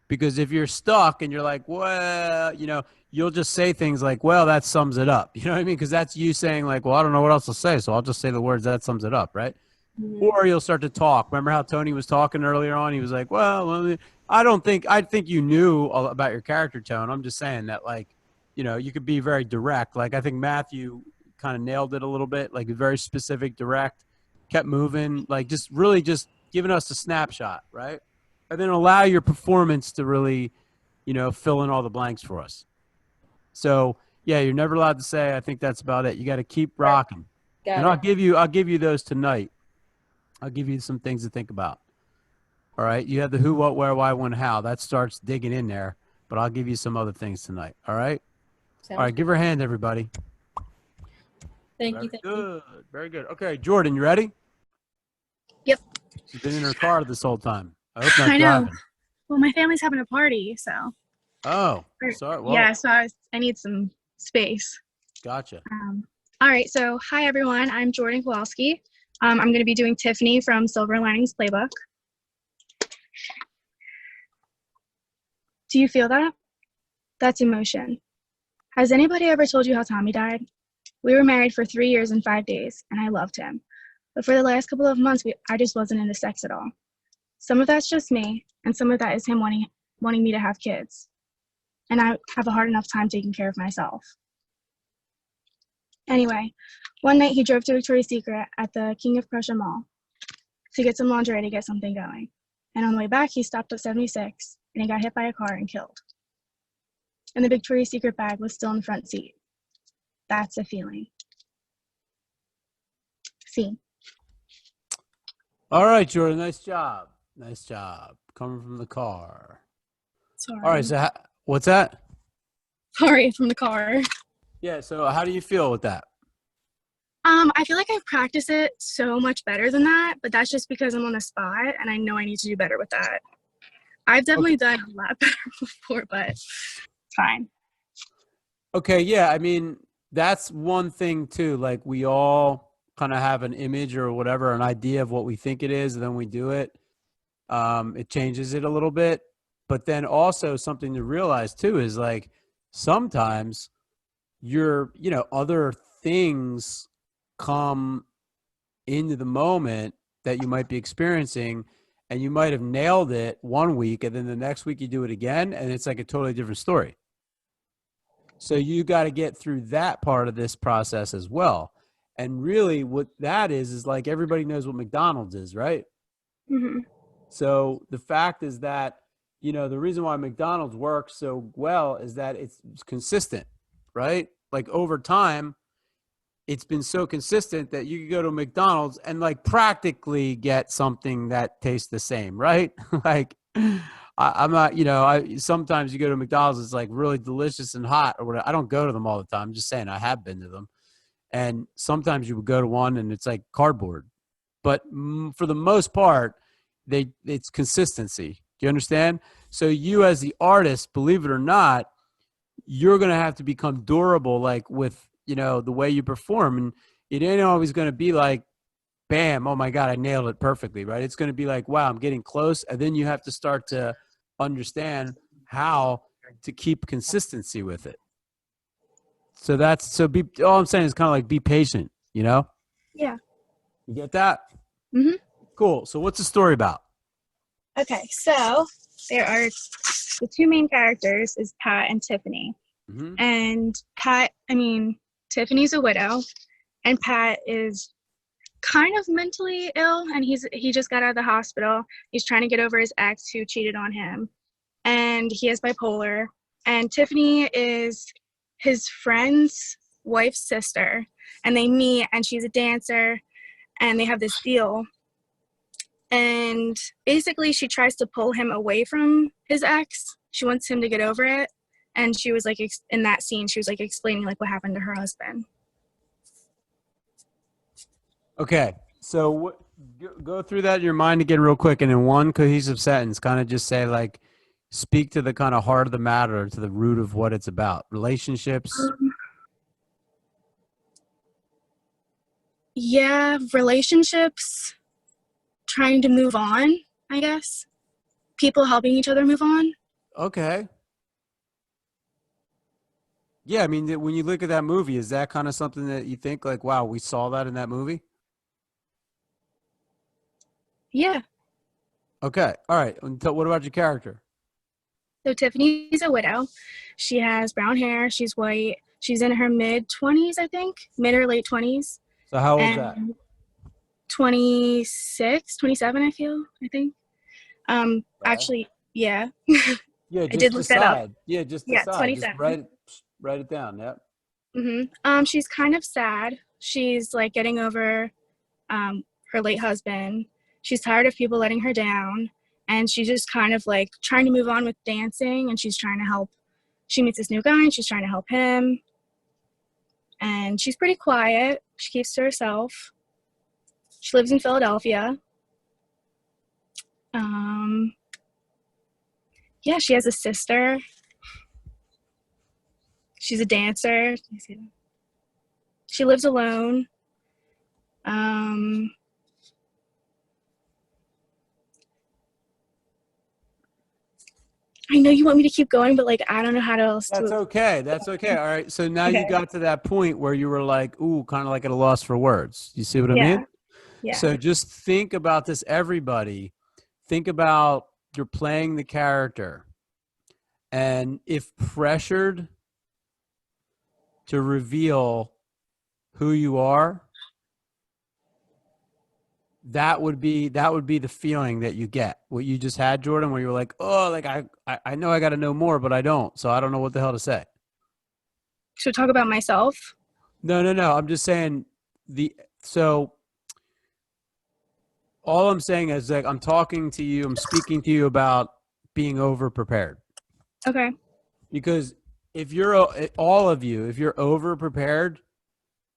Because if you're stuck and you're like, well, you know, you'll just say things like, well, that sums it up. You know what I mean? Because that's you saying like, well, I don't know what else to say, so I'll just say the words that sums it up, right? Mm-hmm. Or you'll start to talk. Remember how Tony was talking earlier on? He was like, well, I think you knew all about your character tone. I'm just saying that, like, you know, you could be very direct. Like, I think Matthew kind of nailed it a little bit, like very specific, direct, kept moving, like just really just giving us a snapshot, right? And then allow your performance to really, you know, fill in all the blanks for us. So yeah, you're never allowed to say, I think that's about it. You got to keep rocking. And I'll give you those tonight. I'll give you some things to think about. All right. You have the who, what, where, why, when, how. That starts digging in there, but I'll give you some other things tonight. All right. All right. Give her a hand, everybody. Thank you. Good. Very good. Okay. Jordan, you ready? Yep. She's been in her car this whole time. I hope not I know. driving. Well, my family's having a party, so. Oh, sorry. Well, yeah, so I need some space. Gotcha. All right. So hi, everyone. I'm Jordan Kowalski. I'm going to be doing Tiffany from Silver Linings Playbook. Do you feel that? That's emotion. Has anybody ever told you how Tommy died? We were married for 3 years and 5 days, and I loved him. But for the last couple of months, I just wasn't into sex at all. Some of that's just me, and some of that is him wanting me to have kids. And I have a hard enough time taking care of myself. Anyway, one night he drove to Victoria's Secret at the King of Prussia Mall to get some lingerie to get something going. And on the way back, he stopped at 76, and he got hit by a car and killed. And the Victoria's Secret bag was still in the front seat. That's a feeling. Scene. All right, Jordan. Nice job. Nice job. Coming from the car. Sorry. All right. So what's that? Sorry, from the car. Yeah. So how do you feel with that? I feel like I've practiced it so much better than that, but that's just because I'm on the spot and I know I need to do better with that. I've definitely done a lot better before, but it's fine. Okay. Yeah. I mean, that's one thing too. Like we all kind of have an image or whatever, an idea of what we think it is, and then we do it. It changes it a little bit. But then also something to realize too is like sometimes other things come into the moment that you might be experiencing, and you might have nailed it one week, and then the next week you do it again, and it's like a totally different story. So you got to get through that part of this process as well. And really what that is like everybody knows what McDonald's is, right? Mm-hmm. So the fact is that, the reason why McDonald's works so well is that it's consistent, right? Like over time, it's been so consistent that you can go to McDonald's and like practically get something that tastes the same, right? Like I'm not, sometimes you go to McDonald's, it's like really delicious and hot or whatever. I don't go to them all the time. I'm just saying I have been to them. And sometimes you would go to one and it's like cardboard. But for the most part, it's consistency. Do you understand? So you as the artist, believe it or not, you're going to have to become durable, like with, the way you perform. And it ain't always going to be like, bam, oh my God, I nailed it perfectly, right? It's going to be like, wow, I'm getting close. And then you have to start to understand how to keep consistency with it. So all I'm saying is kind of like be patient, you know? Yeah. You get that? Mhm. Cool. So what's the story about? Okay, so there are the two main characters is Pat and Tiffany. Mm-hmm. And Tiffany's a widow, and Pat is kind of mentally ill, and he just got out of the hospital. He's trying to get over his ex who cheated on him, and he has bipolar. And Tiffany is his friend's wife's sister, and they meet, and she's a dancer, and they have this deal. And basically, she tries to pull him away from his ex. She wants him to get over it. And she was like, in that scene, she was like explaining like what happened to her husband. Okay. So go through that in your mind again real quick. And in one cohesive sentence, kind of just say like, speak to the kind of heart of the matter, to the root of what it's about. Relationships. Yeah, relationships, trying to move on, I guess. People helping each other move on. Okay. Yeah, I mean, when you look at that movie, is that kind of something that you think like, wow, we saw that in that movie? Yeah. Okay. All right. And what about your character? So Tiffany's a widow. She has brown hair. She's white. She's in her mid-20s, I think. Mid or late 20s. So how old is that? 26, 27, I think. Okay. Actually, yeah. Yeah, I just did look that up. decide. Yeah, just Yeah, decide. Just 27. write it down. Yep. She's kind of sad. She's like getting over her late husband. She's tired of people letting her down, and she's just kind of like trying to move on with dancing, and she's trying to help. She meets this new guy, and she's trying to help him. And she's pretty quiet. She keeps to herself. She lives in Philadelphia. Yeah, she has a sister. She's a dancer. She lives alone. I know you want me to keep going, but like I don't know how else to. That's okay. That's okay. All right. So now Okay. you got to that point where you were like, ooh, kind of like at a loss for words. You see what I mean? Yeah. So just think about this, everybody. Think about you're playing the character. And if pressured to reveal who you are, that would be the feeling that you get. What you just had, Jordan, where you were like, oh, like I know I got to know more, but I don't. So I don't know what the hell to say. Should we talk about myself? No. I'm just saying so all I'm saying is like, I'm talking to you, I'm speaking to you about being over prepared. Okay. Because if you're all of you, if you're over prepared,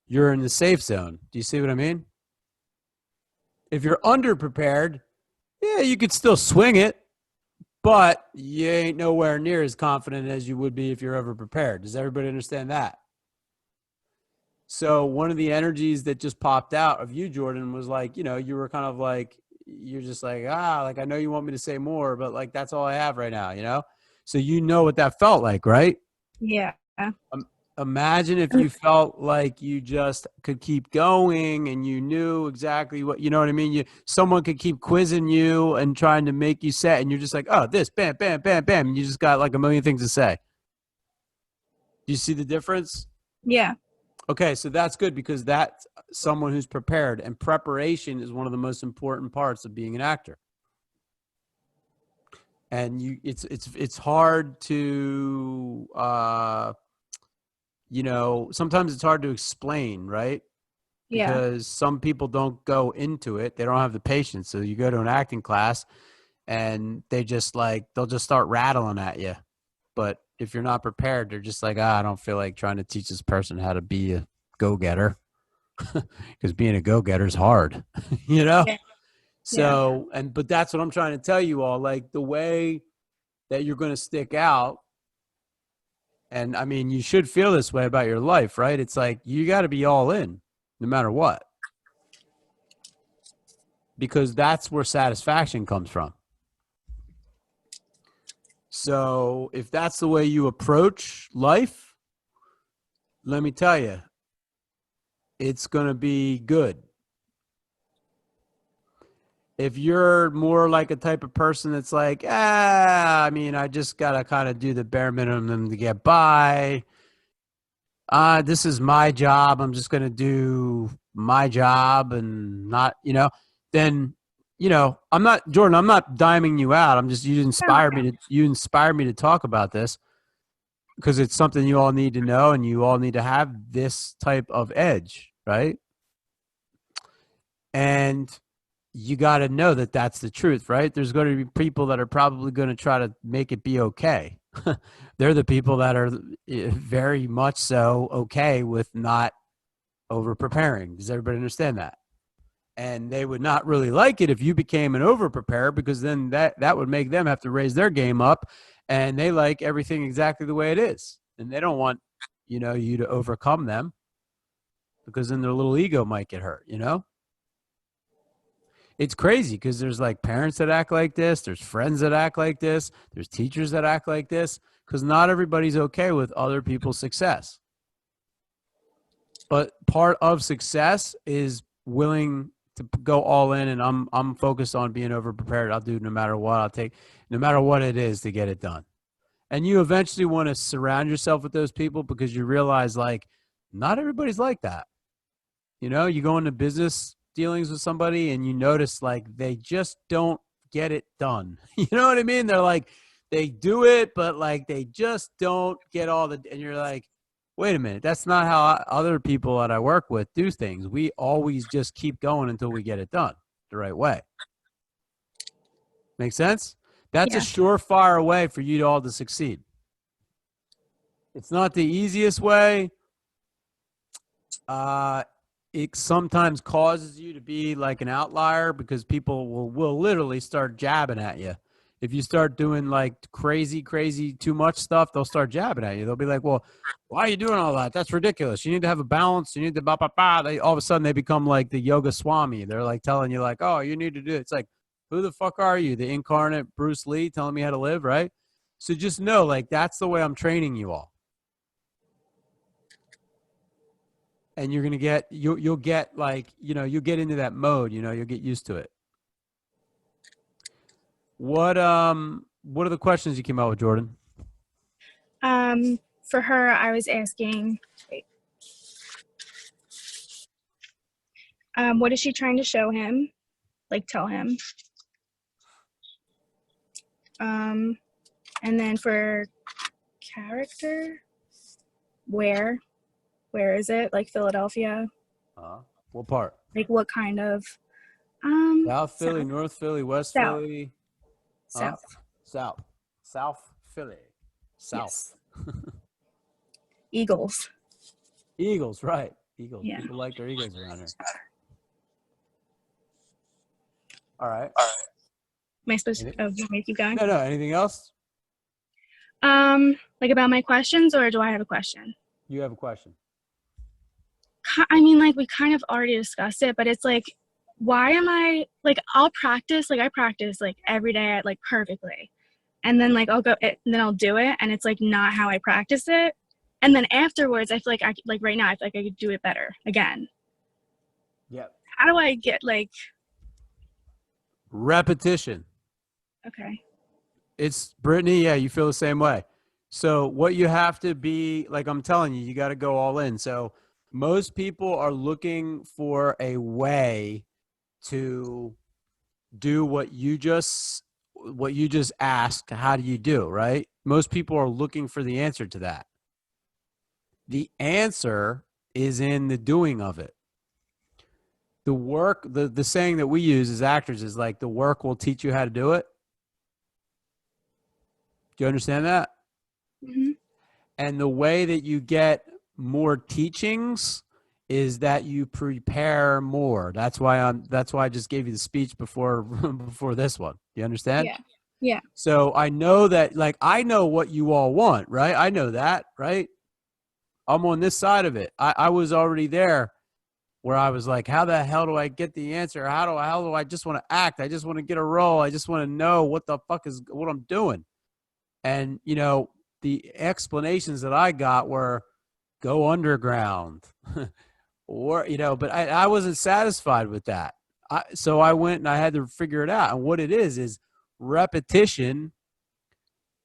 you're in the safe zone. Do you see what I mean? If you're under prepared, yeah, you could still swing it, but you ain't nowhere near as confident as you would be if you're over prepared. Does everybody understand that? So one of the energies that just popped out of you, Jordan, was like, you know, you were kind of like, you're just like, like, I know you want me to say more, but like, that's all I have right now, you know? So you know what that felt like, right? Yeah. Imagine if you felt like you just could keep going and you knew exactly what, you know what I mean? Someone could keep quizzing you and trying to make you say, and you're just like, oh, this, bam, bam, bam, bam. And you just got like a million things to say. Do you see the difference? Yeah. Okay, so that's good because that's someone who's prepared, and preparation is one of the most important parts of being an actor. And it's hard to you know, sometimes it's hard to explain, right? Yeah. Because some people don't go into it. They don't have the patience. So you go to an acting class and they just like, they'll just start rattling at you. But if you're not prepared, they're just like, I don't feel like trying to teach this person how to be a go-getter. Because being a go-getter is hard, you know? Yeah. So, but that's what I'm trying to tell you all. Like the way that you're going to stick out, and I mean, you should feel this way about your life, right? It's like, you got to be all in no matter what. Because that's where satisfaction comes from. So if that's the way you approach life, let me tell you, it's going to be good. If you're more like a type of person that's like, I mean, I just got to kind of do the bare minimum to get by. This is my job. I'm just going to do my job and not, then, I'm not, Jordan, I'm not diming you out. I'm just, you inspired me to talk about this because it's something you all need to know and you all need to have this type of edge, right? And you got to know that that's the truth, right? There's going to be people that are probably going to try to make it be okay. They're the people that are very much so okay with not over preparing. Does everybody understand that? And they would not really like it if you became an over preparer, because then that would make them have to raise their game up, and they like everything exactly the way it is. And they don't want, you to overcome them, because then their little ego might get hurt, It's crazy because there's like parents that act like this. There's friends that act like this. There's teachers that act like this, because not everybody's okay with other people's success. But part of success is willing to go all in, and I'm focused on being over prepared. I'll do no matter what. I'll take no matter what it is to get it done. And you eventually want to surround yourself with those people, because you realize like not everybody's like that. You go into business dealings with somebody and you notice like they just don't get it done. You know what I mean? They're like, they do it, but like they just don't get and you're like, wait a minute, that's not how other people that I work with do things. We always just keep going until we get it done the right way. Make sense? That's a surefire way for you all to succeed. It's not the easiest way. It sometimes causes you to be like an outlier, because people will literally start jabbing at you. If you start doing like crazy, too much stuff, they'll start jabbing at you. They'll be like, well, why are you doing all that? That's ridiculous. You need to have a balance. You need to all of a sudden they become like the yoga swami. They're like telling you like, oh, you need to do it. It's like, who the fuck are you? The incarnate Bruce Lee telling me how to live, right? So just know, like, that's the way I'm training you all. And you're going to get, you'll get like, you'll get into that mode, you'll get used to it. What are the questions you came out with, Jordan? For her, I was asking, what is she trying to show him? Like, tell him. And then for character, where is it? Like Philadelphia? What part? Like what kind of? South Philly, South. North Philly, West South. Philly. South Philly. South. Yes. Eagles. Eagles, right. Eagles. Yeah. People like their Eagles around here. All right. Am I supposed to keep going? No. Anything else? Like about my questions, or do I have a question? You have a question. I mean, like we kind of already discussed it, but it's like, why am I like, I practice like every day like perfectly. And then like I'll go and then I'll do it, and it's like not how I practice it. And then afterwards I feel like right now I feel like I could do it better again. Yep. How do I get like repetition? Okay. It's Brittany, yeah, you feel the same way. So what you have to be, like I'm telling you, you got to go all in. So most people are looking for a way to do what you just asked. How do you do, right? Most people are looking for the answer to that. The answer is in the doing of it. The work, the saying that we use as actors is like, the work will teach you how to do it. Do you understand that? Mm-hmm. And the way that you get more teachings is that you prepare more. That's why I just gave you the speech before this one. You understand? Yeah. Yeah. So I know that, like, I know what you all want, right? I know that, right? I'm on this side of it. I was already there where I was like, how the hell do I get the answer? How do I just want to act? I just want to get a role. I just want to know what the fuck is what I'm doing. And, you know, the explanations that I got were go underground or, you know, but I wasn't satisfied with that. So I went and I had to figure it out. And what it is repetition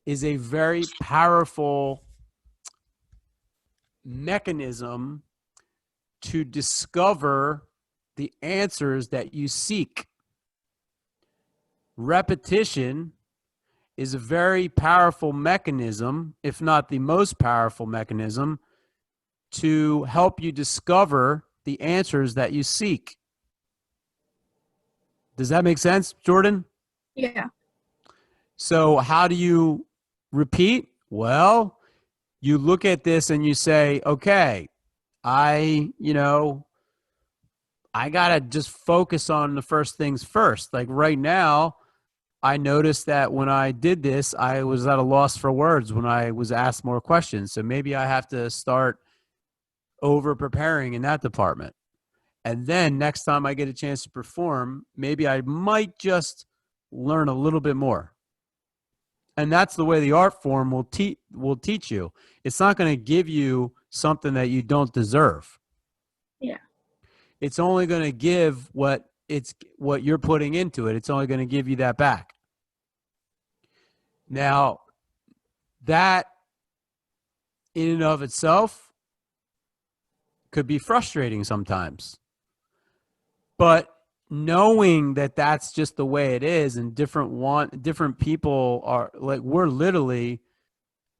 is a very powerful mechanism to discover the answers that you seek. Repetition is a very powerful mechanism, if not the most powerful mechanism, to help you discover the answers that you seek. Does that make sense, Jordan? Yeah. So how do you repeat? Well, you look at this and you say, okay, I got to just focus on the first things first. Like right now, I noticed that when I did this, I was at a loss for words when I was asked more questions. So maybe I have to start over preparing in that department. And then next time I get a chance to perform, maybe I might just learn a little bit more. And that's the way the art form will teach you. It's not going to give you something that you don't deserve. Yeah. It's only going to give what you're putting into it. It's only going to give you that back. Now, that in and of itself could be frustrating sometimes. But knowing that that's just the way it is, and different people are like, we're literally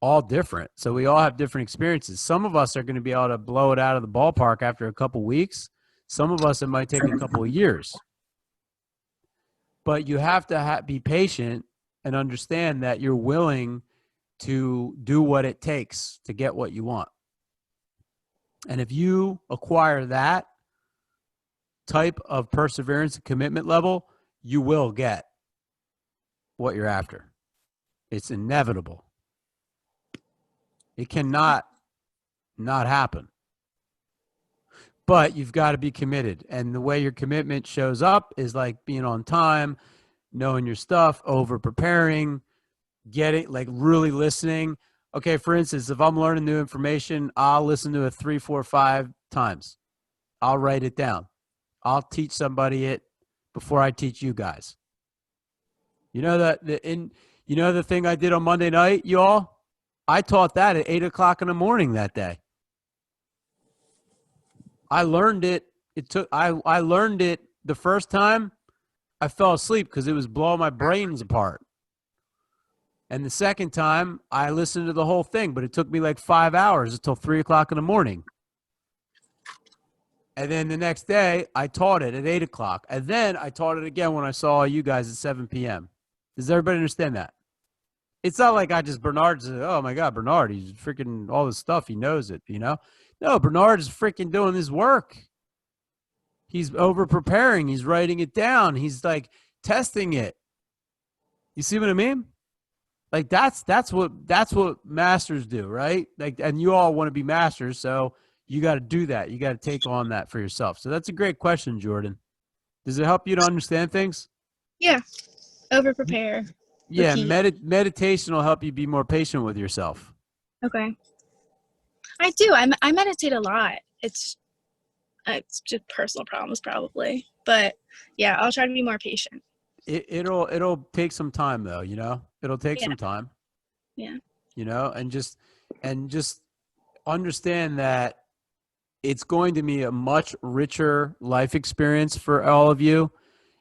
all different. So we all have different experiences. Some of us are going to be able to blow it out of the ballpark after a couple weeks. Some of us, it might take a couple of years. But you have to be patient and understand that you're willing to do what it takes to get what you want. And if you acquire that type of perseverance and commitment level, you will get what you're after. It's inevitable. It cannot not happen. But you've got to be committed. And the way your commitment shows up is like being on time, knowing your stuff, over preparing, getting, like really listening. Okay, for instance, if I'm learning new information, I'll listen to it 3, 4, 5 times. I'll write it down. I'll teach somebody it before I teach you guys. You know the thing I did on Monday night, you all? I taught that at 8 o'clock in the morning that day. I learned it. I learned it the first time. I fell asleep because it was blowing my brains apart. And the second time, I listened to the whole thing, but it took me like 5 hours until 3 o'clock in the morning. And then the next day, I taught it at 8 o'clock. And then I taught it again when I saw you guys at 7 p.m. Does everybody understand that? It's not like Bernard said, oh my God, Bernard, he's freaking all this stuff. He knows it, you know? No, Bernard is freaking doing his work. He's over preparing. He's writing it down. He's like testing it. You see what I mean? Like that's what masters do, right? Like, and you all want to be masters, so you got to do that. You got to take on that for yourself. So that's a great question, Jordan. Does it help you to understand things? Yeah. Over prepare. Yeah, meditation will help you be more patient with yourself. Okay. I do. I meditate a lot. It's just personal problems probably, but yeah, I'll try to be more patient. It'll take some time though, you know. It'll take some time. Yeah. You know, and just understand that it's going to be a much richer life experience for all of you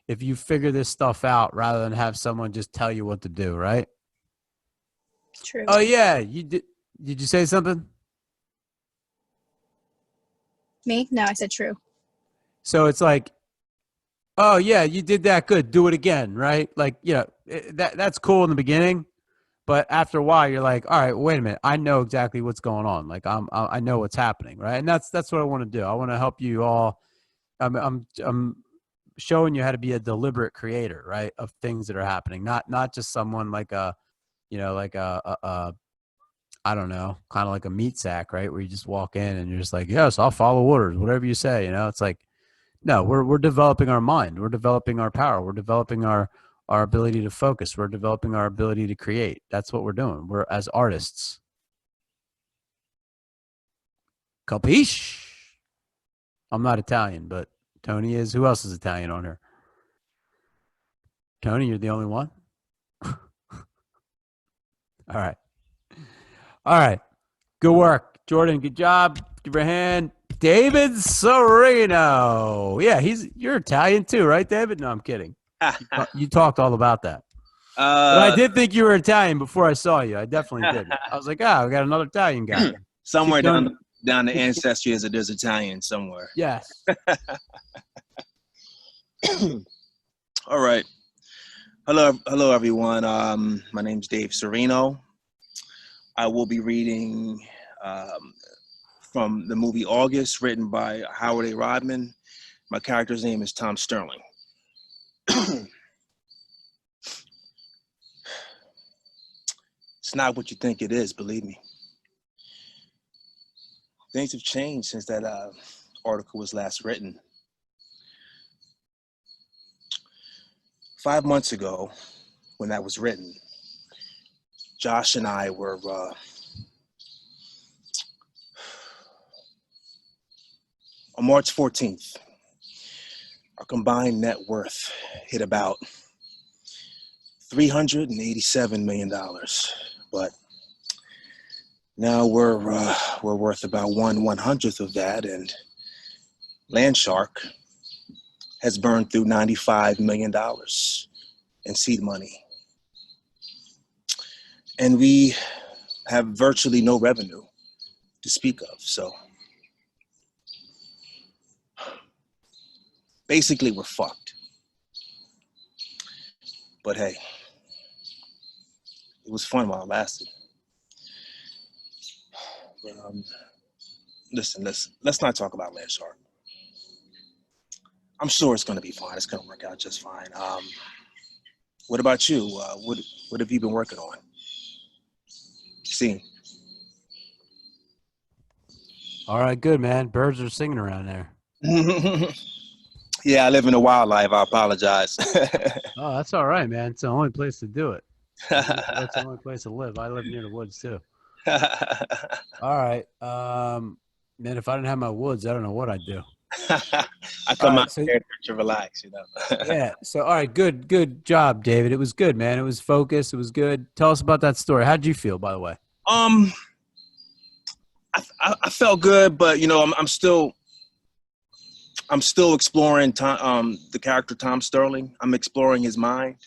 if you figure this stuff out rather than have someone just tell you what to do, right? True. Oh yeah, you did. Did you say something? Me? No, I said true. So it's like, oh yeah, you did that good. Do it again, right? Like, you know, that's cool in the beginning, but after a while, you're like, all right, wait a minute. I know exactly what's going on. Like, I know what's happening, right? And that's what I want to do. I want to help you all. I'm showing you how to be a deliberate creator, right, of things that are happening. Not just someone like a, you know, like a I don't know, kind of like a meat sack, right? Where you just walk in and you're just like, yes, I'll follow orders, whatever you say. You know, it's like, no, we're developing our mind. We're developing our power. We're developing our our ability to focus. We're developing our ability to create. That's what we're doing. We're as artists. Capiche? I'm not Italian, but Tony is. Who else is Italian on here? Tony, you're the only one? All right. All right. Good work. Jordan, good job. Give her a hand. David Sereno. Yeah, you're Italian too, right, David? No, I'm kidding. You talked all about that. But I did think you were Italian before I saw you. I definitely did. I was like, we got another Italian guy. Somewhere down the ancestry there's Italian somewhere. Yes. All right. Hello, everyone. My name's Dave Sereno. I will be reading from the movie August, written by Howard A. Rodman. My character's name is Tom Sterling. It's not what you think it is, believe me. Things have changed since that article was last written. 5 months ago, when that was written, Josh and I were on March 14th, our combined net worth hit about $387 million, but now we're worth about 1/100th of that, and Landshark has burned through $95 million in seed money. And we have virtually no revenue to speak of. So basically we're fucked. But hey, it was fun while it lasted. But listen, let's not talk about Landshark. I'm sure it's going to be fine. It's going to work out just fine. What about you? What have you been working on? See. All right, good, man. Birds are singing around there. Yeah, I live in the wildlife. I apologize. Oh, that's all right, man. It's the only place to do it. That's the only place to live. I live near the woods too. All right. Man, if I didn't have my woods, I don't know what I'd do. I come out here to relax, you know. Yeah. So, all right, good job, David. It was good, man. It was focused. It was good. Tell us about that story. How'd you feel, by the way? I felt good, but you know, I'm still exploring the character Tom Sterling. I'm exploring his mind.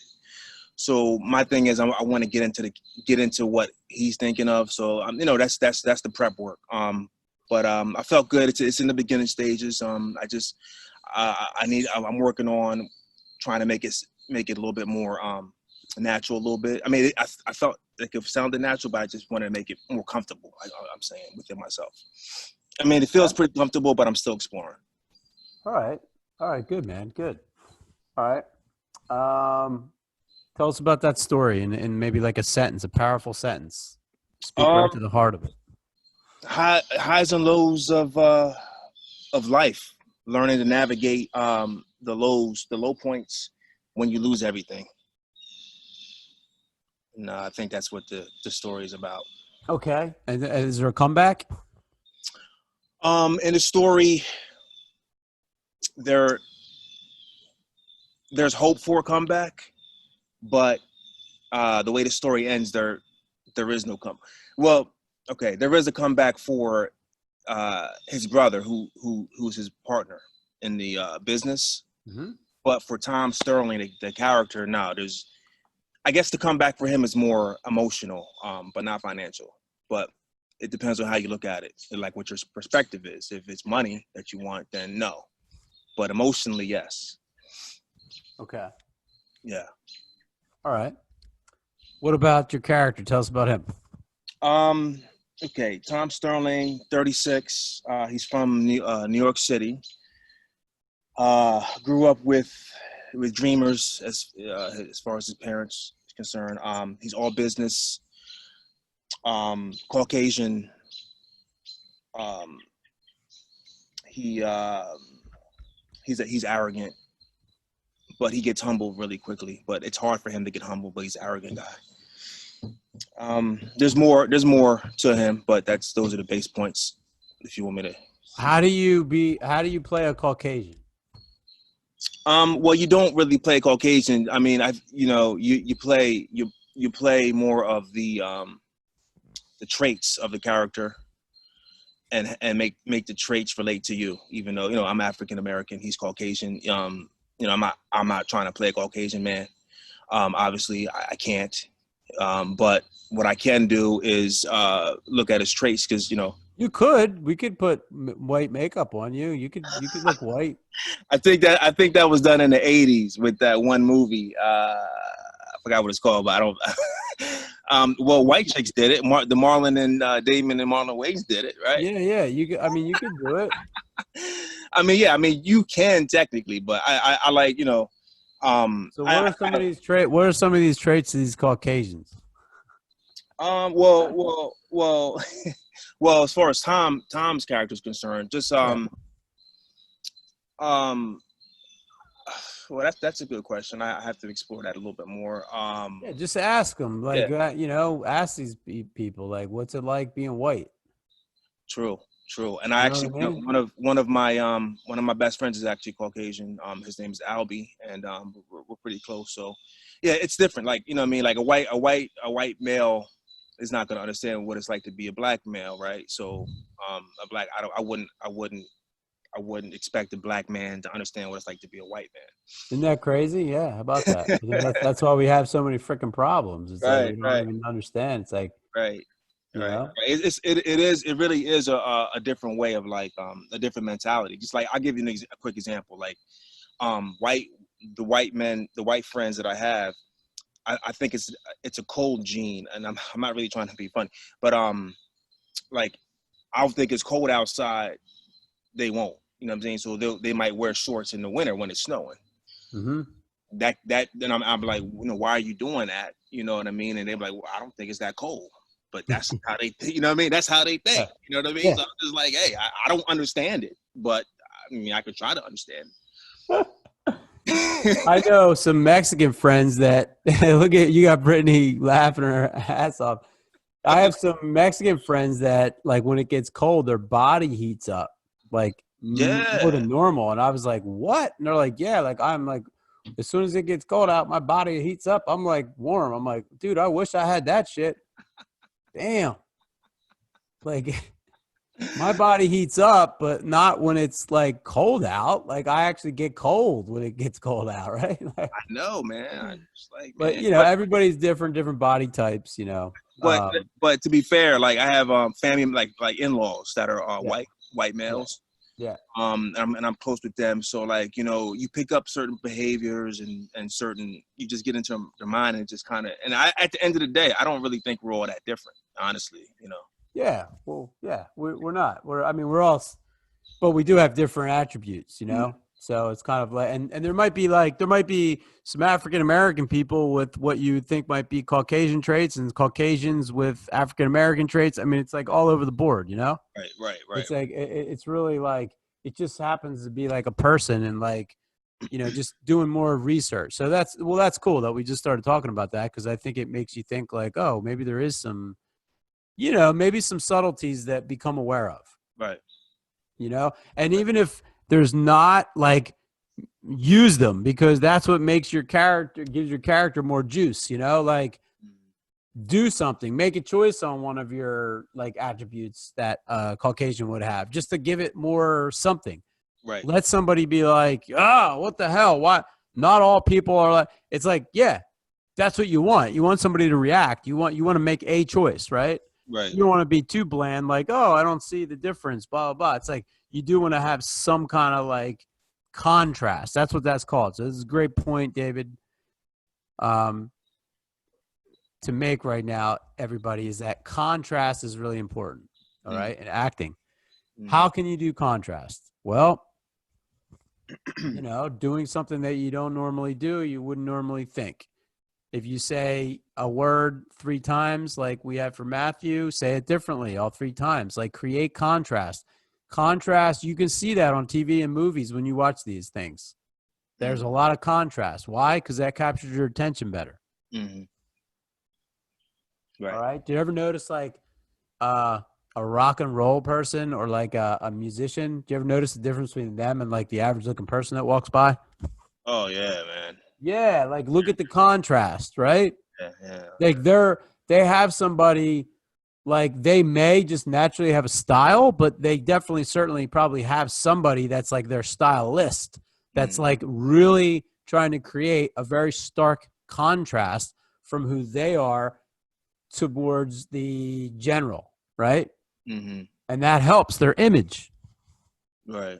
So my thing is, I want to get into what he's thinking of. So you know, that's the prep work. But I felt good. It's in the beginning stages. I'm working on trying to make it a little bit more natural, a little bit. I mean, I felt like it sounded natural, but I just wanted to make it more comfortable. I'm saying within myself. I mean, it feels pretty comfortable, but I'm still exploring. All right, good, man, good. All right, tell us about that story in maybe like a powerful sentence. Speak right to the heart of it. Highs and lows of life, learning to navigate the low points when you lose everything. And I think that's what the story is about. Okay, and is there a comeback? In the story, there's hope for a comeback, but the way the story ends, there is no comeback. Well, okay, there is a comeback for his brother, who's his partner in the business. Mm-hmm. But for Tom Sterling, the character, I guess the comeback for him is more emotional, but not financial. But it depends on how you look at it, like what your perspective is. If it's money that you want, then no. But emotionally, yes. Okay. Yeah. All right. What about your character? Tell us about him. Okay, Tom Sterling, 36. He's from New York City. Grew up with dreamers as far as his parents is concerned. He's all business, Caucasian. He's arrogant, but he gets humble really quickly. But it's hard for him to get humble, but he's an arrogant guy. There's more to him, but those are the base points. If you want me to. How do you play a Caucasian? Well, you don't really play Caucasian. I mean, you play more of the traits of the character, and make the traits relate to you. Even though I'm African American, he's Caucasian. I'm not trying to play a Caucasian man. Obviously, I can't. But what I can do is look at his traits, because we could put white makeup on you. You could look white. I think that was done in the 80s with that one movie. I forgot what it's called, but I don't. Well, white chicks did it. The Marlon and Damon and Marlon Wayans did it, right? Yeah. You could do it. You can technically, but I like. So what are some of these traits? What are some of these traits of these Caucasians? Well, as far as Tom's character is concerned, just well, that's a good question. I have to explore that a little bit more. Just ask them, ask these people, like, what's it like being white? True. And I actually, one of my best friends is actually Caucasian. His name is Albie, and we're pretty close. So, yeah, it's different. Like, like a white male is not going to understand what it's like to be a black male, right? So, I wouldn't expect a black man to understand what it's like to be a white man. Isn't that crazy? Yeah, how about that? That's why we have so many freaking problems. It's like we don't even understand. It's like right. It really is a different way of a different mentality. Just like I'll give you a quick example. Like the white friends that I have, I think it's a cold gene, and I'm not really trying to be funny, but like I'll think it's cold outside, they won't. You know what I'm saying? So they might wear shorts in the winter when it's snowing. Mm-hmm. Then I'm like, why are you doing that? You know what I mean? And they're like, well, I don't think it's that cold. But that's how they, you know what I mean? That's how they think. You know what I mean? Yeah. So I'm just like, hey, I don't understand it, but I could try to understand it. I know some Mexican friends that look at you. Got Brittany laughing her ass off. I have some Mexican friends that, like, when it gets cold, their body heats up like more than normal. And I was like, what? And they're like, yeah, like I'm like, as soon as it gets cold out, my body heats up. I'm like warm. I'm like, dude, I wish I had that shit. Damn. Like my body heats up, but not when it's like cold out. Like I actually get cold when it gets cold out, right? Like, I know, man. But everybody's different body types, But to be fair, like I have family like in-laws that are white males. Yeah. And I'm close with them. So like, you pick up certain behaviors and certain, you just get into their mind and just kind of, and at the end of the day, I don't really think we're all that different, honestly, Yeah. Well, yeah, we're not. We're all, but we do have different attributes, Mm-hmm. So it's kind of like, and there might be some African American people with what you think might be Caucasian traits, and Caucasians with African American traits. I mean, it's like all over the board, Right. It's like it's really like it just happens to be like a person, and like just doing more research. So that's cool that we just started talking about that, because I think it makes you think like, oh, maybe there is some, maybe some subtleties that become aware of, right? And even if there's not, like, use them, because that's what makes gives your character more juice, like do something, make a choice on one of your like attributes that Caucasian would have, just to give it more something. Right. Let somebody be like, oh, what the hell? Why? Not all people are like, it's like, yeah, that's what you want. You want somebody to react. You want to make a choice, right? Right. You don't want to be too bland, like, oh, I don't see the difference, blah, blah, blah. It's like, you do want to have some kind of like contrast. That's what that's called. So this is a great point, David, to make right now, everybody, is that contrast is really important. All right. In acting. How can you do contrast? Well, doing something that you don't normally do, you wouldn't normally think. If you say a word 3 times, like we have for Matthew, say it differently all 3 times, like create contrast. Contrast, you can see that on TV and movies when you watch these things. There's a lot of contrast. Why? Because that captures your attention better. Mm-hmm. All Right. right. Do you ever notice like a rock and roll person or like a musician? Do you ever notice the difference between them and like the average looking person that walks by? Oh yeah, man. Yeah. Like look at the contrast, right? Yeah. Like they have somebody like they may just naturally have a style, but they definitely certainly probably have somebody that's like their stylist that's like really trying to create a very stark contrast from who they are towards the general, right? Mm-hmm. And that helps their image. Right.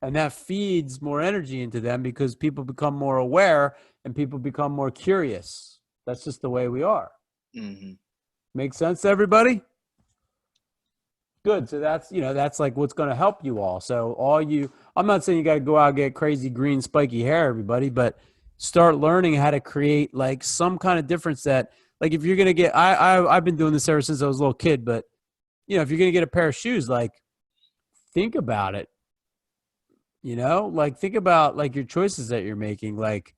And that feeds more energy into them because people become more aware and people become more curious. That's just the way we are. Mm-hmm. Make sense to everybody? Good. So that's like what's going to help you all. So I'm not saying you got to go out and get crazy green spiky hair, everybody, but start learning how to create like some kind of difference that like if you're going to get, I've been doing this ever since I was a little kid, but if you're going to get a pair of shoes, like think about it, like think about like your choices that you're making. Like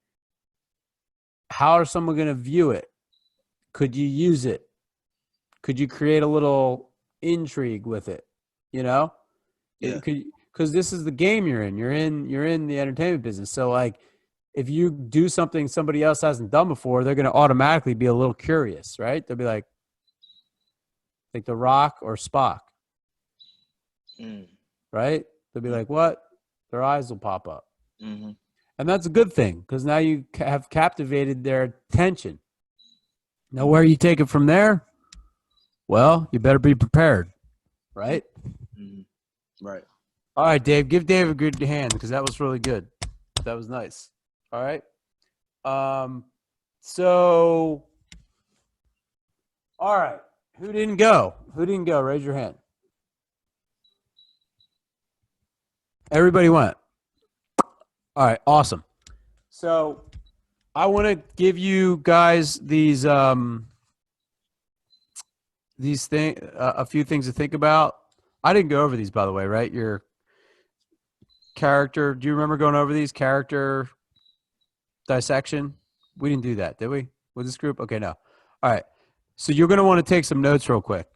how are someone going to view it? Could you use it? Could you create a little intrigue with it? Yeah. Because this is the game you're in. You're in the entertainment business. So like if you do something somebody else hasn't done before, they're going to automatically be a little curious, right? They'll be like The Rock or Spock, right? They'll be like, what? Their eyes will pop up. Mm-hmm. And that's a good thing because now you have captivated their attention. Now, where you take it from there? Well, you better be prepared, right? Mm-hmm. Right. All right, Dave. Give Dave a good hand because that was really good. That was nice. All right. So, all right. Who didn't go? Raise your hand. Everybody went. All right. Awesome. So, I want to give you guys these a few things to think about. I didn't go over these, by the way, right? Your character. Do you remember going over these character dissection? We didn't do that, did we? With this group? Okay, no. All right. So you're going to want to take some notes real quick.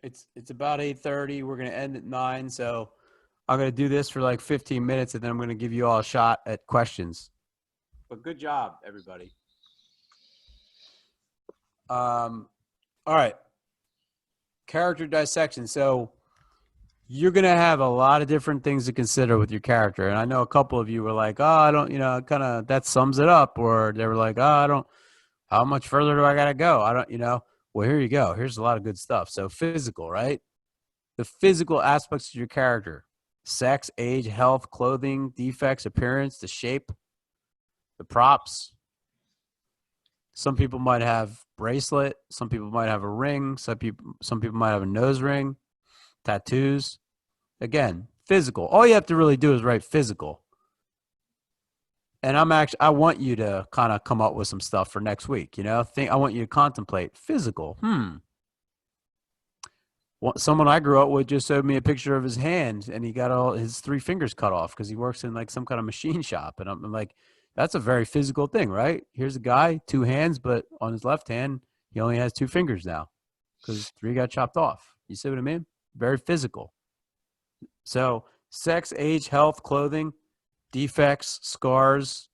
It's about 8:30. We're going to end at 9. So I'm going to do this for like 15 minutes, and then I'm going to give you all a shot at questions. But good job, everybody. All right. Character dissection. So you're going to have a lot of different things to consider with your character. And I know a couple of you were like, oh, I don't, kind of that sums it up. Or they were like, oh, how much further do I got to go? I don't, well, here you go. Here's a lot of good stuff. So physical, right? The physical aspects of your character: sex, age, health, clothing, defects, appearance, the shape, the props. Some people might have bracelet. Some people might have a ring. Some people might have a nose ring, tattoos. Again, physical. All you have to really do is write physical. And I want you to kind of come up with some stuff for next week. I want you to contemplate physical. Someone I grew up with just showed me a picture of his hand, and he got all his 3 fingers cut off because he works in like some kind of machine shop. And I'm like, that's a very physical thing, right? Here's a guy, 2 hands, but on his left hand, he only has 2 fingers now because 3 got chopped off. You see what I mean? Very physical. So sex, age, health, clothing, defects, scars,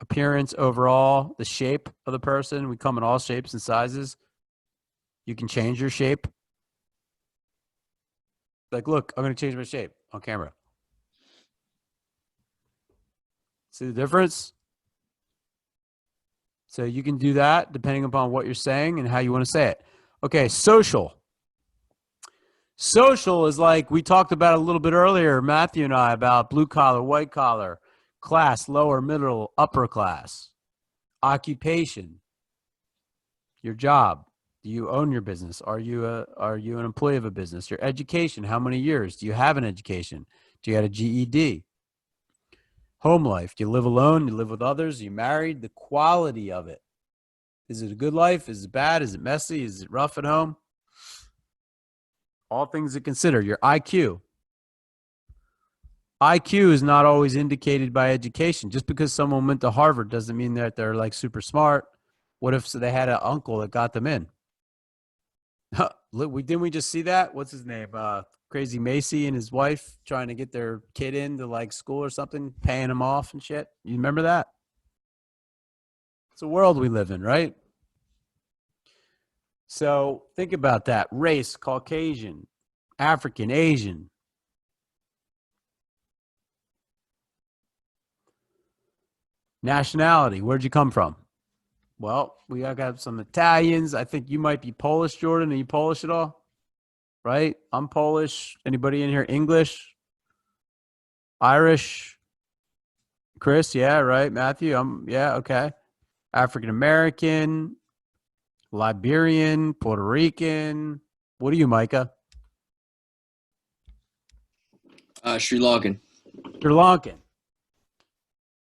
appearance overall, the shape of the person. We come in all shapes and sizes. You can change your shape. Like, look, I'm going to change my shape on camera. See the difference? So you can do that depending upon what you're saying and how you want to say it. Okay, social. Social is like we talked about a little bit earlier, Matthew and I, about blue collar, white collar, class, lower, middle, upper class, occupation, your job. Do you own your business? Are you an employee of a business? Your education, how many years? Do you have an education? Do you have a GED? Home life. Do you live alone? Do you live with others? Are you married? The quality of it. Is it a good life? Is it bad? Is it messy? Is it rough at home? All things to consider. Your IQ. IQ is not always indicated by education. Just because someone went to Harvard doesn't mean that they're like super smart. What if they had an uncle that got them in? Didn't we just see that? What's his name? Crazy Macy and his wife trying to get their kid into like school or something, paying him off and shit. You remember that? It's a world we live in, right? So think about that. Race, Caucasian, African, Asian. Nationality, where'd you come from? Well, we got some Italians. I think you might be Polish, Jordan. Are you Polish at all? Right? I'm Polish. Anybody in here English? Irish? Chris, yeah, right. Matthew, yeah, okay. African American, Liberian, Puerto Rican. What are you, Micah? Sri Lankan. Sri Lankan.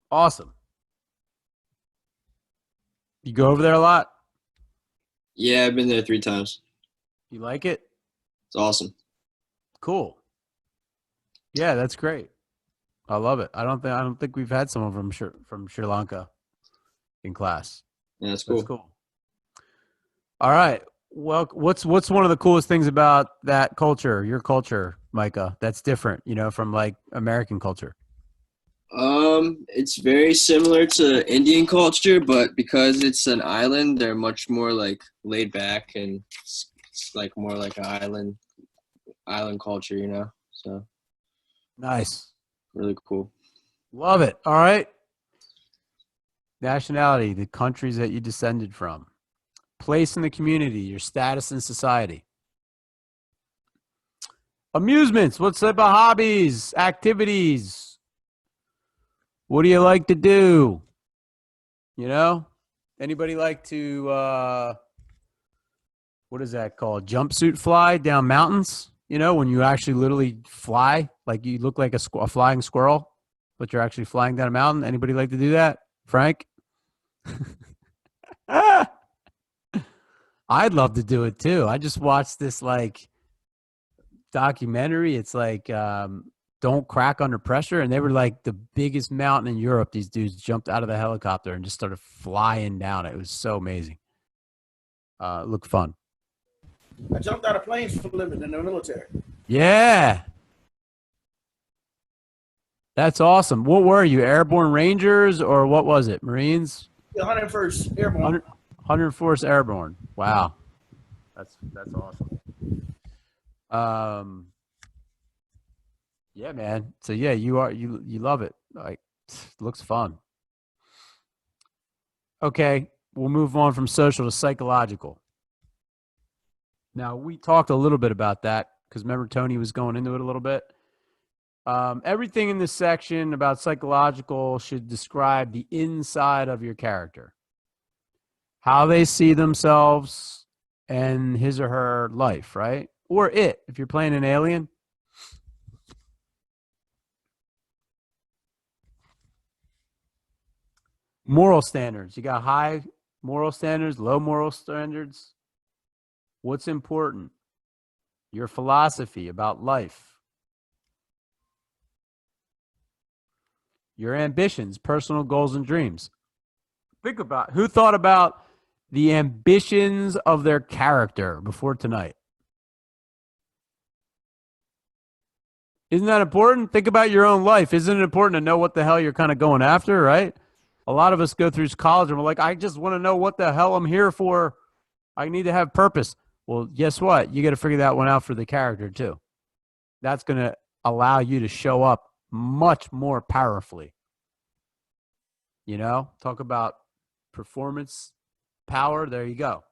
Awesome. You go over there a lot? Yeah, I've been there 3 times. You like it? It's awesome. Cool. Yeah, that's great. I love it. I don't think we've had someone from Sri Lanka in class. Yeah, that's cool. That's cool. All right. Well, what's one of the coolest things about that culture, your culture, Micah, that's different, from like American culture? It's very similar to Indian culture, but because it's an island, they're much more like laid back, and it's like more like an island culture, so Nice. really cool. Love it. All right. Nationality, the countries that you descended from. Place in the community, your status in society. Amusements, what type of hobbies, activities? What do you like to do? Anybody like to, what is that called? Jumpsuit fly down mountains? When you actually literally fly, like you look like a flying squirrel, but you're actually flying down a mountain. Anybody like to do that? Frank? I'd love to do it too. I just watched this like documentary. It's like, Don't Crack Under Pressure. And they were like the biggest mountain in Europe. These dudes jumped out of the helicopter and just started flying down. It was so amazing. It looked fun. I jumped out of planes for a living in the military. Yeah. That's awesome. What were you, Airborne Rangers or what was it? Marines? The 101st Airborne. 104th Airborne. Wow. That's awesome. Yeah, man. So yeah, you love it. Like, looks fun. Okay, we'll move on from social to psychological. Now, we talked a little bit about that because remember Tony was going into it a little bit. Everything in this section about psychological should describe the inside of your character, how they see themselves and his or her life, right? Or it, if you're playing an alien. Moral standards. You got high moral standards, low moral standards. What's important? Your philosophy about life. Your ambitions, personal goals, and dreams. Think about who thought about the ambitions of their character before tonight. Isn't that important? Think about your own life. Isn't it important to know what the hell you're kind of going after, right? A lot of us go through college and we're like, I just want to know what the hell I'm here for. I need to have purpose. Well, guess what? You got to figure that one out for the character too. That's going to allow you to show up much more powerfully. Talk about performance power. There you go.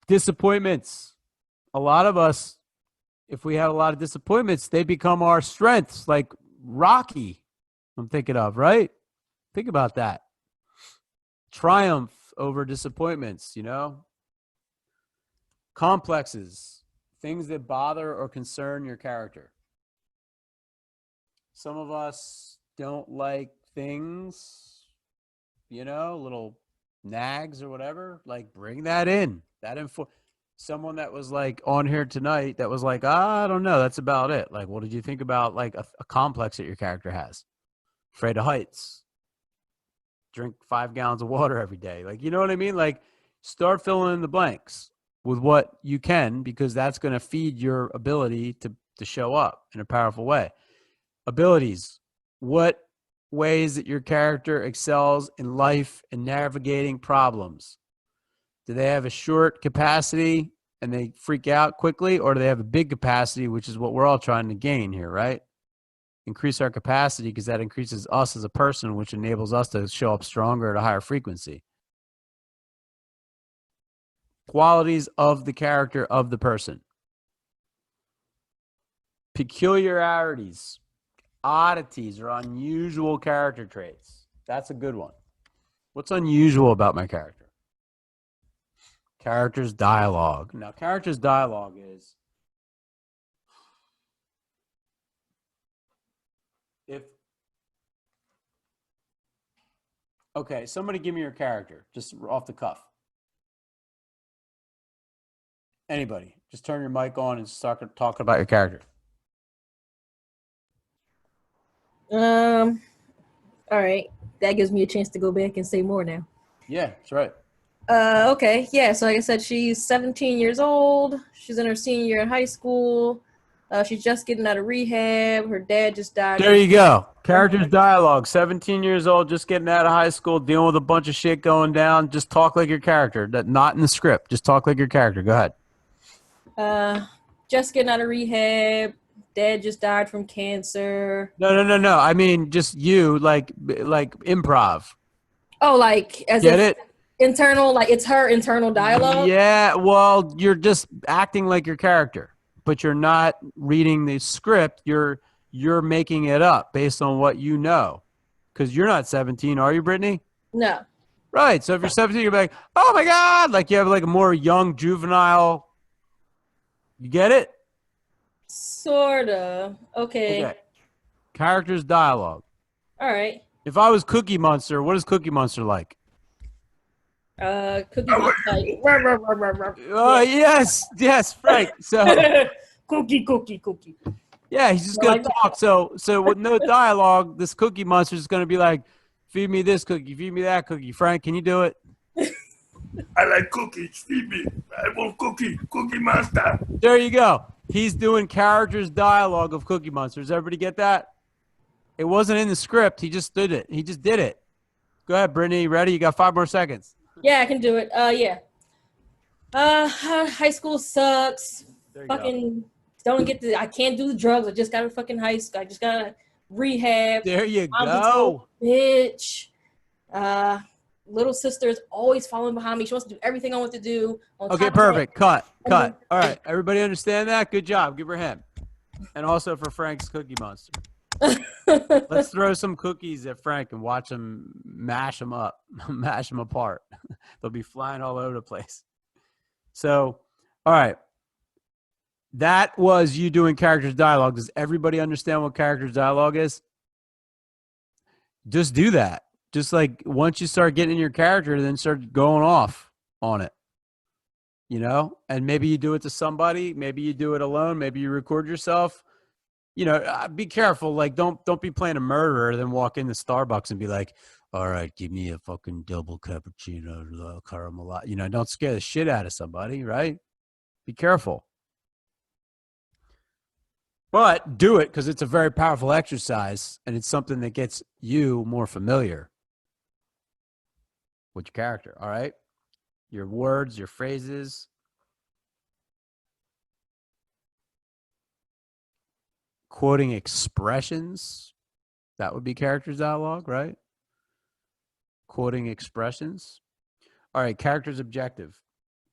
Disappointments. A lot of us, if we have a lot of disappointments, they become our strengths, like Rocky. I'm thinking of, right? Think about that. Triumph over disappointments, Complexes, things that bother or concern your character. Some of us don't like things, little nags or whatever. Like, bring that in. someone that was like on here tonight that was like, I don't know, that's about it. Like, what did you think about like a complex that your character has? Afraid of heights. Drink 5 gallons of water every day. Like, you know what I mean? Like, start filling in the blanks with what you can, because that's going to feed your ability to show up in a powerful way. Abilities. What ways that your character excels in life and navigating problems? Do they have a short capacity and they freak out quickly, or do they have a big capacity, which is what we're all trying to gain here, right? Increase our capacity, because that increases us as a person, which enables us to show up stronger at a higher frequency. Qualities of the character of the person. Peculiarities, oddities, or unusual character traits. That's a good one. What's unusual about my character? Character's dialogue. Now, character's dialogue is, okay, somebody give me your character, just off the cuff. Anybody, just turn your mic on and start talking about your character. All right. That gives me a chance to go back and say more now. Yeah, that's right. Okay. Yeah. So like I said, she's 17 years old. She's in her senior year in high school. She's just getting out of rehab. Her dad just died. There you go. Character's dialogue. 17 years old, just getting out of high school, dealing with a bunch of shit going down. Just talk like your character. Not in the script. Just talk like your character. Go ahead. Just getting out of rehab. Dad just died from cancer. No. I mean, just you, like improv. Oh, like as Get if it? internal, like it's her internal dialogue. Yeah, well, you're just acting like your character, but you're not reading the script. You're making it up based on what you know, because you're not 17, are you, Brittany? No. Right. So if you're 17, you're like, oh my God, like you have like a more young, juvenile. You get it? Sorta. Okay. Character's dialogue. All right. If I was Cookie Monster, what is Cookie Monster like? Cookie Monster. Like, yes, Frank. So cookie. yeah, he's just gonna talk. So with no dialogue, this Cookie Monster is gonna be like, feed me this cookie, feed me that cookie. Frank, can you do it? I like cookies. Feed me. I want Cookie Monster. There you go. He's doing character's dialogue of Cookie Monster. Does everybody get that? It wasn't in the script. He just did it. He just did it. Go ahead, Brittany. Ready? You got 5 more seconds. Yeah, I can do it. Yeah. High school sucks. Fucking don't get I can't do the drugs. I just got to fucking high school. I just got to rehab. There you I'm go. Bitch. Little sister is always following behind me. She wants to do everything I want to do. Okay, perfect. Cut. All right. Everybody understand that? Good job. Give her a hand. And also for Frank's Cookie Monster. Let's throw some cookies at Frank and watch him mash them up, mash them apart. They'll be flying all over the place. So, all right. That was you doing character's dialogue. Does everybody understand what character's dialogue is? Just do that. Just like once you start getting in your character, then start going off on it, you know, and maybe you do it to somebody, maybe you do it alone, maybe you record yourself, you know, be careful. Like, don't be playing a murderer, then walk into Starbucks and be like, all right, give me a fucking double cappuccino, caramel, you know, don't scare the shit out of somebody, right? Be careful. But do it because it's a very powerful exercise and it's something that gets you more familiar with your character, all right? Your words, your phrases. Quoting expressions. That would be character's dialogue, right? Quoting expressions. All right, character's objective.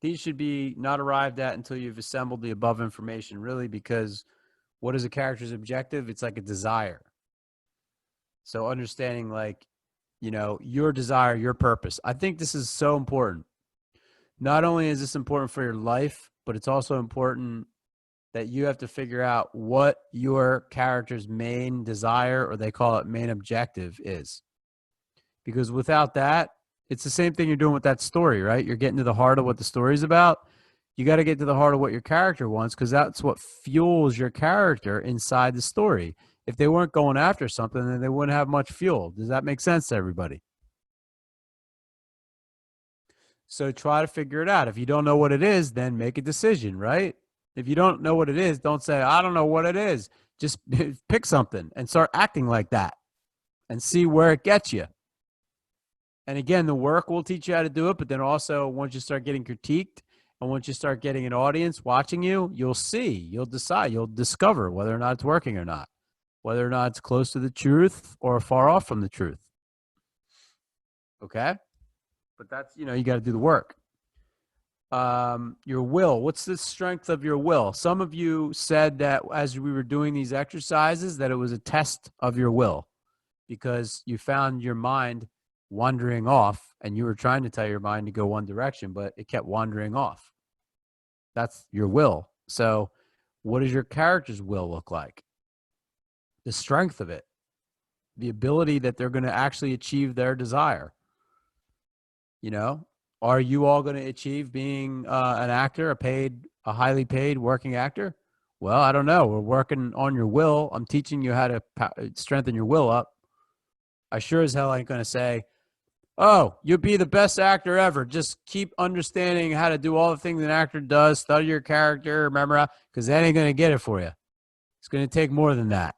These should be not arrived at until you've assembled the above information, really, because what is a character's objective? It's like a desire. So understanding, like, you know, your desire, your purpose. I think this is so important. Not only is this important for your life, but it's also important that you have to figure out what your character's main desire, or they call it main objective, is. Because without that, it's the same thing you're doing with that story, right? You're getting to the heart of what the story's about. You got to get to the heart of what your character wants, because that's what fuels your character inside the story. If they weren't going after something, then they wouldn't have much fuel. Does that make sense to everybody? So try to figure it out. If you don't know what it is, then make a decision, right? If you don't know what it is, don't say, I don't know what it is. Just pick something and start acting like that and see where it gets you. And again, the work will teach you how to do it, but then also once you start getting critiqued and once you start getting an audience watching you, you'll see, you'll decide, you'll discover whether or not it's working or not, whether or not it's close to the truth or far off from the truth. Okay? But that's, you got to do the work. Your will. What's the strength of your will? Some of you said that as we were doing these exercises that it was a test of your will because you found your mind wandering off and you were trying to tell your mind to go one direction, but it kept wandering off. That's your will. So what does your character's will look like? The strength of it, the ability that they're going to actually achieve their desire. Are you all going to achieve being an actor, a highly paid working actor? Well, I don't know. We're working on your will. I'm teaching you how to strengthen your will up. I sure as hell ain't going to say, oh, you'll be the best actor ever. Just keep understanding how to do all the things an actor does. Study your character, remember, because that ain't going to get it for you. It's going to take more than that.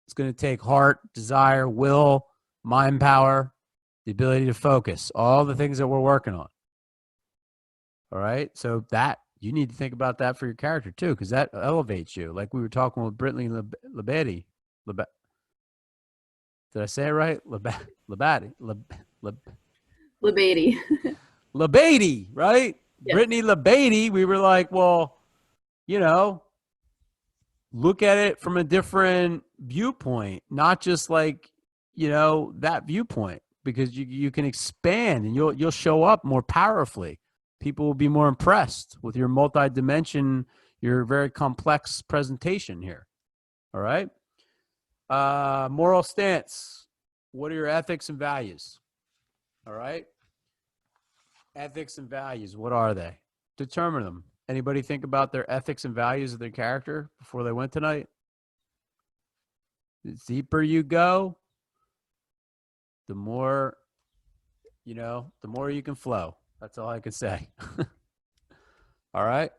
It's going to take heart, desire, will, mind power, the ability to focus, all the things that we're working on. All right. So that you need to think about that for your character too, because that elevates you. Like we were talking with Brittany Labadie. Did I say it right? Labadie. Labadie. Labadie, right? Yeah. Brittany Labadie. We were like, well, look at it from a different viewpoint, not just like, that viewpoint. Because you can expand and you'll show up more powerfully. People will be more impressed with your multi-dimension, your very complex presentation here. All right. Moral stance. What are your ethics and values? All right. Ethics and values. What are they? Determine them. Anybody think about their ethics and values of their character before they went tonight? The deeper you go, the more, the more you can flow. That's all I can say. All right.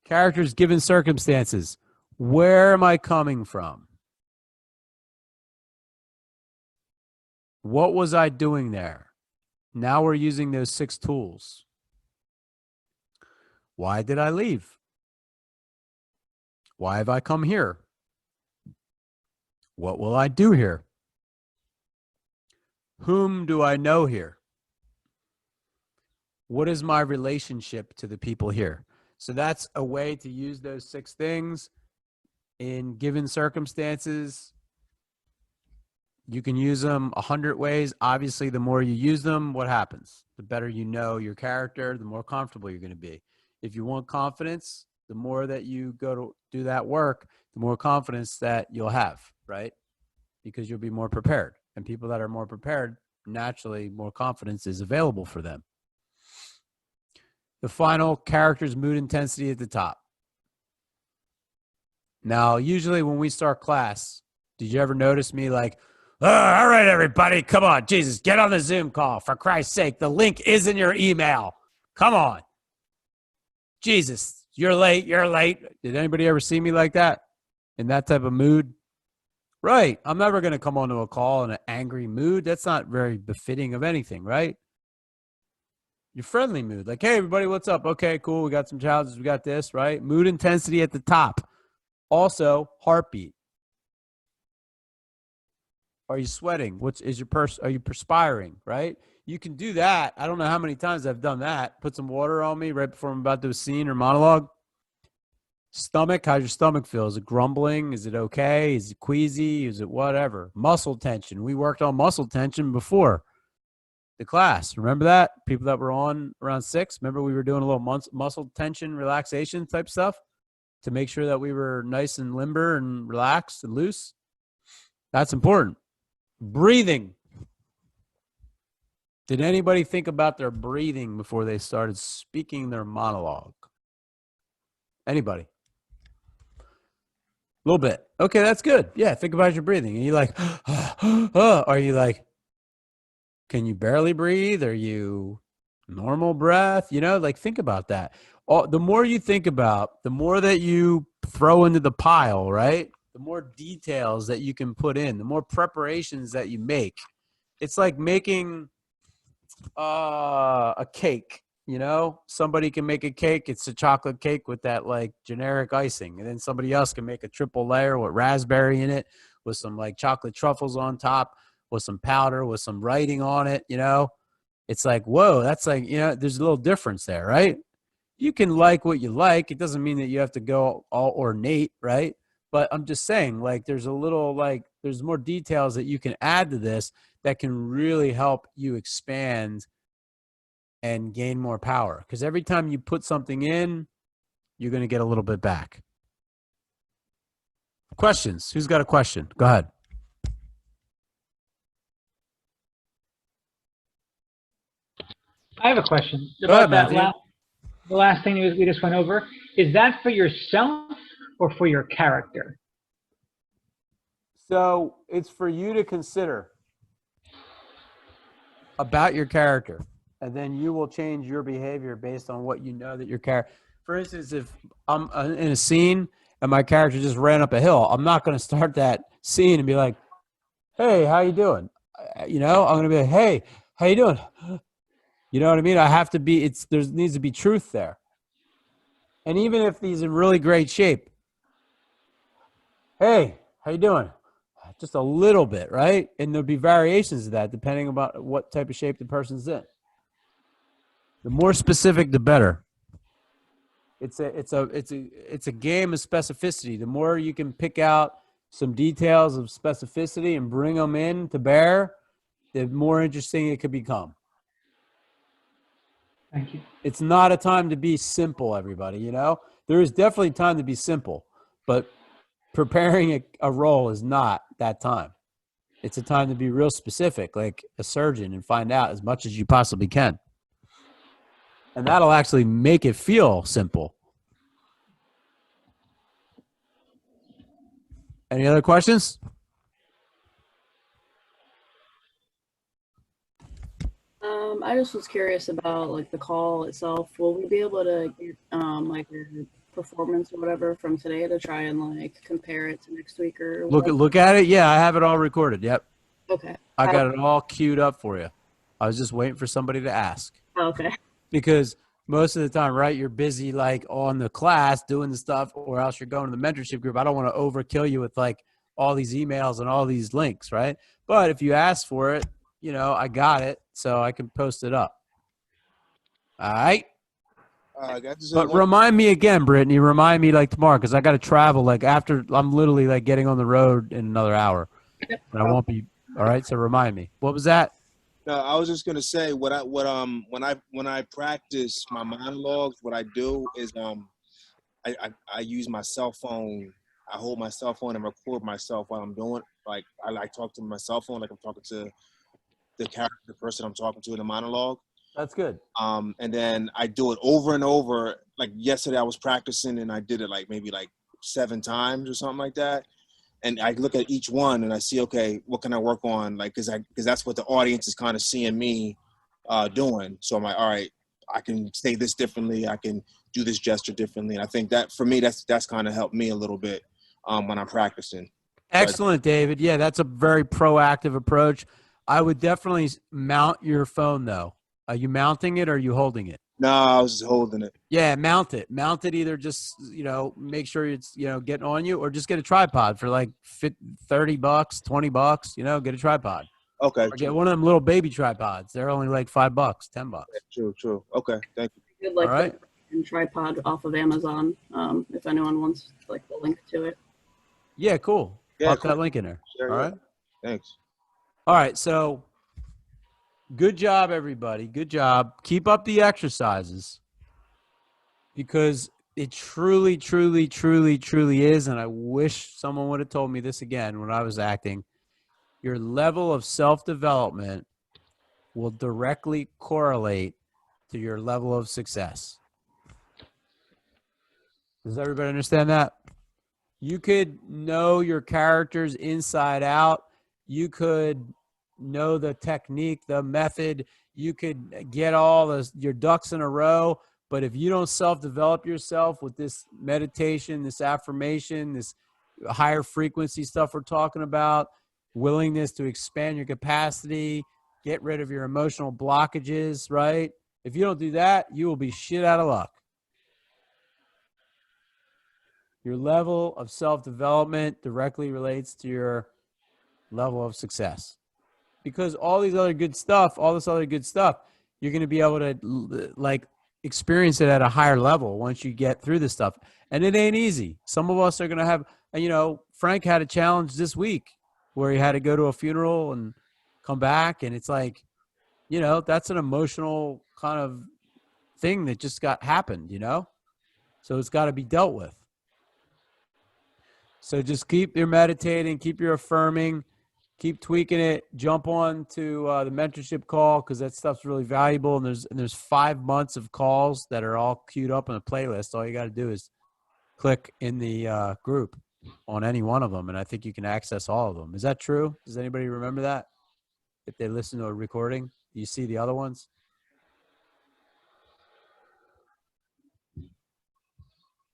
Characters given circumstances. Where am I coming from? What was I doing there? Now we're using those 6 tools. Why did I leave? Why have I come here? What will I do here? Whom do I know here? What is my relationship to the people here? So that's a way to use those 6 things in given circumstances. You can use them 100 ways. Obviously, the more you use them, what happens? The better you know your character, the more comfortable you're going to be. If you want confidence, the more that you go to do that work, the more confidence that you'll have, right? Because you'll be more prepared. And people that are more prepared, naturally, more confidence is available for them. The final character's mood intensity at the top. Now, usually when we start class, did you ever notice me like, oh, all right, everybody, come on, Jesus, get on the Zoom call. For Christ's sake, the link is in your email. Come on. Jesus, you're late, you're late. Did anybody ever see me like that? In that type of mood? Right. I'm never going to come onto a call in an angry mood. That's not very befitting of anything, right? Your friendly mood. Like, hey, everybody, what's up? Okay, cool. We got some challenges. We got this, right? Mood intensity at the top. Also, heartbeat. Are you sweating? Are you perspiring, right? You can do that. I don't know how many times I've done that. Put some water on me right before I'm about to do a scene or monologue. Stomach, how's your stomach feel? Is it grumbling? Is it okay? Is it queasy? Is it whatever? Muscle tension. We worked on muscle tension before the class. Remember that? People that were on around 6. Remember we were doing a little muscle tension relaxation type stuff to make sure that we were nice and limber and relaxed and loose. That's important. Breathing. Did anybody think about their breathing before they started speaking their monologue? Anybody? A little bit. Okay, that's good. Yeah, think about your breathing. Are you like, are you like, can you barely breathe? Are you normal breath? You know, like think about that. The more you think about, the more that you throw into the pile, right? The more details that you can put in, the more preparations that you make. It's like making a cake. You know, somebody can make a cake. It's a chocolate cake with that like generic icing. And then somebody else can make a triple layer with raspberry in it, with some like chocolate truffles on top, with some powder, with some writing on it. You know, it's like, whoa, that's like, you know, there's a little difference there, right? You can like what you like. It doesn't mean that you have to go all ornate, right? But I'm just saying, like, there's a little, like, there's more details that you can add to this that can really help you expand and gain more power. Because every time you put something in, you're going to get a little bit back. Questions? Who's got a question? Go ahead. I have a question Go ahead, about that Matthew. the last thing we just went over. Is that for yourself or for your character? So it's for you to consider about your character, and then you will change your behavior based on what you know that your character. For instance, if I'm in a scene and my character just ran up a hill, I'm not going to start that scene and be like, "Hey, how you doing?" You know, I'm going to be like, "Hey, how you doing?" You know what I mean? I have to be. There needs to be truth there. And even if he's in really great shape, "Hey, how you doing?" Just a little bit, right? And there'll be variations of that depending about what type of shape the person's in. The more specific, the better. It's a game of specificity. The more you can pick out some details of specificity and bring them in to bear, the more interesting it could become. Thank you. It's not a time to be simple, everybody. You know, there is definitely time to be simple, but preparing a role is not that time. It's a time to be real specific, like a surgeon, and find out as much as you possibly can. And that'll actually make it feel simple. Any other questions? I just was curious about like the call itself. Will we be able to get like a performance or whatever from today to try and like compare it to next week or whatever? Look at it. Yeah, I have it all recorded. Yep. Okay. I got it all queued up for you. I was just waiting for somebody to ask. Okay. Because most of the time, right, you're busy like on the class doing the stuff, or else you're going to the mentorship group. I don't want to overkill you with like all these emails and all these links, right? But if you ask for it, you know, I got it, so I can post it up. All right. But remind me again, Brittany. Remind me like tomorrow, because I got to travel like after. I'm literally like getting on the road in another hour, and I won't be. All right. So remind me. What was that? No, I was just gonna say when I practice my monologues, what I do is I use my cell phone. I hold my cell phone and record myself while I'm doing. Like I like talk to my cell phone, like I'm talking to the character, the person I'm talking to in the monologue. That's good. And then I do it over and over. Like yesterday, I was practicing and I did it like maybe like 7 times or something like that. And I look at each one and I see, okay, what can I work on? Like, cause that's what the audience is kind of seeing me doing. So I'm like, all right, I can say this differently. I can do this gesture differently. And I think that for me, that's kind of helped me a little bit when I'm practicing. Excellent, David. Yeah, that's a very proactive approach. I would definitely mount your phone, though. Are you mounting it or are you holding it? No, I was just holding it. Yeah, mount it. Mount it either just, you know, make sure it's, you know, getting on you, or just get a tripod for like $30, $20, you know, get a tripod. Okay. Or get one of them little baby tripods. They're only like $5, $10. True. Okay, thank you. Good, like, all right. and tripod off of Amazon. If anyone wants like the link to it. Yeah, cool. Yeah, Pop cool. that link in there. Sure, all yeah. right. Thanks. All right. So good job, everybody. Good job. Keep up the exercises, because it truly, truly, truly, truly is. And I wish someone would have told me this again when I was acting. Your level of self-development will directly correlate to your level of success. Does everybody understand that? You could know your characters inside out. You could know the technique, the method. You could get all your ducks in a row. But if you don't self-develop yourself with this meditation, this affirmation, this higher frequency stuff we're talking about, willingness to expand your capacity, get rid of your emotional blockages, right? If you don't do that, you will be shit out of luck. Your level of self-development directly relates to your level of success. Because all this other good stuff, you're going to be able to like experience it at a higher level once you get through this stuff. And it ain't easy. Some of us are going to have, you know, Frank had a challenge this week where he had to go to a funeral and come back. And it's like, you know, that's an emotional kind of thing that just happened, you know? So it's got to be dealt with. So just keep your meditating, keep your affirming, keep tweaking it. Jump on to the mentorship call because that stuff's really valuable. And there's 5 months of calls that are all queued up in a playlist. All you got to do is click in the group on any one of them, and I think you can access all of them. Is that true? Does anybody remember that? If they listen to a recording, do you see the other ones?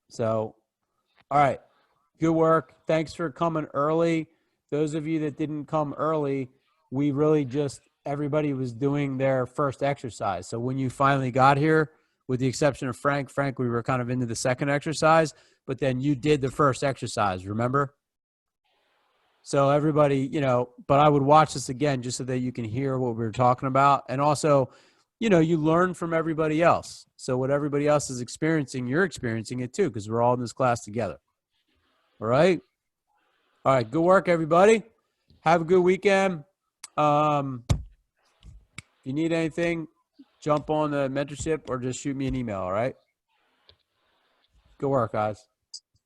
So, all right. Good work. Thanks for coming early. Those of you that didn't come early, we really just, everybody was doing their first exercise. So when you finally got here, with the exception of Frank, we were kind of into the second exercise, but then you did the first exercise, remember? So everybody, you know, but I would watch this again just so that you can hear what we were talking about. And also, you know, you learn from everybody else. So what everybody else is experiencing, you're experiencing it too, because we're all in this class together. All right. All right. Good work, everybody. Have a good weekend. If you need anything, jump on the mentorship or just shoot me an email. All right. Good work, guys.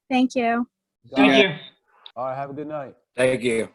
Thank you. Thank you. All right. Have a good night. Thank you.